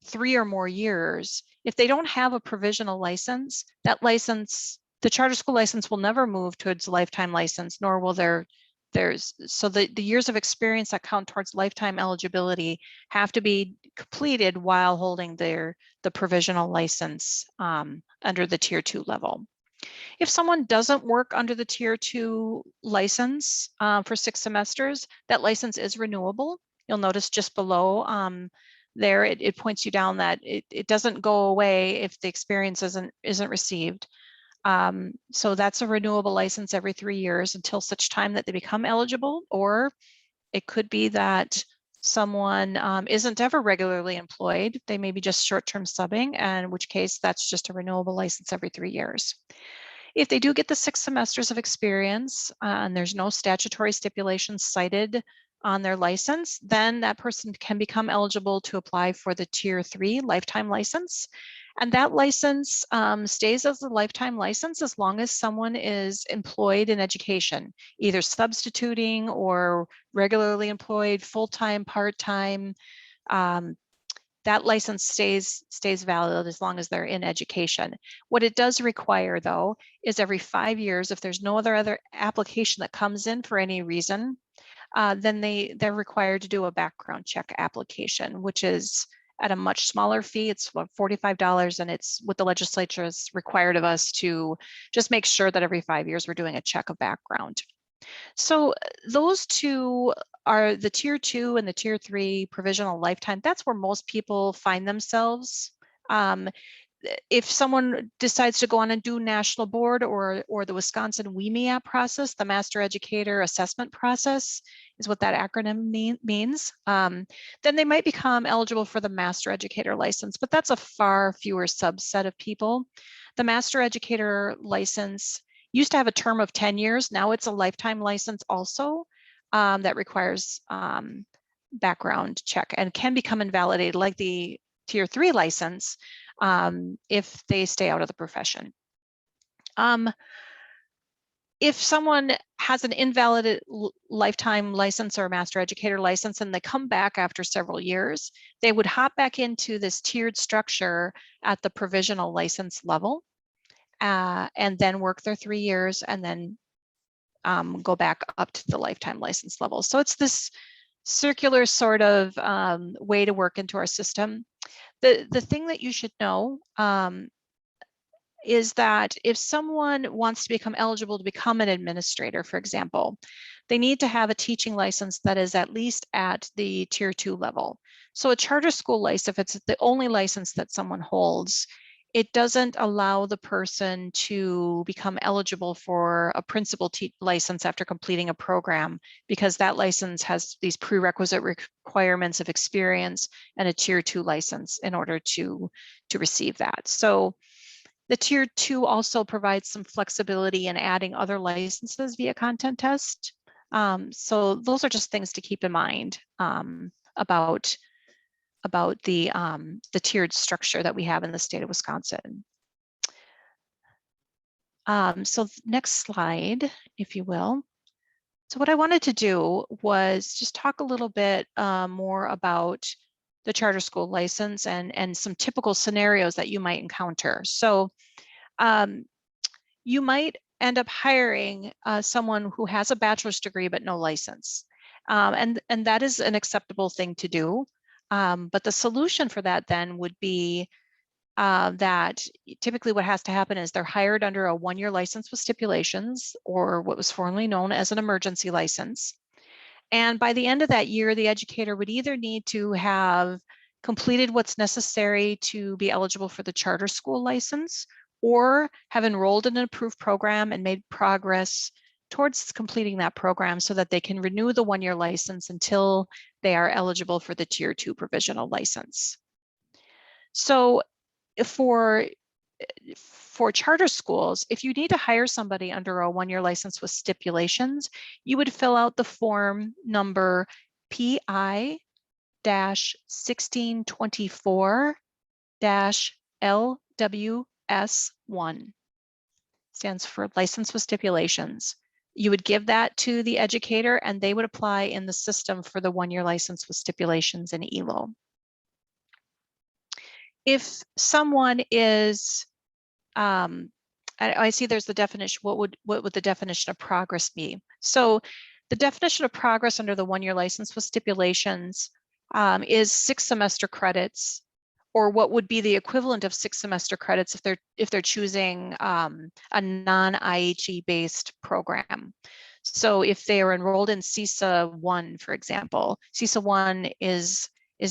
3 or more years, if they don't have a provisional license, that license, the charter school license will never move towards lifetime license, nor will so the years of experience that count towards lifetime eligibility have to be completed while holding the provisional license under the tier 2 level. If someone doesn't work under the tier 2 license for 6 semesters, that license is renewable. You'll notice just below there, it points you down that it doesn't go away if the experience isn't received. So that's a renewable license every 3 years until such time that they become eligible, or it could be that someone isn't ever regularly employed. They may be just short-term subbing, and in which case that's just a renewable license every 3 years. If they do get the 6 semesters of experience and there's no statutory stipulations cited on their license, then that person can become eligible to apply for the tier 3 lifetime license. And that license stays as a lifetime license as long as someone is employed in education, either substituting or regularly employed, full-time, part-time. That license stays valid as long as they're in education. What it does require, though, is every 5 years, if there's no other application that comes in for any reason, then they're required to do a background check application, which is at a much smaller fee. It's about $45, and it's what the legislature has required of us to just make sure that every 5 years we're doing a check of background. So those two are the tier 2 and the tier 3 provisional lifetime. That's where most people find themselves. If someone decides to go on and do national board or the Wisconsin WMEAP process, the Master Educator Assessment Process is what that acronym means, then they might become eligible for the Master Educator license, but that's a far fewer subset of people. The Master Educator license used to have a term of 10 years. Now it's a lifetime license also that requires background check and can become invalidated like the tier 3 license if they stay out of the profession. If someone has an invalid lifetime license or a master educator license and they come back after several years, they would hop back into this tiered structure at the provisional license level and then work their 3 years and then go back up to the lifetime license level. So it's this circular sort of way to work into our system. The thing that you should know is that if someone wants to become eligible to become an administrator, for example, they need to have a teaching license that is at least at the tier 2 level. So a charter school license, if it's the only license that someone holds, it doesn't allow the person to become eligible for a principal license after completing a program, because that license has these prerequisite requirements of experience and a tier 2 license in order to receive that. So the tier 2 also provides some flexibility in adding other licenses via content test. So those are just things to keep in mind about the tiered structure that we have in the state of Wisconsin. So next slide, if you will. So what I wanted to do was just talk a little bit more about the charter school license and some typical scenarios that you might encounter. So you might end up hiring someone who has a bachelor's degree but no license. And that is an acceptable thing to do. But the solution for that then would be that typically what has to happen is they're hired under a 1-year license with stipulations, or what was formerly known as an emergency license. And by the end of that year, the educator would either need to have completed what's necessary to be eligible for the charter school license, or have enrolled in an approved program and made progress towards completing that program so that they can renew the 1-year license until they are eligible for the tier 2 provisional license. So for charter schools, if you need to hire somebody under a 1-year license with stipulations, you would fill out the form number PI-1624-LWS1. Stands for license with stipulations. You would give that to the educator and they would apply in the system for the 1-year license with stipulations in ELO. if someone is, I see there's the definition, what would the definition of progress be? So the definition of progress under the one-year license with stipulations is 6 semester credits, or what would be the equivalent of 6 semester credits if they're choosing a non-IHE based program. So if they are enrolled in CISA 1, for example, CISA 1 is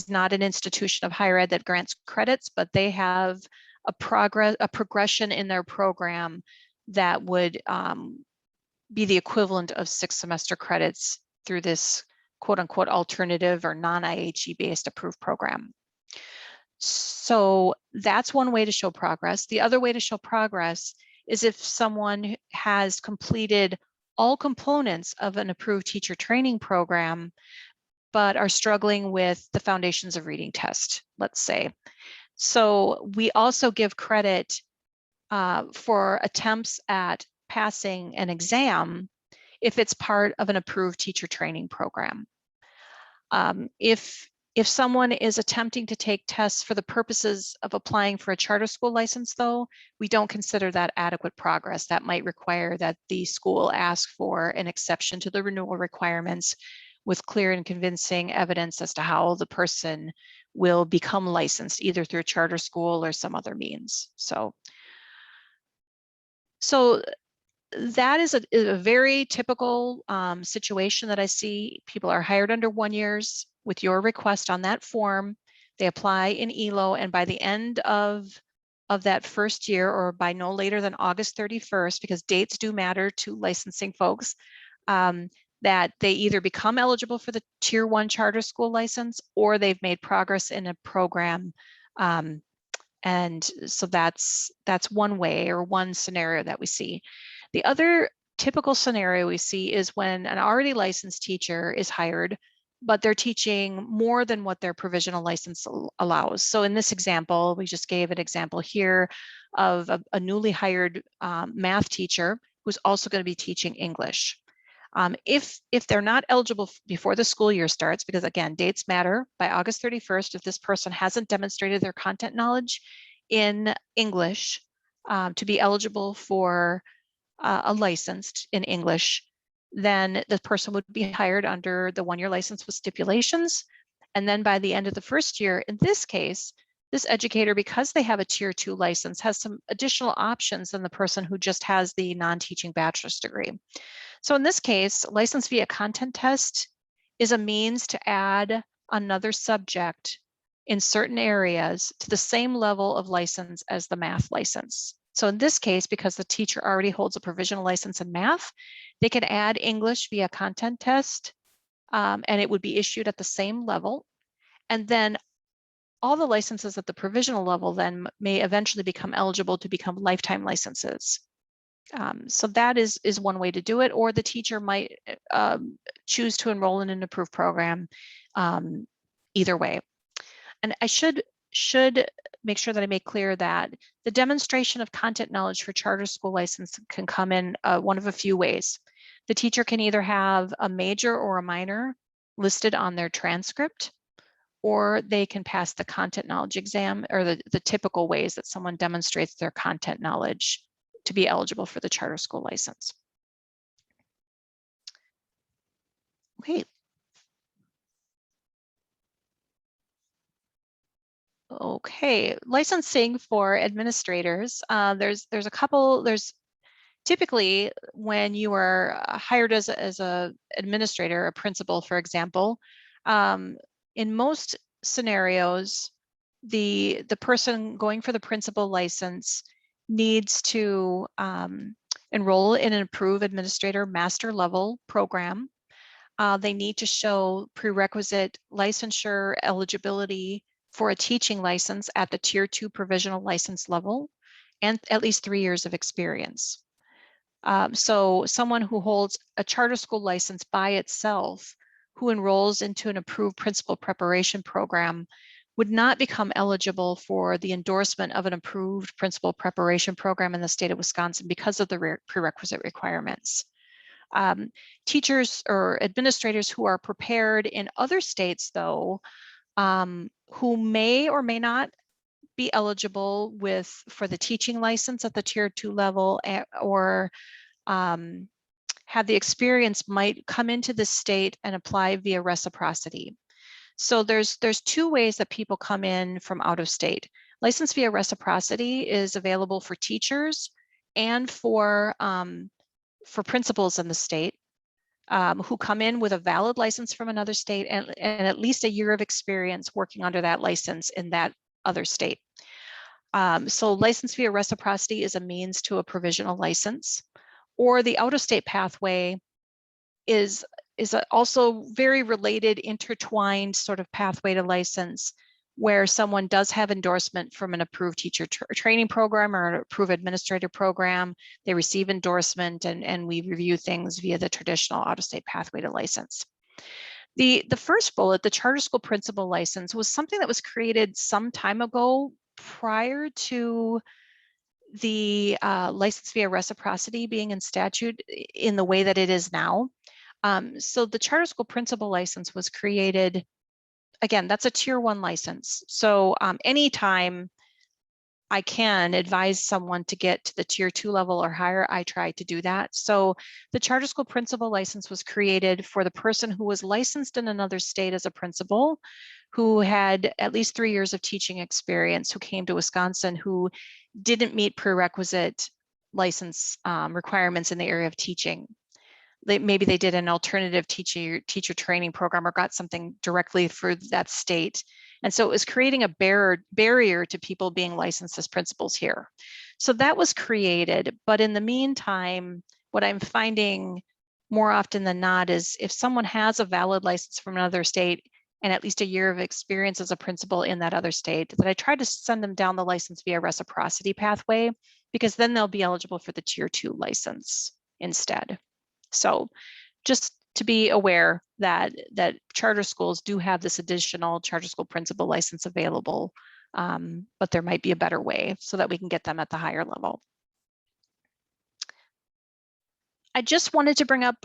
not an institution of higher ed that grants credits, but they have a progression in their program that would be the equivalent of 6 semester credits through this quote unquote alternative or non-IHE based approved program. So that's one way to show progress. The other way to show progress is if someone has completed all components of an approved teacher training program, but are struggling with the foundations of reading test, let's say. So we also give credit for attempts at passing an exam if it's part of an approved teacher training program. If someone is attempting to take tests for the purposes of applying for a charter school license, though, we don't consider that adequate progress. That might require that the school ask for an exception to the renewal requirements with clear and convincing evidence as to how the person will become licensed, either through a charter school or some other means. So that is a very typical situation that I see. People are hired under 1 years with your request on that form. They apply in ELO, and by the end of that first year, or by no later than August 31st, because dates do matter to licensing folks, that they either become eligible for the Tier 1 charter school license, or they've made progress in a program. And so that's one way, or one scenario that we see. The other typical scenario we see is when an already licensed teacher is hired, but they're teaching more than what their provisional license allows. So in this example, we just gave an example here of a newly hired math teacher who's also going to be teaching English. If they're not eligible before the school year starts, because again, dates matter, by August 31st, if this person hasn't demonstrated their content knowledge in English to be eligible for a license in English, then the person would be hired under the 1 year license with stipulations. And then by the end of the first year, in this case, this educator, because they have a Tier 2 license, has some additional options than the person who just has the non-teaching bachelor's degree. So in this case, license via content test is a means to add another subject in certain areas to the same level of license as the math license. So in this case, because the teacher already holds a provisional license in math, they can add English via content test, and it would be issued at the same level. And then all the licenses at the provisional level then may eventually become eligible to become lifetime licenses. So that is one way to do it, or the teacher might choose to enroll in an approved program, either way. And I should make sure that I make clear that the demonstration of content knowledge for charter school license can come in one of a few ways. The teacher can either have a major or a minor listed on their transcript, or they can pass the content knowledge exam, or the typical ways that someone demonstrates their content knowledge to be eligible for the charter school license. Okay. Okay, licensing for administrators. There's a couple. There's typically when you are hired as a administrator, a principal, for example. In most scenarios, the person going for the principal license needs to enroll in an approved administrator master level program. They need to show prerequisite licensure eligibility for a teaching license at the Tier 2 provisional license level, and at least 3 years of experience. So someone who holds a charter school license by itself, who enrolls into an approved principal preparation program, would not become eligible for the endorsement of an approved principal preparation program in the state of Wisconsin because of the prerequisite requirements. Teachers or administrators who are prepared in other states, though, who may or may not be eligible for the teaching license at the tier 2 level, or have the experience might come into the state and apply via reciprocity. So there's 2 ways that people come in from out of state. License via reciprocity is available for teachers and for principals in the state who come in with a valid license from another state and at least a year of experience working under that license in that other state. So license via reciprocity is a means to a provisional license, or the out-of-state pathway is also very related, intertwined sort of pathway to license, where someone does have endorsement from an approved teacher training program or an approved administrator program. They receive endorsement, and we review things via the traditional out-of-state pathway to license. The first bullet, the charter school principal license, was something that was created some time ago prior to the license via reciprocity being in statute in the way that it is now. So the charter school principal license was created, again, that's a tier 1 license. So anytime I can advise someone to get to the tier 2 level or higher, I try to do that. So the charter school principal license was created for the person who was licensed in another state as a principal, who had at least 3 years of teaching experience, who came to Wisconsin, who didn't meet prerequisite license requirements in the area of teaching. Maybe they did an alternative teacher training program or got something directly for that state. And so it was creating a barrier to people being licensed as principals here. So that was created. But in the meantime, what I'm finding more often than not is if someone has a valid license from another state and at least a year of experience as a principal in that other state, that I try to send them down the license via reciprocity pathway, because then they'll be eligible for the tier 2 license instead. So just to be aware that charter schools do have this additional charter school principal license available, but there might be a better way so that we can get them at the higher level. I just wanted to bring up,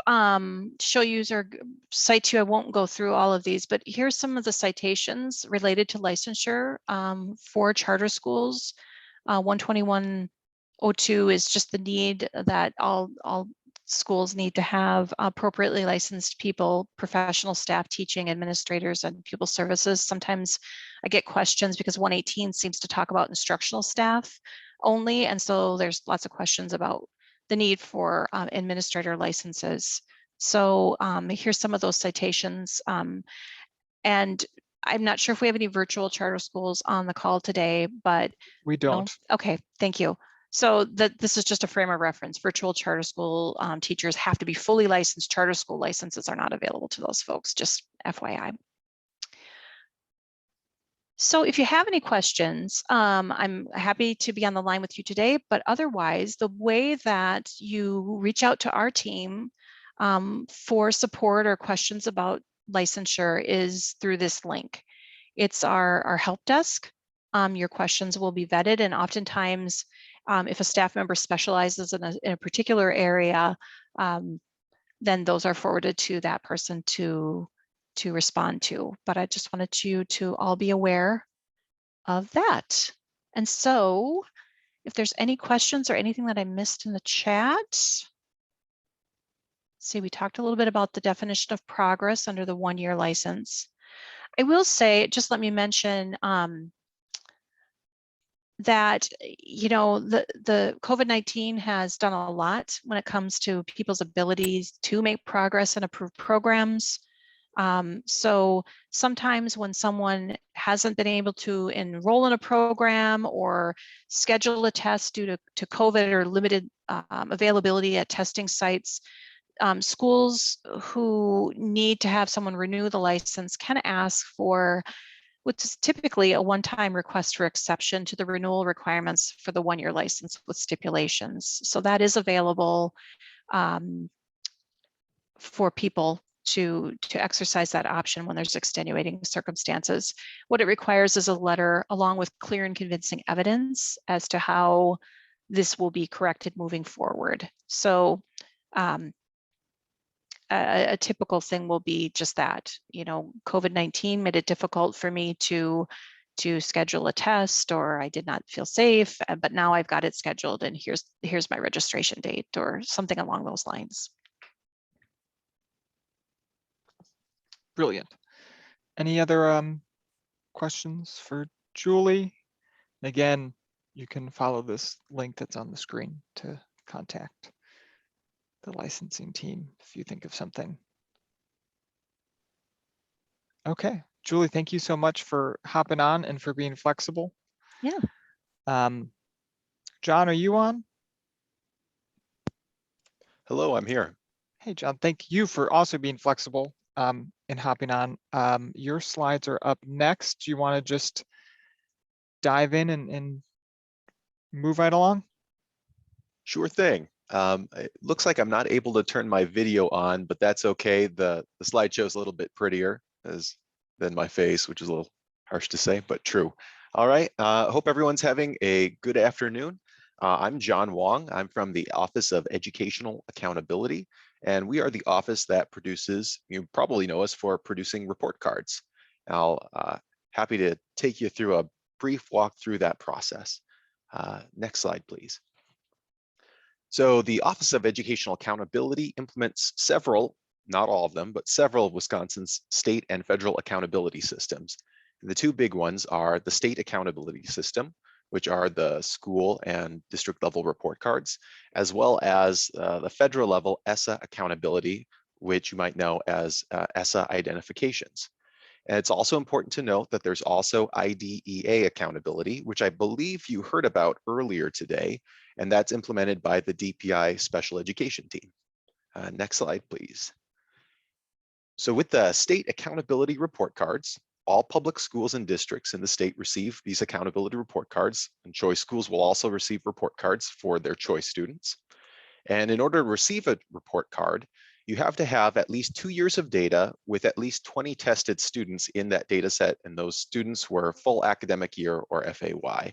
show you or cite you, I won't go through all of these, but here's some of the citations related to licensure for charter schools. 12102 is just the need that all schools need to have appropriately licensed people, professional staff, teaching, administrators, and pupil services. Sometimes I get questions because 118 seems to talk about instructional staff only. And so there's lots of questions about the need for administrator licenses. So here's some of those citations. And I'm not sure if we have any virtual charter schools on the call today, but We don't. no? Okay, thank you. So this is just a frame of reference. Virtual charter school teachers have to be fully licensed. Charter school licenses are not available to those folks, just FYI. So if you have any questions, I'm happy to be on the line with you today, but otherwise, the way that you reach out to our team for support or questions about licensure is through this link. It's our help desk. Your questions will be vetted, and oftentimes, if a staff member specializes in a particular area, then those are forwarded to that person to respond to. But I just wanted you to all be aware of that. And so if there's any questions or anything that I missed in the chat, see, we talked a little bit about the definition of progress under the 1-year license. I will say, just let me mention that, you know, the COVID-19 has done a lot when it comes to people's abilities to make progress and approve programs. So sometimes when someone hasn't been able to enroll in a program or schedule a test due to COVID or limited availability at testing sites, schools who need to have someone renew the license can ask for which is typically a one-time request for exception to the renewal requirements for the 1-year license with stipulations. So that is available for people to exercise that option when there's extenuating circumstances. What it requires is a letter along with clear and convincing evidence as to how this will be corrected moving forward. So a typical thing will be just that, you know, COVID-19 made it difficult for me to to schedule a test, or I did not feel safe, but now I've got it scheduled and here's my registration date, or something along those lines. Brilliant. Any other questions for Julie? Again, you can follow this link that's on the screen to contact the licensing team if you think of something. Okay, Julie, thank you so much for hopping on and for being flexible. Yeah. John, are you on? Hello, I'm here. Hey, John, thank you for also being flexible and hopping on. Your slides are up next. Do you want to just dive in and move right along? Sure thing. It looks like I'm not able to turn my video on, but that's okay. The slideshow is a little bit prettier than my face, which is a little harsh to say, but true. All right. Hope everyone's having a good afternoon. I'm John Wong. I'm from the Office of Educational Accountability, and we are the office that produces, you probably know us for producing report cards. Happy to take you through a brief walk through that process. Next slide, please. So the Office of Educational Accountability implements several, not all of them, but several of Wisconsin's state and federal accountability systems. The two big ones are the state accountability system, which are the school and district level report cards, as well as the federal level ESSA accountability, which you might know as ESSA identifications. And it's also important to note that there's also IDEA accountability, which I believe you heard about earlier today, and that's implemented by the DPI special education team. Next slide, please. So with the state accountability report cards, all public schools and districts in the state receive these accountability report cards, and choice schools will also receive report cards for their choice students. And in order to receive a report card, you have to have at least 2 years of data with at least 20 tested students in that data set, and those students were full academic year or FAY.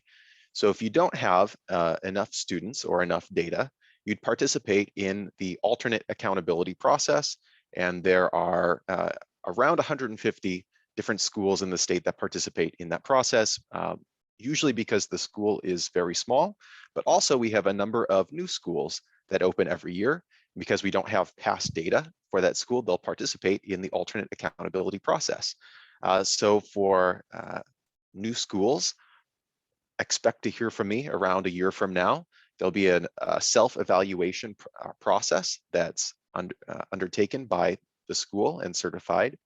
So if you don't have enough students or enough data, you'd participate in the alternate accountability process, and there are around 150 different schools in the state that participate in that process, usually because the school is very small, but also we have a number of new schools that open every year. Because we don't have past data for that school, they'll participate in the alternate accountability process. So for new schools, expect to hear from me around a year from now. There'll be a self-evaluation process that's undertaken by the school and certified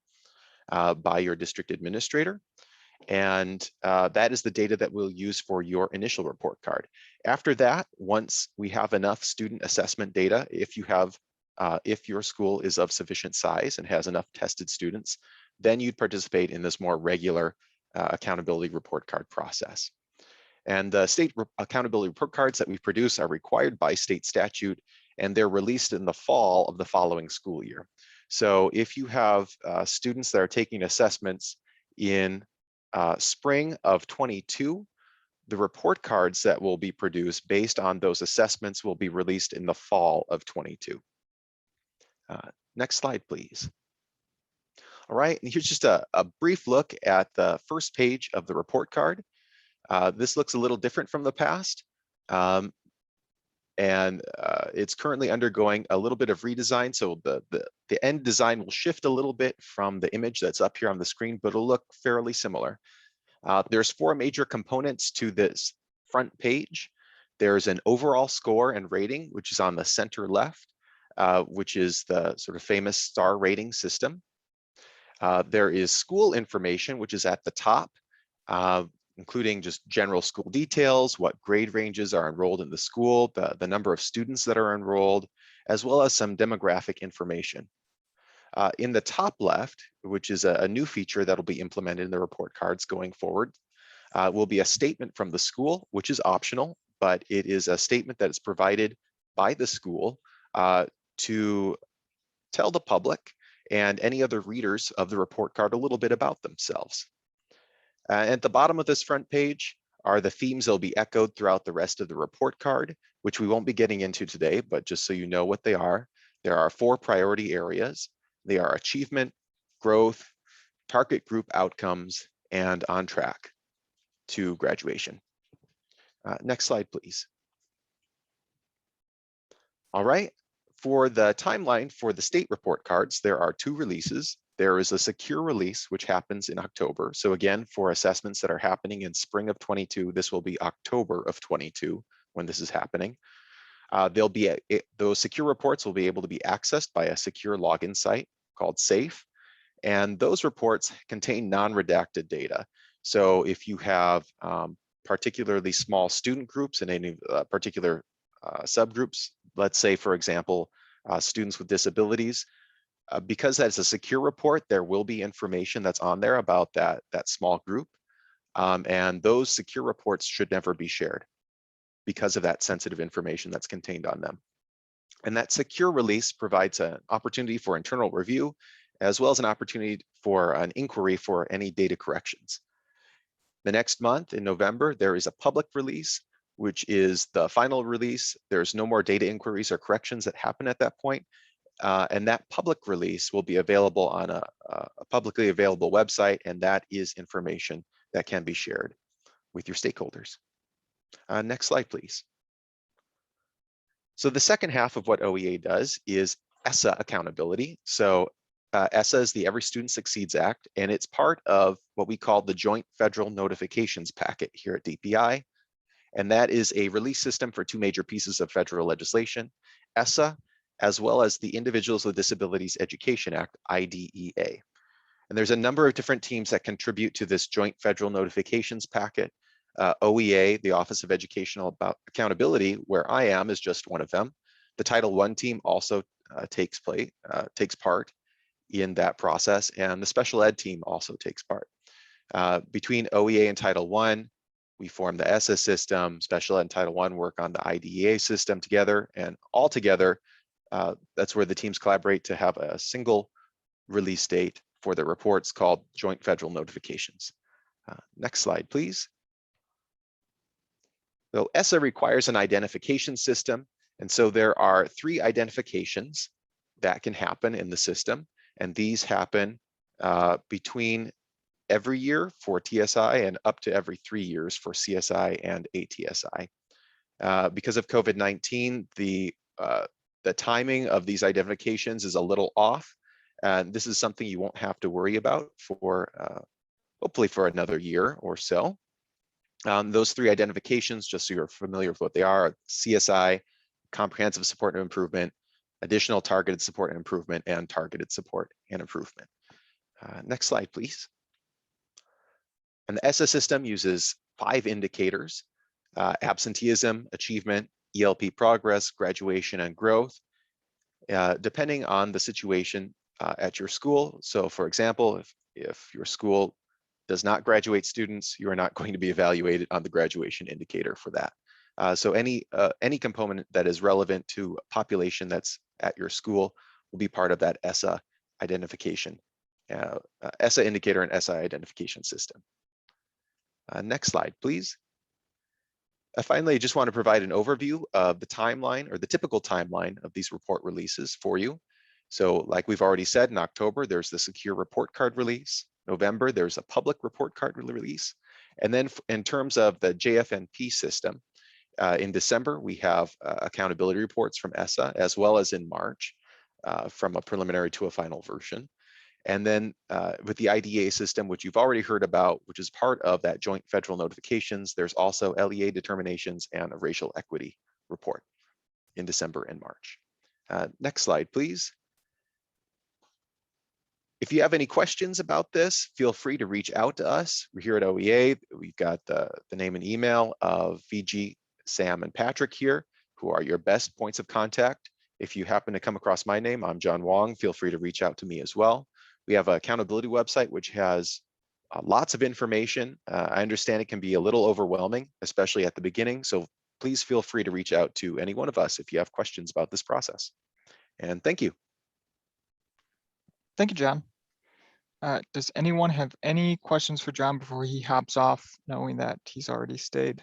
by your district administrator. And that is the data that we'll use for your initial report card. After that, once we have enough student assessment data, if your school is of sufficient size and has enough tested students, then you'd participate in this more regular accountability report card process. And the state accountability report cards that we produce are required by state statute, and they're released in the fall of the following school year. So if you have students that are taking assessments in spring of 22, the report cards that will be produced based on those assessments will be released in the fall of 22. Next slide, please. All right, and here's just a brief look at the first page of the report card. This looks a little different from the past. It's currently undergoing a little bit of redesign. So the end design will shift a little bit from the image that's up here on the screen, but it'll look fairly similar. There's 4 major components to this front page. There's an overall score and rating, which is on the center left, which is the sort of famous star rating system. There is school information, which is at the top, including just general school details, what grade ranges are enrolled in the school, the number of students that are enrolled, as well as some demographic information. In the top left, which is a new feature that'll be implemented in the report cards going forward, will be a statement from the school, which is optional, but it is a statement that is provided by the school to tell the public and any other readers of the report card a little bit about themselves. At the bottom of this front page are the themes that'll be echoed throughout the rest of the report card, which we won't be getting into today, but just so you know what they are, there are 4 priority areas. They are achievement, growth, target group outcomes, and on track. to graduation. Next slide, please. All right, for the timeline for the state report cards, there are 2 releases. There is a secure release, which happens in October. So again, for assessments that are happening in spring of 22, this will be October of 22 when this is happening. There'll be those secure reports will be able to be accessed by a secure login site called SAFE. And those reports contain non-redacted data. So if you have particularly small student groups in any particular subgroups, let's say, for example, students with disabilities, because that's a secure report, there will be information that's on there about that small group. And those secure reports should never be shared because of that sensitive information that's contained on them. And that secure release provides an opportunity for internal review, as well as an opportunity for an inquiry for any data corrections. The next month in November, there is a public release, which is the final release. There's no more data inquiries or corrections that happen at that point. And that public release will be available on a publicly available website, and that is information that can be shared with your stakeholders. Next slide, please. So the second half of what OEA does is ESSA accountability. So ESSA is the Every Student Succeeds Act, and it's part of what we call the Joint Federal Notifications Packet here at DPI. And that is a release system for 2 major pieces of federal legislation, ESSA, as well as the Individuals with Disabilities Education Act, IDEA. And there's a number of different teams that contribute to this Joint Federal Notifications Packet. OEA, the Office of Educational Accountability, where I am, is just one of them. The Title I team also takes part in that process, and the special ed team also takes part. Between OEA and Title I, we form the ESSA system. Special ed and Title I work on the IDEA system together, and all together, that's where the teams collaborate to have a single release date for the reports called Joint Federal Notifications. Next slide, please. So ESSA requires an identification system, and so there are 3 identifications that can happen in the system, and these happen between every year for TSI and up to every 3 years for CSI and ATSI. Because of COVID-19, the timing of these identifications is a little off, and this is something you won't have to worry about for hopefully for another year or so. Those 3 identifications, just so you're familiar with what they are: CSI, Comprehensive Support and Improvement, Additional Targeted Support and Improvement, and Targeted Support and Improvement. Next slide, please. And the ESSA system uses 5 indicators: absenteeism, achievement, ELP progress, graduation, and growth, depending on the situation at your school. So for example, if your school does not graduate students, you are not going to be evaluated on the graduation indicator for that. So any component that is relevant to a population that's at your school will be part of that ESSA identification, ESSA indicator and ESSA identification system. Next slide, please. Finally, I just want to provide an overview of the timeline, or the typical timeline of these report releases for you. So like we've already said, in October, there's the secure report card release. November, there's a public report card release. And then in terms of the JFNP system, in December, we have accountability reports from ESSA, as well as in March, from a preliminary to a final version. And then with the IDEA system, which you've already heard about, which is part of that joint federal notifications, there's also LEA determinations and a racial equity report in December and March. Next slide, please. If you have any questions about this, feel free to reach out to us. We're here at OEA. We've got the name and email of VG, Sam, and Patrick here, who are your best points of contact. If you happen to come across my name, I'm John Wong. Feel free to reach out to me as well. We have an accountability website, which has lots of information. I understand it can be a little overwhelming, especially at the beginning. So please feel free to reach out to any one of us if you have questions about this process. And thank you. Thank you, John. Does anyone have any questions for John before he hops off, knowing that he's already stayed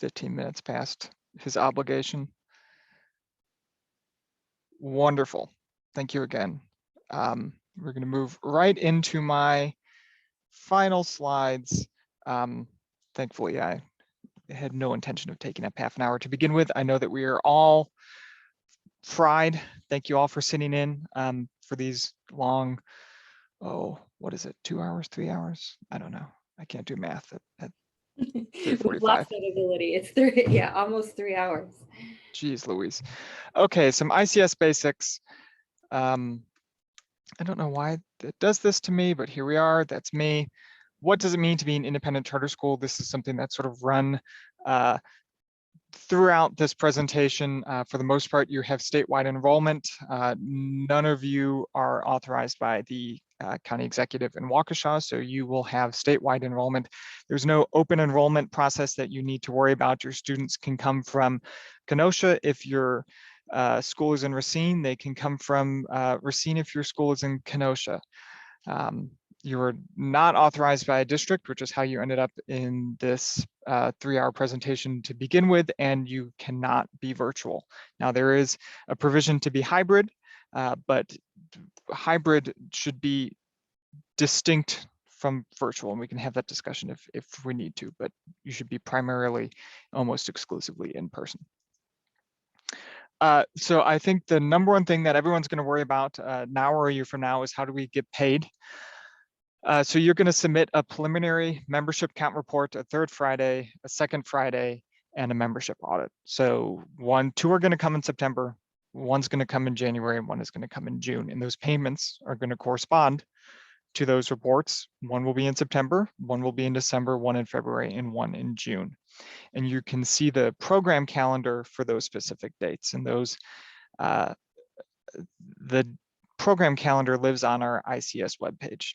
15 minutes past his obligation? Wonderful. Thank you again. We're going to move right into my final slides. thankfully, I had no intention of taking up half an hour to begin with. I know that we are all fried. Thank you all for sitting in for these long, what is it, 2 hours, 3 hours? I don't know. I can't do math at We've 3:45. lost that ability. It's almost 3 hours. Jeez Louise. Okay, some ICS basics. I don't know why it does this to me, but here we are. That's me. What does it mean to be an independent charter school? This is something that's sort of run throughout this presentation. For the most part, you have statewide enrollment. None of you are authorized by the county executive in Waukesha, so you will have statewide enrollment. There's no open enrollment process that you need to worry about. Your students can come from Kenosha if your school is in Racine. They can come from Racine if your school is in Kenosha. You're not authorized by a district, which is how you ended up in this 3-hour presentation to begin with, and you cannot be virtual. Now, there is a provision to be hybrid, but hybrid should be distinct from virtual, and we can have that discussion if we need to, but you should be primarily almost exclusively in person. So I think the number one thing that everyone's going to worry about now or a year from now is how do we get paid? So you're going to submit a preliminary membership count report, a third Friday, a second Friday, and a membership audit. So two are going to come in September, one's going to come in January, and one is going to come in June. And those payments are going to correspond to those reports. One will be in September, one will be in December, one in February, and one in June. And you can see the program calendar for those specific dates. And those, the program calendar lives on our ICS webpage.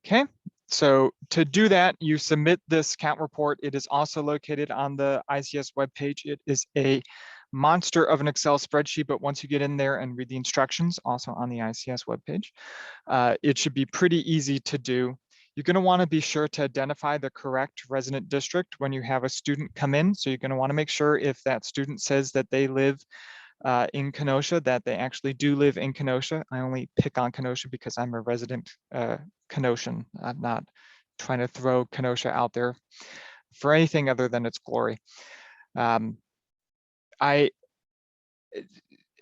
Okay, so to do that, you submit this count report. It is also located on the ICS webpage. It is a monster of an Excel spreadsheet, but once you get in there and read the instructions, also on the ICS webpage, it should be pretty easy to do. You're going to want to be sure to identify the correct resident district when you have a student come in. So you're going to want to make sure if that student says that they live in Kenosha, that they actually do live in Kenosha. I only pick on Kenosha because I'm a resident Kenosian. I'm not trying to throw Kenosha out there for anything other than its glory. I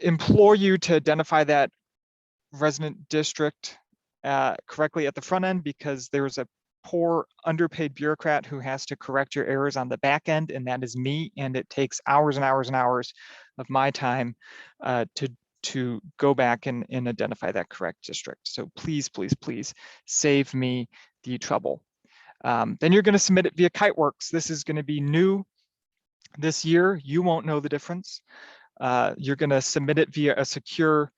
implore you to identify that resident district correctly at the front end, because there's a poor underpaid bureaucrat who has to correct your errors on the back end, and that is me, and it takes hours and hours and hours of my time to go back and identify that correct district. So please, please, please save me the trouble. Then you're going to submit it via Kiteworks. This is going to be new this year. You won't know the difference. You're going to submit it via a secure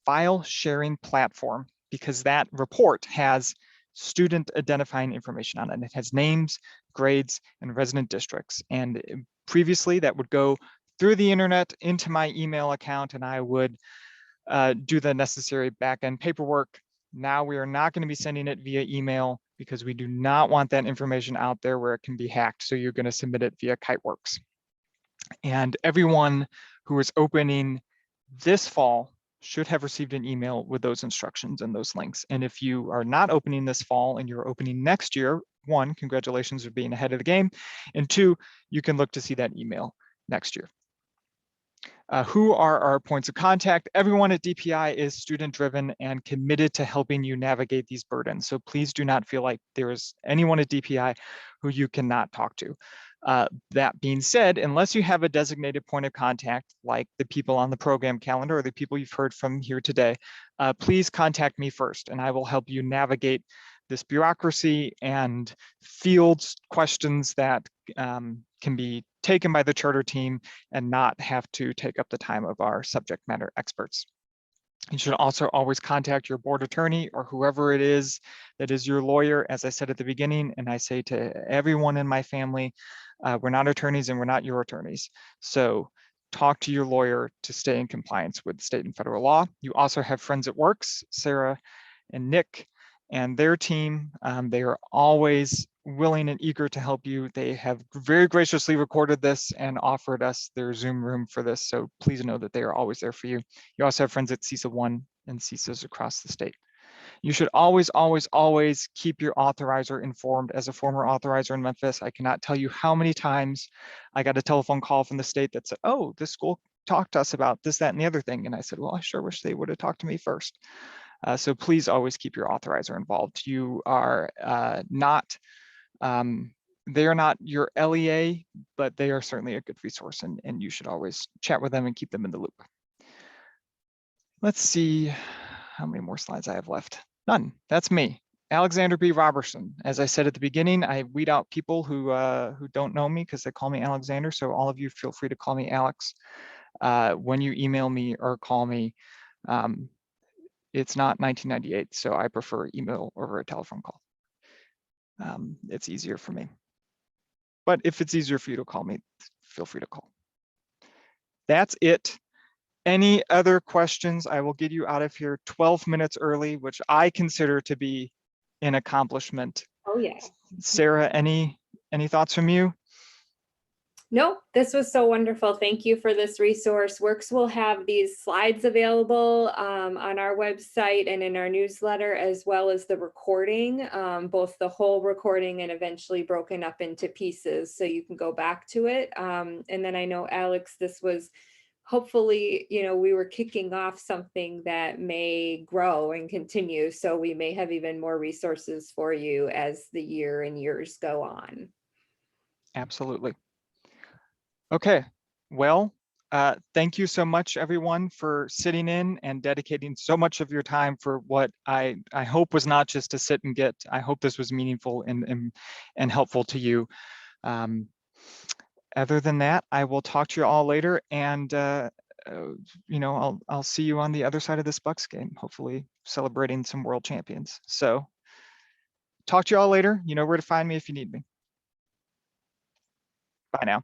file sharing platform, because that report has student identifying information on it. It has names, grades, and resident districts. And previously that would go through the internet into my email account, and I would do the necessary back-end paperwork. Now we are not going to be sending it via email because we do not want that information out there where it can be hacked. So you're going to submit it via Kiteworks. And everyone who is opening this fall should have received an email with those instructions and those links. And if you are not opening this fall and you're opening next year, one, congratulations for being ahead of the game. And two, you can look to see that email next year. Who are our points of contact? Everyone at DPI is student driven and committed to helping you navigate these burdens. So please do not feel like there is anyone at DPI who you cannot talk to. That being said, unless you have a designated point of contact, like the people on the program calendar or the people you've heard from here today, please contact me first, and I will help you navigate this bureaucracy and field questions that can be taken by the charter team and not have to take up the time of our subject matter experts. You should also always contact your board attorney or whoever it is that is your lawyer, as I said at the beginning, and I say to everyone in my family, we're not attorneys and we're not your attorneys. So talk to your lawyer to stay in compliance with state and federal law. You also have Friends at Works, Sarah and Nick and their team. They are always willing and eager to help you. They have very graciously recorded this and offered us their Zoom room for this. So please know that they are always there for you. You also have friends at CISA 1 and CISAs across the state. You should always, always, always keep your authorizer informed. As a former authorizer in Memphis, I cannot tell you how many times I got a telephone call from the state that said, oh, this school talked to us about this, that, and the other thing. And I said, well, I sure wish they would have talked to me first. So please always keep your authorizer involved. You are not, they are not your LEA, but they are certainly a good resource, and you should always chat with them and keep them in the loop. Let's see how many more slides I have left. None. That's me, Alexander B. Robertson. As I said at the beginning, I weed out people who don't know me because they call me Alexander. So all of you feel free to call me Alex when you email me or call me. It's not 1998, so I prefer email over a telephone call. It's easier for me. But if it's easier for you to call me, feel free to call. That's it. Any other questions? I will get you out of here 12 minutes early, which I consider to be an accomplishment. Oh yeah. Sarah, any thoughts from you? No, this was so wonderful. Thank you for this resource. Works will have these slides available on our website and in our newsletter, as well as the recording, both the whole recording and eventually broken up into pieces, so you can go back to it. And then I know, Alex, this was hopefully, we were kicking off something that may grow and continue. So we may have even more resources for you as the year and years go on. Absolutely. Okay, well, thank you so much, everyone, for sitting in and dedicating so much of your time for what I hope was not just to sit and get. I hope this was meaningful and helpful to you. Other than that, I will talk to you all later, and I'll see you on the other side of this Bucks game, hopefully celebrating some world champions. So talk to you all later. You know where to find me if you need me. Bye now.